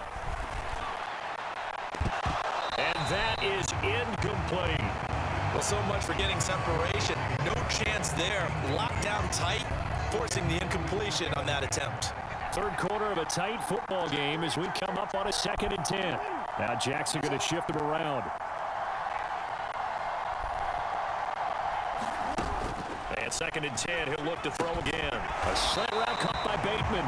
And that is incomplete. Well, so much for getting separation. No chance there. Locked down tight, forcing the incompletion on that attempt. 3rd quarter of a tight football game as we come up on a 2nd and 10. Now Jackson going to shift him around. And 2nd and 10, he'll look to throw again. A slant route caught by Bateman.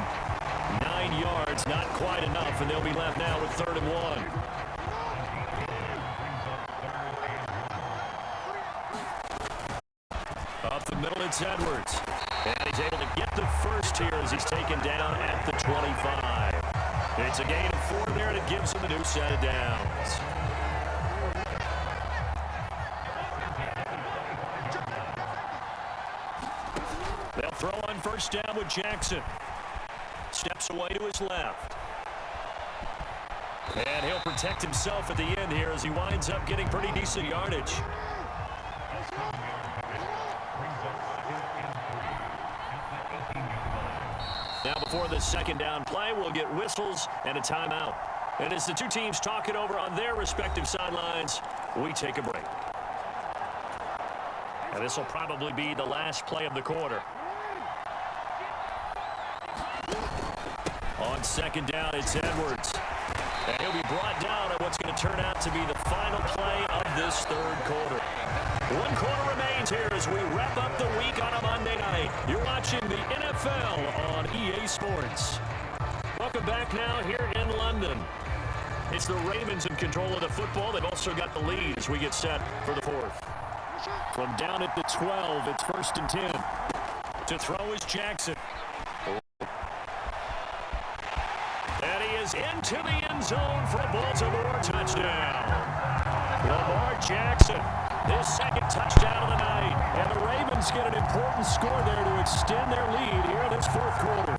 9 yards, not quite enough, and they'll be left now with 3rd and 1. Up the middle, it's Edwards. And he's able to get the first here as he's taken down at the 25. It's a gain of 4 there, and it gives him a new set of downs. They'll throw on 1st down with Jackson. Steps away to his left. And he'll protect himself at the end here as he winds up getting pretty decent yardage. Now before the 2nd down play, we'll get whistles and a timeout. And as the 2 teams talk it over on their respective sidelines, we take a break. And this will probably be the last play of the quarter. On 2nd down, it's Edwards. And he'll be brought down at what what's going to turn out to be the final play of this third quarter. 1 quarter remains here as we wrap up the week on a Monday night. You're watching the NFL on EA Sports. Welcome back now here in London. It's the Ravens in control of the football. They've also got the lead as we get set for the fourth. From down at the 12, it's 1st and 10. To throw is Jackson. And he is into the end zone for a Baltimore touchdown. Lamar Jackson, his second touchdown of the night. And the Ravens get an important score there to extend their lead here in this fourth quarter.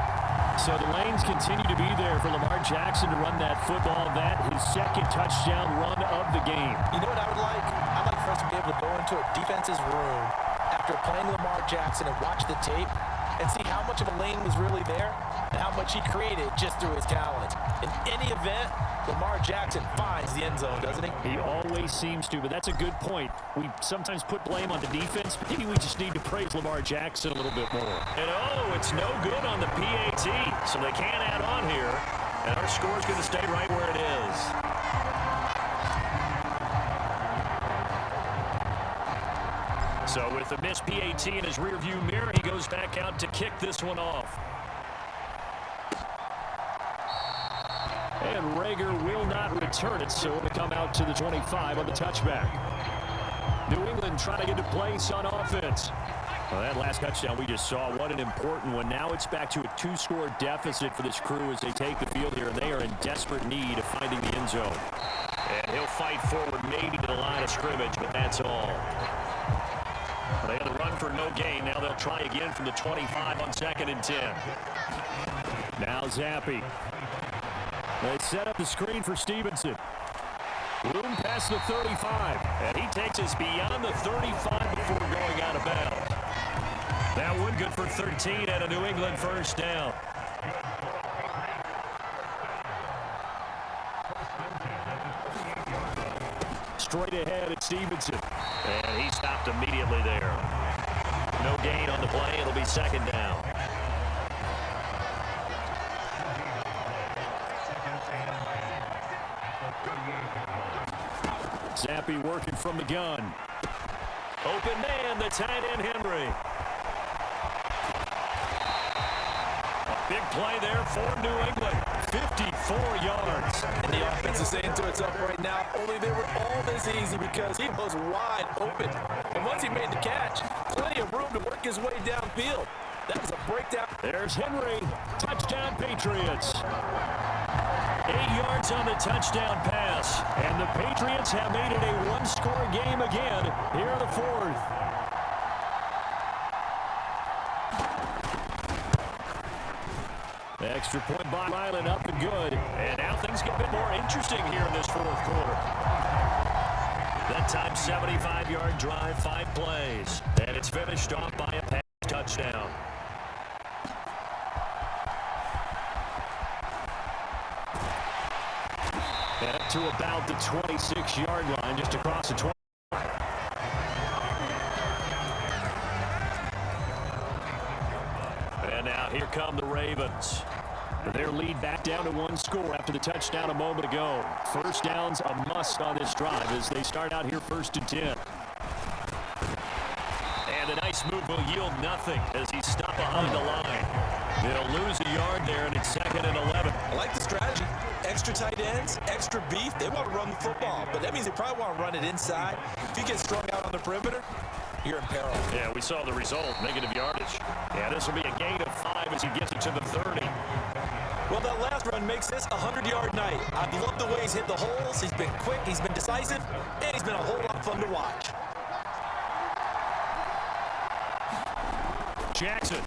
So the lanes continue to be there for Lamar Jackson to run that football. That his second touchdown run of the game. You know what I would like? I'd like for us to be able to go into a defense's room after playing Lamar Jackson and watch the tape and see how much of a lane was really there and how much he created just through his talent. In any event, Lamar Jackson finds the end zone, doesn't he? He always seems to, but that's a good point. We sometimes put blame on the defense. Maybe we just need to praise Lamar Jackson a little bit more. And it's no good on the PAT, so they can't add on here. And our score's going to stay right where it is. So with the missed PAT in his rearview mirror, he goes back out to kick this one off. And Rager will not return it, so it'll come out to the 25 on the touchback. New England trying to get to place on offense. Well, that last touchdown we just saw, what an important one. Now it's back to a 2-score deficit for this crew as they take the field here, and they are in desperate need of finding the end zone. And he'll fight forward maybe to the line of scrimmage, but that's all. They had a run for no gain. Now they'll try again from the 25 on 2nd and 10. Now Zappi. They set up the screen for Stevenson. Room past the 35. And he takes us beyond the 35 before going out of bounds. That one good for 13 and a New England first down. Straight ahead at Stevenson. And he stopped immediately there. No gain on the play. It'll be 2nd down. Zappi working from the gun. Open man, the tight end Henry. A big play there for New England. 54 yards. And the offense is saying to itself right now, only they were all this easy because he was wide open. And once he made the catch, plenty of room to work his way downfield. That was a breakdown. There's Henry. Touchdown Patriots. 8 yards on the touchdown pass. And the Patriots have made it a 1-score game again here in the fourth. The extra point by Ryland up and good. And now things get a bit more interesting here in this fourth quarter. That time 75-yard drive, 5 plays. And it's finished off by a pass touchdown. And up to about the 26-yard line, just across the 20. And now here come the Ravens. Their lead back down to 1 score after the touchdown a moment ago. First down's a must on this drive as they start out here 1st and 10. And a nice move will yield nothing as he's stopped behind the line. They'll lose a yard there, and it's 2nd and 11. I like the strategy. Extra tight ends, extra beef. They want to run the football, but that means they probably want to run it inside. If you get strung out on the perimeter, you're in peril. Yeah, we saw the result, negative yardage. Yeah, this will be a gain of 5 as he gets it to the 30. Well, that last run makes this a 100-yard night. I love the way he's hit the holes. He's been quick, he's been decisive, and he's been a whole lot of fun to watch. Jackson.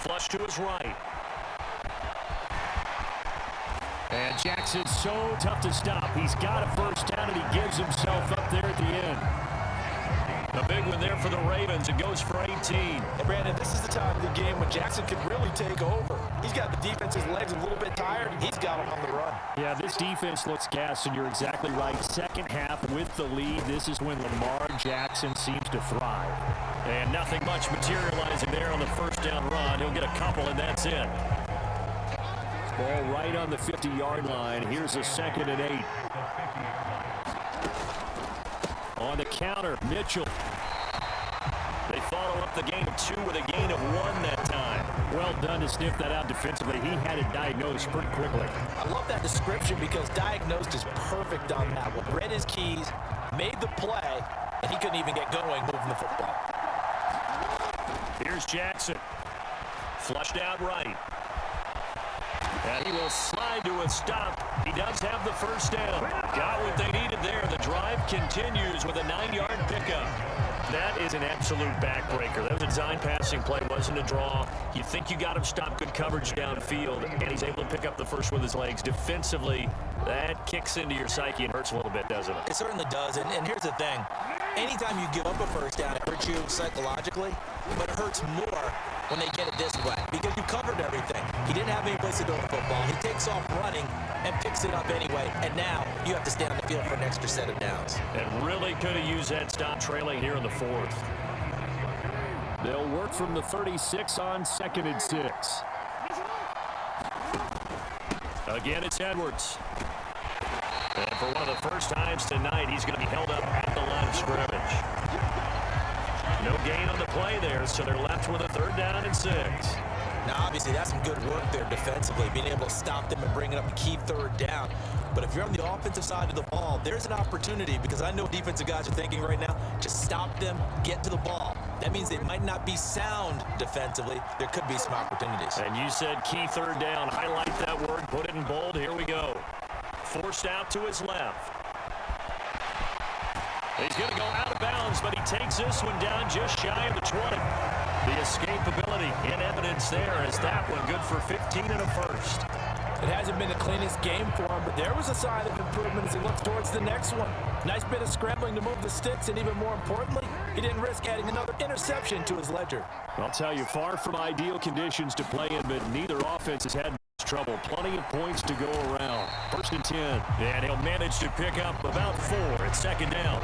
Flush to his right. And Jackson's so tough to stop. He's got a first down, and he gives himself up there at the end. A big one there for the Ravens. It goes for 18. And Brandon, this is the time of the game when Jackson could really take over. He's got the defense's legs a little bit tired. He's got them on the run. Yeah, this defense looks gassed, and you're exactly right. Second half with the lead, this is when Lamar Jackson seems to thrive. And nothing much materializing there on the first down run. He'll get a couple, and that's it. Ball right on the 50-yard line. Here's a 2nd and 8. On the counter, Mitchell. They follow up the gain of 2 with a gain of 1 that time. Well done to sniff that out defensively. He had it diagnosed pretty quickly. I love that description because diagnosed is perfect on that one. Read his keys, made the play, and he couldn't even get going moving the football. Here's Jackson. Flushed out right. And he will slide to a stop. He does have the first down. Got what they needed there. The drive continues with a 9-yard pickup. That is an absolute backbreaker. That was a design passing play. Wasn't a draw. You think you got him stopped, good coverage downfield, and he's able to pick up the first with his legs. Defensively, that kicks into your psyche and hurts a little bit, doesn't it? It certainly does. And here's the thing. Anytime you give up a first down, it hurts you psychologically, but it hurts more when they get it this way because you covered everything. He didn't have any place to throw the football. He takes off running and picks it up anyway, and now you have to stay on the field for an extra set of downs. And really could have used that stop trailing here in the 4th. They'll work from the 36 on 2nd and 6. Again, it's Edwards. And for one of the first times tonight, he's going to be held up at the line of scrimmage. No gain on the play there, so they're left with a 3rd down and 6. Now, obviously, that's some good work there defensively, being able to stop them and bring it up a key 3rd down. But if you're on the offensive side of the ball, there's an opportunity because I know defensive guys are thinking right now, just stop them, get to the ball. That means they might not be sound defensively. There could be some opportunities. And you said key 3rd down. Highlight that word, put it in bold. Here we go. Forced out to his left. He's going to go out of bounds, but he takes this one down just shy of the 20. The escapability in evidence there as that one good for 15 and a first. It hasn't been the cleanest game for him, but there was a sign of improvement as he looks towards the next one. Nice bit of scrambling to move the sticks, and even more importantly, he didn't risk adding another interception to his ledger. I'll tell you, far from ideal conditions to play in, but neither offense has had trouble. Plenty of points to go around. 1st and 10. And he'll manage to pick up about 4 at 2nd down.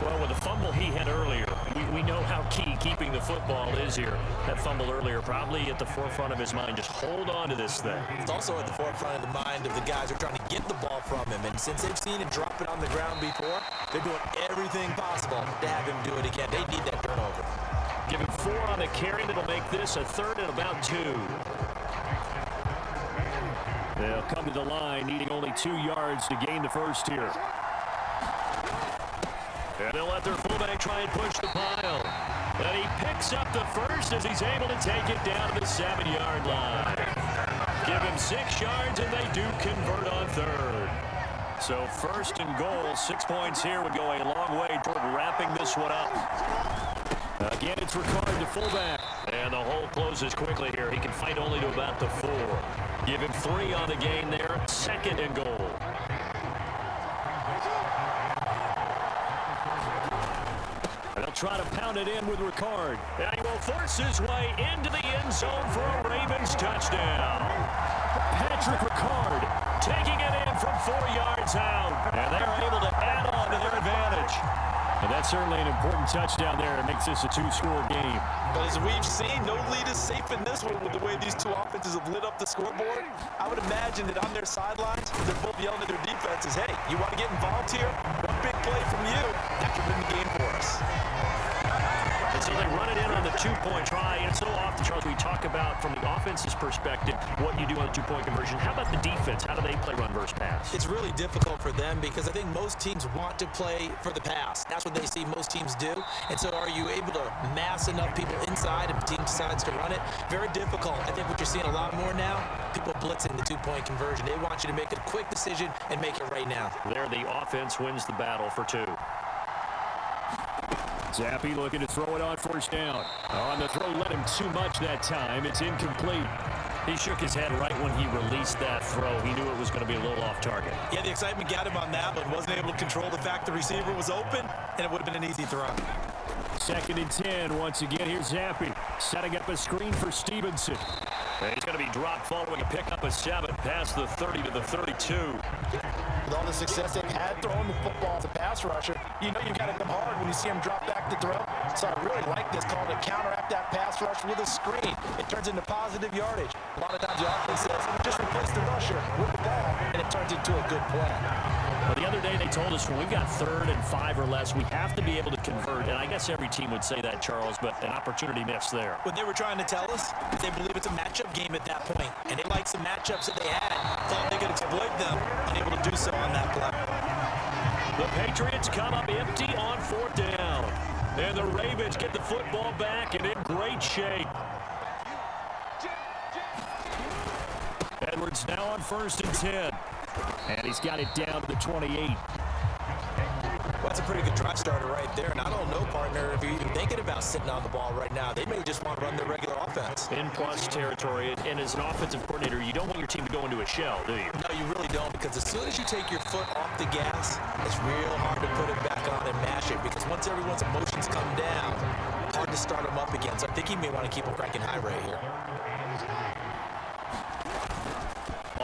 Well, with the fumble he had earlier, we know how key keeping the football is here. That fumble earlier probably at the forefront of his mind. Just hold on to this thing. It's also at the forefront of the mind of the guys who are trying to get the ball from him. And since they've seen him drop it on the ground before, they're doing everything possible to have him do it again. They need that turnover. Give him 4 on the carry. That'll make this a 3rd and about 2. They'll come to the line, needing only 2 yards to gain the first here. And they'll let their fullback try and push the pile. And he picks up the first as he's able to take it down to the 7-yard line. Give him 6 yards, and they do convert on 3rd. So 1st and goal, 6 points here would go a long way toward wrapping this one up. Again, it's Ricard to fullback. And the hole closes quickly here. He can fight only to about the 4. Give him 3 on the gain there. 2nd and goal. And they'll try to pound it in with Ricard. And he will force his way into the end zone for a Ravens touchdown. Patrick Ricard taking it in from 4 yards out. And they're able to add on to their advantage. And that's certainly an important touchdown there. It makes this a 2-score game. But as we've seen, no lead is safe in this one with the way these two offenses have lit up the scoreboard. I would imagine that on their sidelines, they're both yelling at their defenses, hey, you want to get involved here? One big play from you, that could win the game for us. And so they run it in on the 2-point try. And so often, Charles, we talk about from the offense's perspective what you do on the 2-point conversion. How about the defense? How do they play run versus pass? It's really difficult for them because I think most teams want to play for the pass. That's what they see most teams do. And so are you able to mass enough people inside if the team decides to run it? Very difficult. I think what you're seeing a lot more now, people blitzing the 2-point conversion. They want you to make a quick decision and make it right now. There, the offense wins the battle for 2. Zappi looking to throw it on 1st down. On the throw, let him too much that time. It's incomplete. He shook his head right when he released that throw. He knew it was going to be a little off target. Yeah, the excitement got him on that one. Wasn't able to control the fact the receiver was open, and it would have been an easy throw. 2nd and 10. Once again, here's Zappi setting up a screen for Stevenson. And he's going to be dropped following a pickup of 7 past the 30 to the 32. With all the success they've had throwing the football as a pass rusher, you know you've got to come hard when you see him drop back to throw. So I really like this call to counteract that pass rush with a screen. It turns into positive yardage. A lot of times the offense says, just replace the rusher with the ball, and it turns into a good play. Well, the other day they told us when we've got 3rd and 5 or less, we have to be able to convert. And I guess every team would say that, Charles, but an opportunity missed there. What they were trying to tell us, they believe it's a matchup game at that point, and they liked some matchups that they had. Thought they could exploit them, unable to do so on that play. The Patriots come up empty on 4th down. And the Ravens get the football back and in great shape. Edwards now on 1st and 10. And he's got it down to the 28. Well, that's a pretty good drive starter right there. And I don't know, partner, if you're even thinking about sitting on the ball right now. They may just want to run their regular offense. In plus territory. And as an offensive coordinator, you don't want your team to go into a shell, do you? No, you really don't, because as soon as you take your foot off the gas, it's real hard to put it back on and mash it, because once everyone's emotions come down, hard to start them up again. So I think he may want to keep them cranking high right here.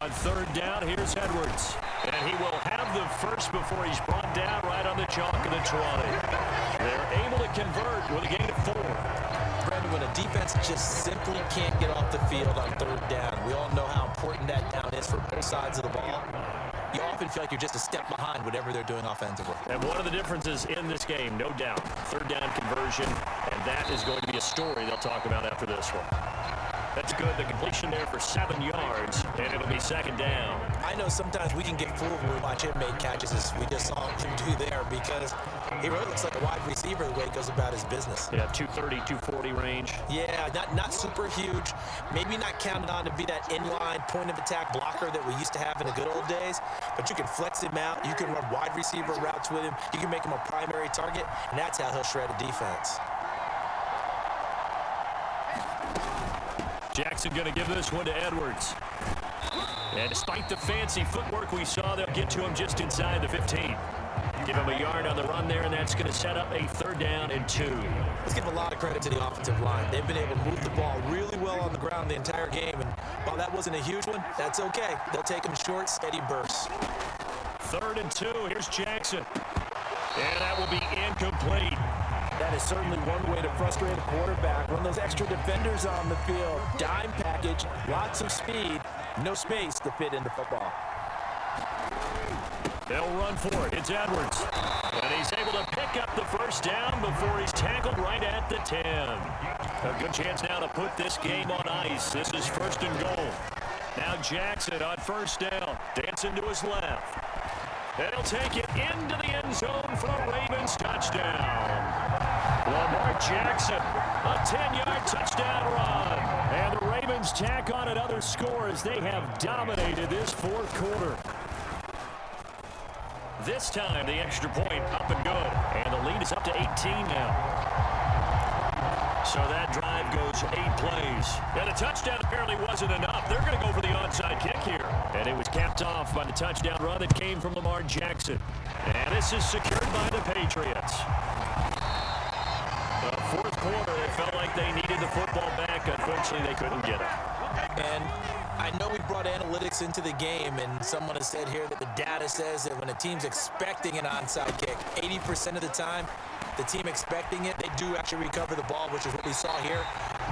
On 3rd down, here's Edwards. And he will have the first before he's brought down right on the chalk of the 20. They're able to convert with a gain of 4. Brandon, when a defense just simply can't get off the field on 3rd down, we all know how important that down is for both sides of the ball. You often feel like you're just a step behind whatever they're doing offensively. And one of the differences in this game, no doubt, 3rd down conversion, and that is going to be a story they'll talk about after this one. That's good. The completion there for 7 yards, and it'll be 2nd down. I know sometimes we can get fooled when we watch him make catches as we just saw him do there, because he really looks like a wide receiver the way he goes about his business. Yeah, 230, 240 range. Yeah, not super huge. Maybe not counted on to be that inline point-of-attack blocker that we used to have in the good old days, but you can flex him out. You can run wide receiver routes with him. You can make him a primary target, and that's how he'll shred a defense. Jackson going to give this one to Edwards. And despite the fancy footwork we saw, they'll get to him just inside the 15. Give him a yard on the run there, and that's going to set up a 3rd down and 2. Let's give a lot of credit to the offensive line. They've been able to move the ball really well on the ground the entire game, and while that wasn't a huge one, that's okay. They'll take them short, steady bursts. 3rd and 2. Here's Jackson. And that will be incomplete. That is certainly one way to frustrate a quarterback. Run those extra defenders on the field. Dime package, lots of speed, no space to fit into football. They'll run for it. It's Edwards. And he's able to pick up the 1st down before he's tackled right at the 10. A good chance now to put this game on ice. This is 1st and goal. Now Jackson on 1st down. Dancing to his left. And he'll take it into the end zone for a Ravens touchdown. Lamar Jackson, a 10-yard touchdown run. And the Ravens tack on another score as they have dominated this 4th quarter. This time, the extra point up and good. And the lead is up to 18 now. So that drive goes 8 plays. And the touchdown apparently wasn't enough. They're going to go for the onside kick here. And it was capped off by the touchdown run that came from Lamar Jackson. And this is secured by the Patriots. The 4th quarter, they felt like they needed the football back. Unfortunately, they couldn't get it. And I know we brought analytics into the game, and someone has said here that the data says that when a team's expecting an onside kick, 80% of the time, the team expecting it, they do actually recover the ball, which is what we saw here.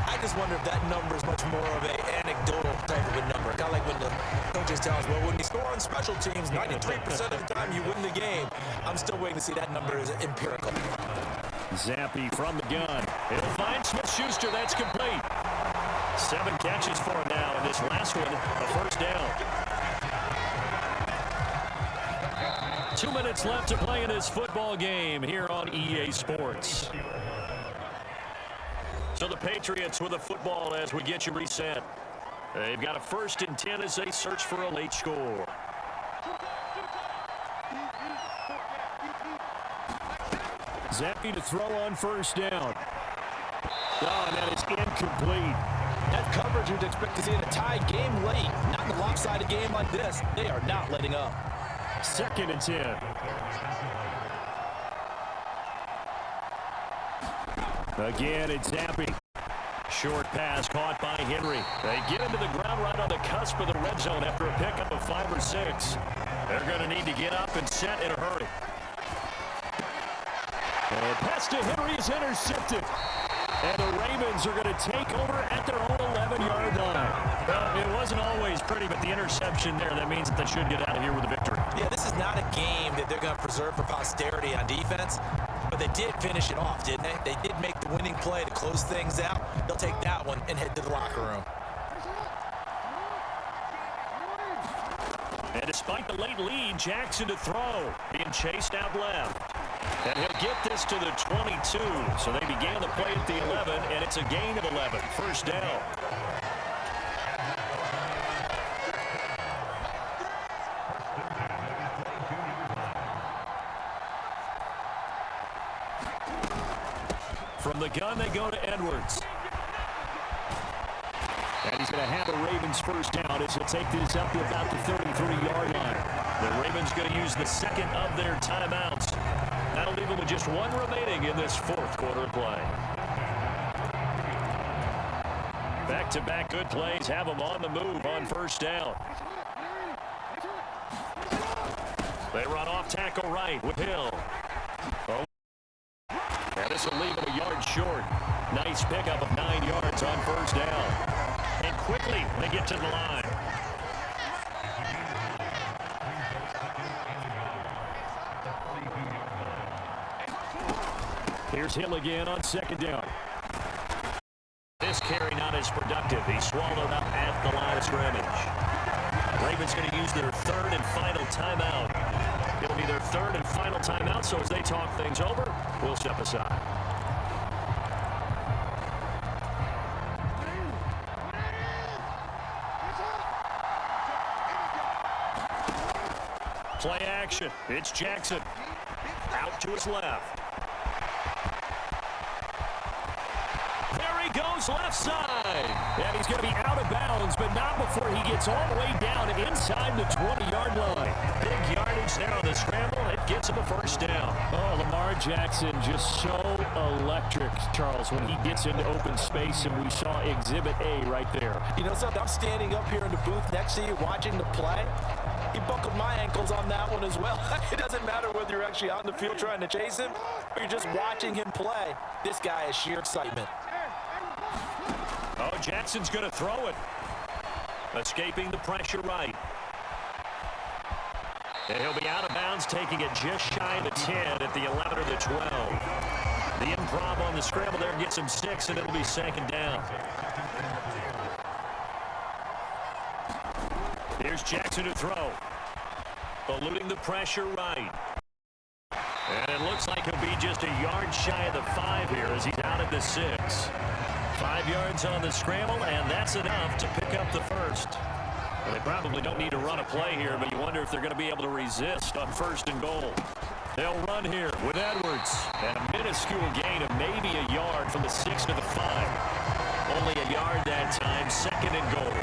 I just wonder if that number is much more of an anecdotal type of a number. Kind of like when the coaches tell us, well, when you score on special teams, 93% of the time you win the game. I'm still waiting to see that number is empirical. Zappy from the gun. He'll find Smith-Schuster. That's complete. 7 catches for him now, and this last one, a 1st down. 2 minutes left to play in this football game here on EA Sports. So the Patriots with the football as we get you reset. They've got a 1st and 10 as they search for a late score. Zappy to throw on 1st down. Oh, and that is incomplete. That coverage you'd expect to see in a tied game late. Not in a lopsided game like this. They are not letting up. 2nd and 10. Again, it's Zappy. Short pass caught by Henry. They get into the ground right on the cusp of the red zone after a pickup of 5 or 6. They're going to need to get up and set in a hurry. And pass to Henry is intercepted. And the Ravens are going to take over at their own 11-yard line. Well, it wasn't always pretty, but the interception there, that means that they should get out of here with a victory. Yeah, this is not a game that they're going to preserve for posterity on defense, but they did finish it off, didn't they? They did make the winning play to close things out. They'll take that one and head to the locker room. And despite the late lead, Jackson to throw, being chased out left. And he'll get this to the 22. So they began the play at the 11, and it's a gain of 11. First down. From the gun, they go to Edwards. And he's going to have the Ravens first down as he'll take this up to about the 33-yard line. The Ravens going to use the second of their timeouts. That'll leave them with just one remaining in this fourth quarter play. Back-to-back good plays have them on the move on first down. They run off tackle right with Hill. Oh. And this will leave them a yard short. Nice pickup of 9 yards on first down. And quickly, they get to the line. Here's Hill again on second down. This carry not as productive. He swallowed up at the line of scrimmage. Ravens going to use their third and final timeout. It'll be their third and final timeout, so as they talk things over, we'll step aside. Play action. It's Jackson. Out to his left. There he goes left side. And he's going to be out of bounds, but not before he gets all the way down inside the 20-yard line. Big yardage there on the scramble. It gets him a first down. Oh, Lamar Jackson just so electric, Charles, when he gets into open space, and we saw Exhibit A right there. You know something? I'm standing up here in the booth next to you watching the play. He buckled my ankles on that one as well. It doesn't matter whether you're actually on the field trying to chase him or you're just watching him play. This guy is sheer excitement. Oh, Jackson's going to throw it. Escaping the pressure right. And he'll be out of bounds, taking it just shy of the 10 at the 11 or the 12. The improv on the scramble there gets him 6, and it'll be second down. Here's Jackson to throw. Eluding the pressure right. And it looks like he'll be just a yard shy of the 5 here as he's out at the 6. 5 yards on the scramble, and that's enough to pick up the first. Well, they probably don't need to run a play here, but you wonder if they're going to be able to resist on first and goal. They'll run here with Edwards. And a minuscule gain of maybe a yard from the 6 to the 5. Only a yard that time, second and goal.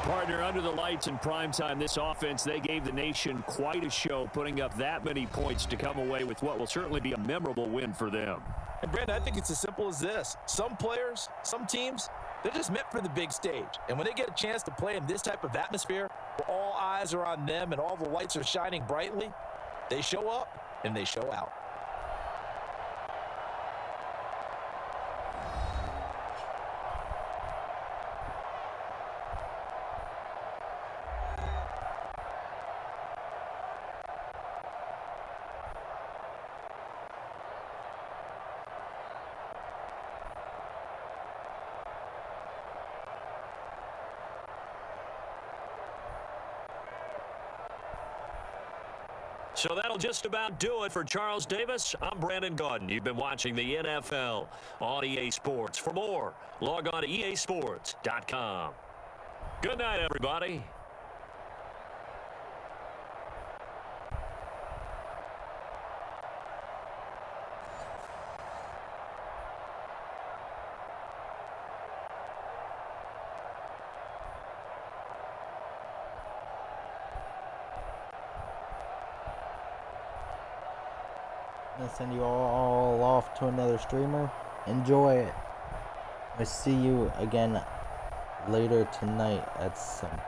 Partner, under the lights in primetime, this offense, they gave the nation quite a show, putting up that many points to come away with what will certainly be a memorable win for them. And, Brandon, I think it's as simple as this. Some players, some teams, they're just meant for the big stage. And when they get a chance to play in this type of atmosphere, where all eyes are on them and all the lights are shining brightly, they show up and they show out. So that'll just about do it for Charles Davis. I'm Brandon Gaudin. You've been watching the NFL on EA Sports. For more, log on to easports.com. Good night, everybody. Gonna send you all off to another streamer. Enjoy it. I see you again later tonight at some point.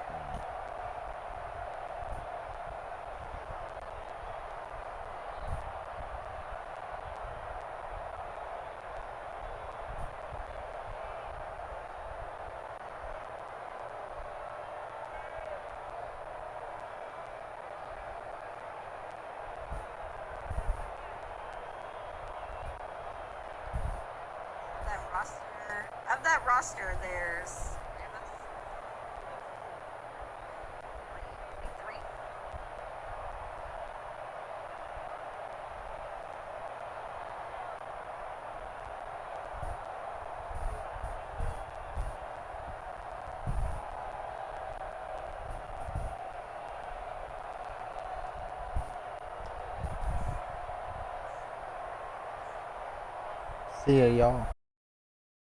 roster, there's three. See ya, y'all.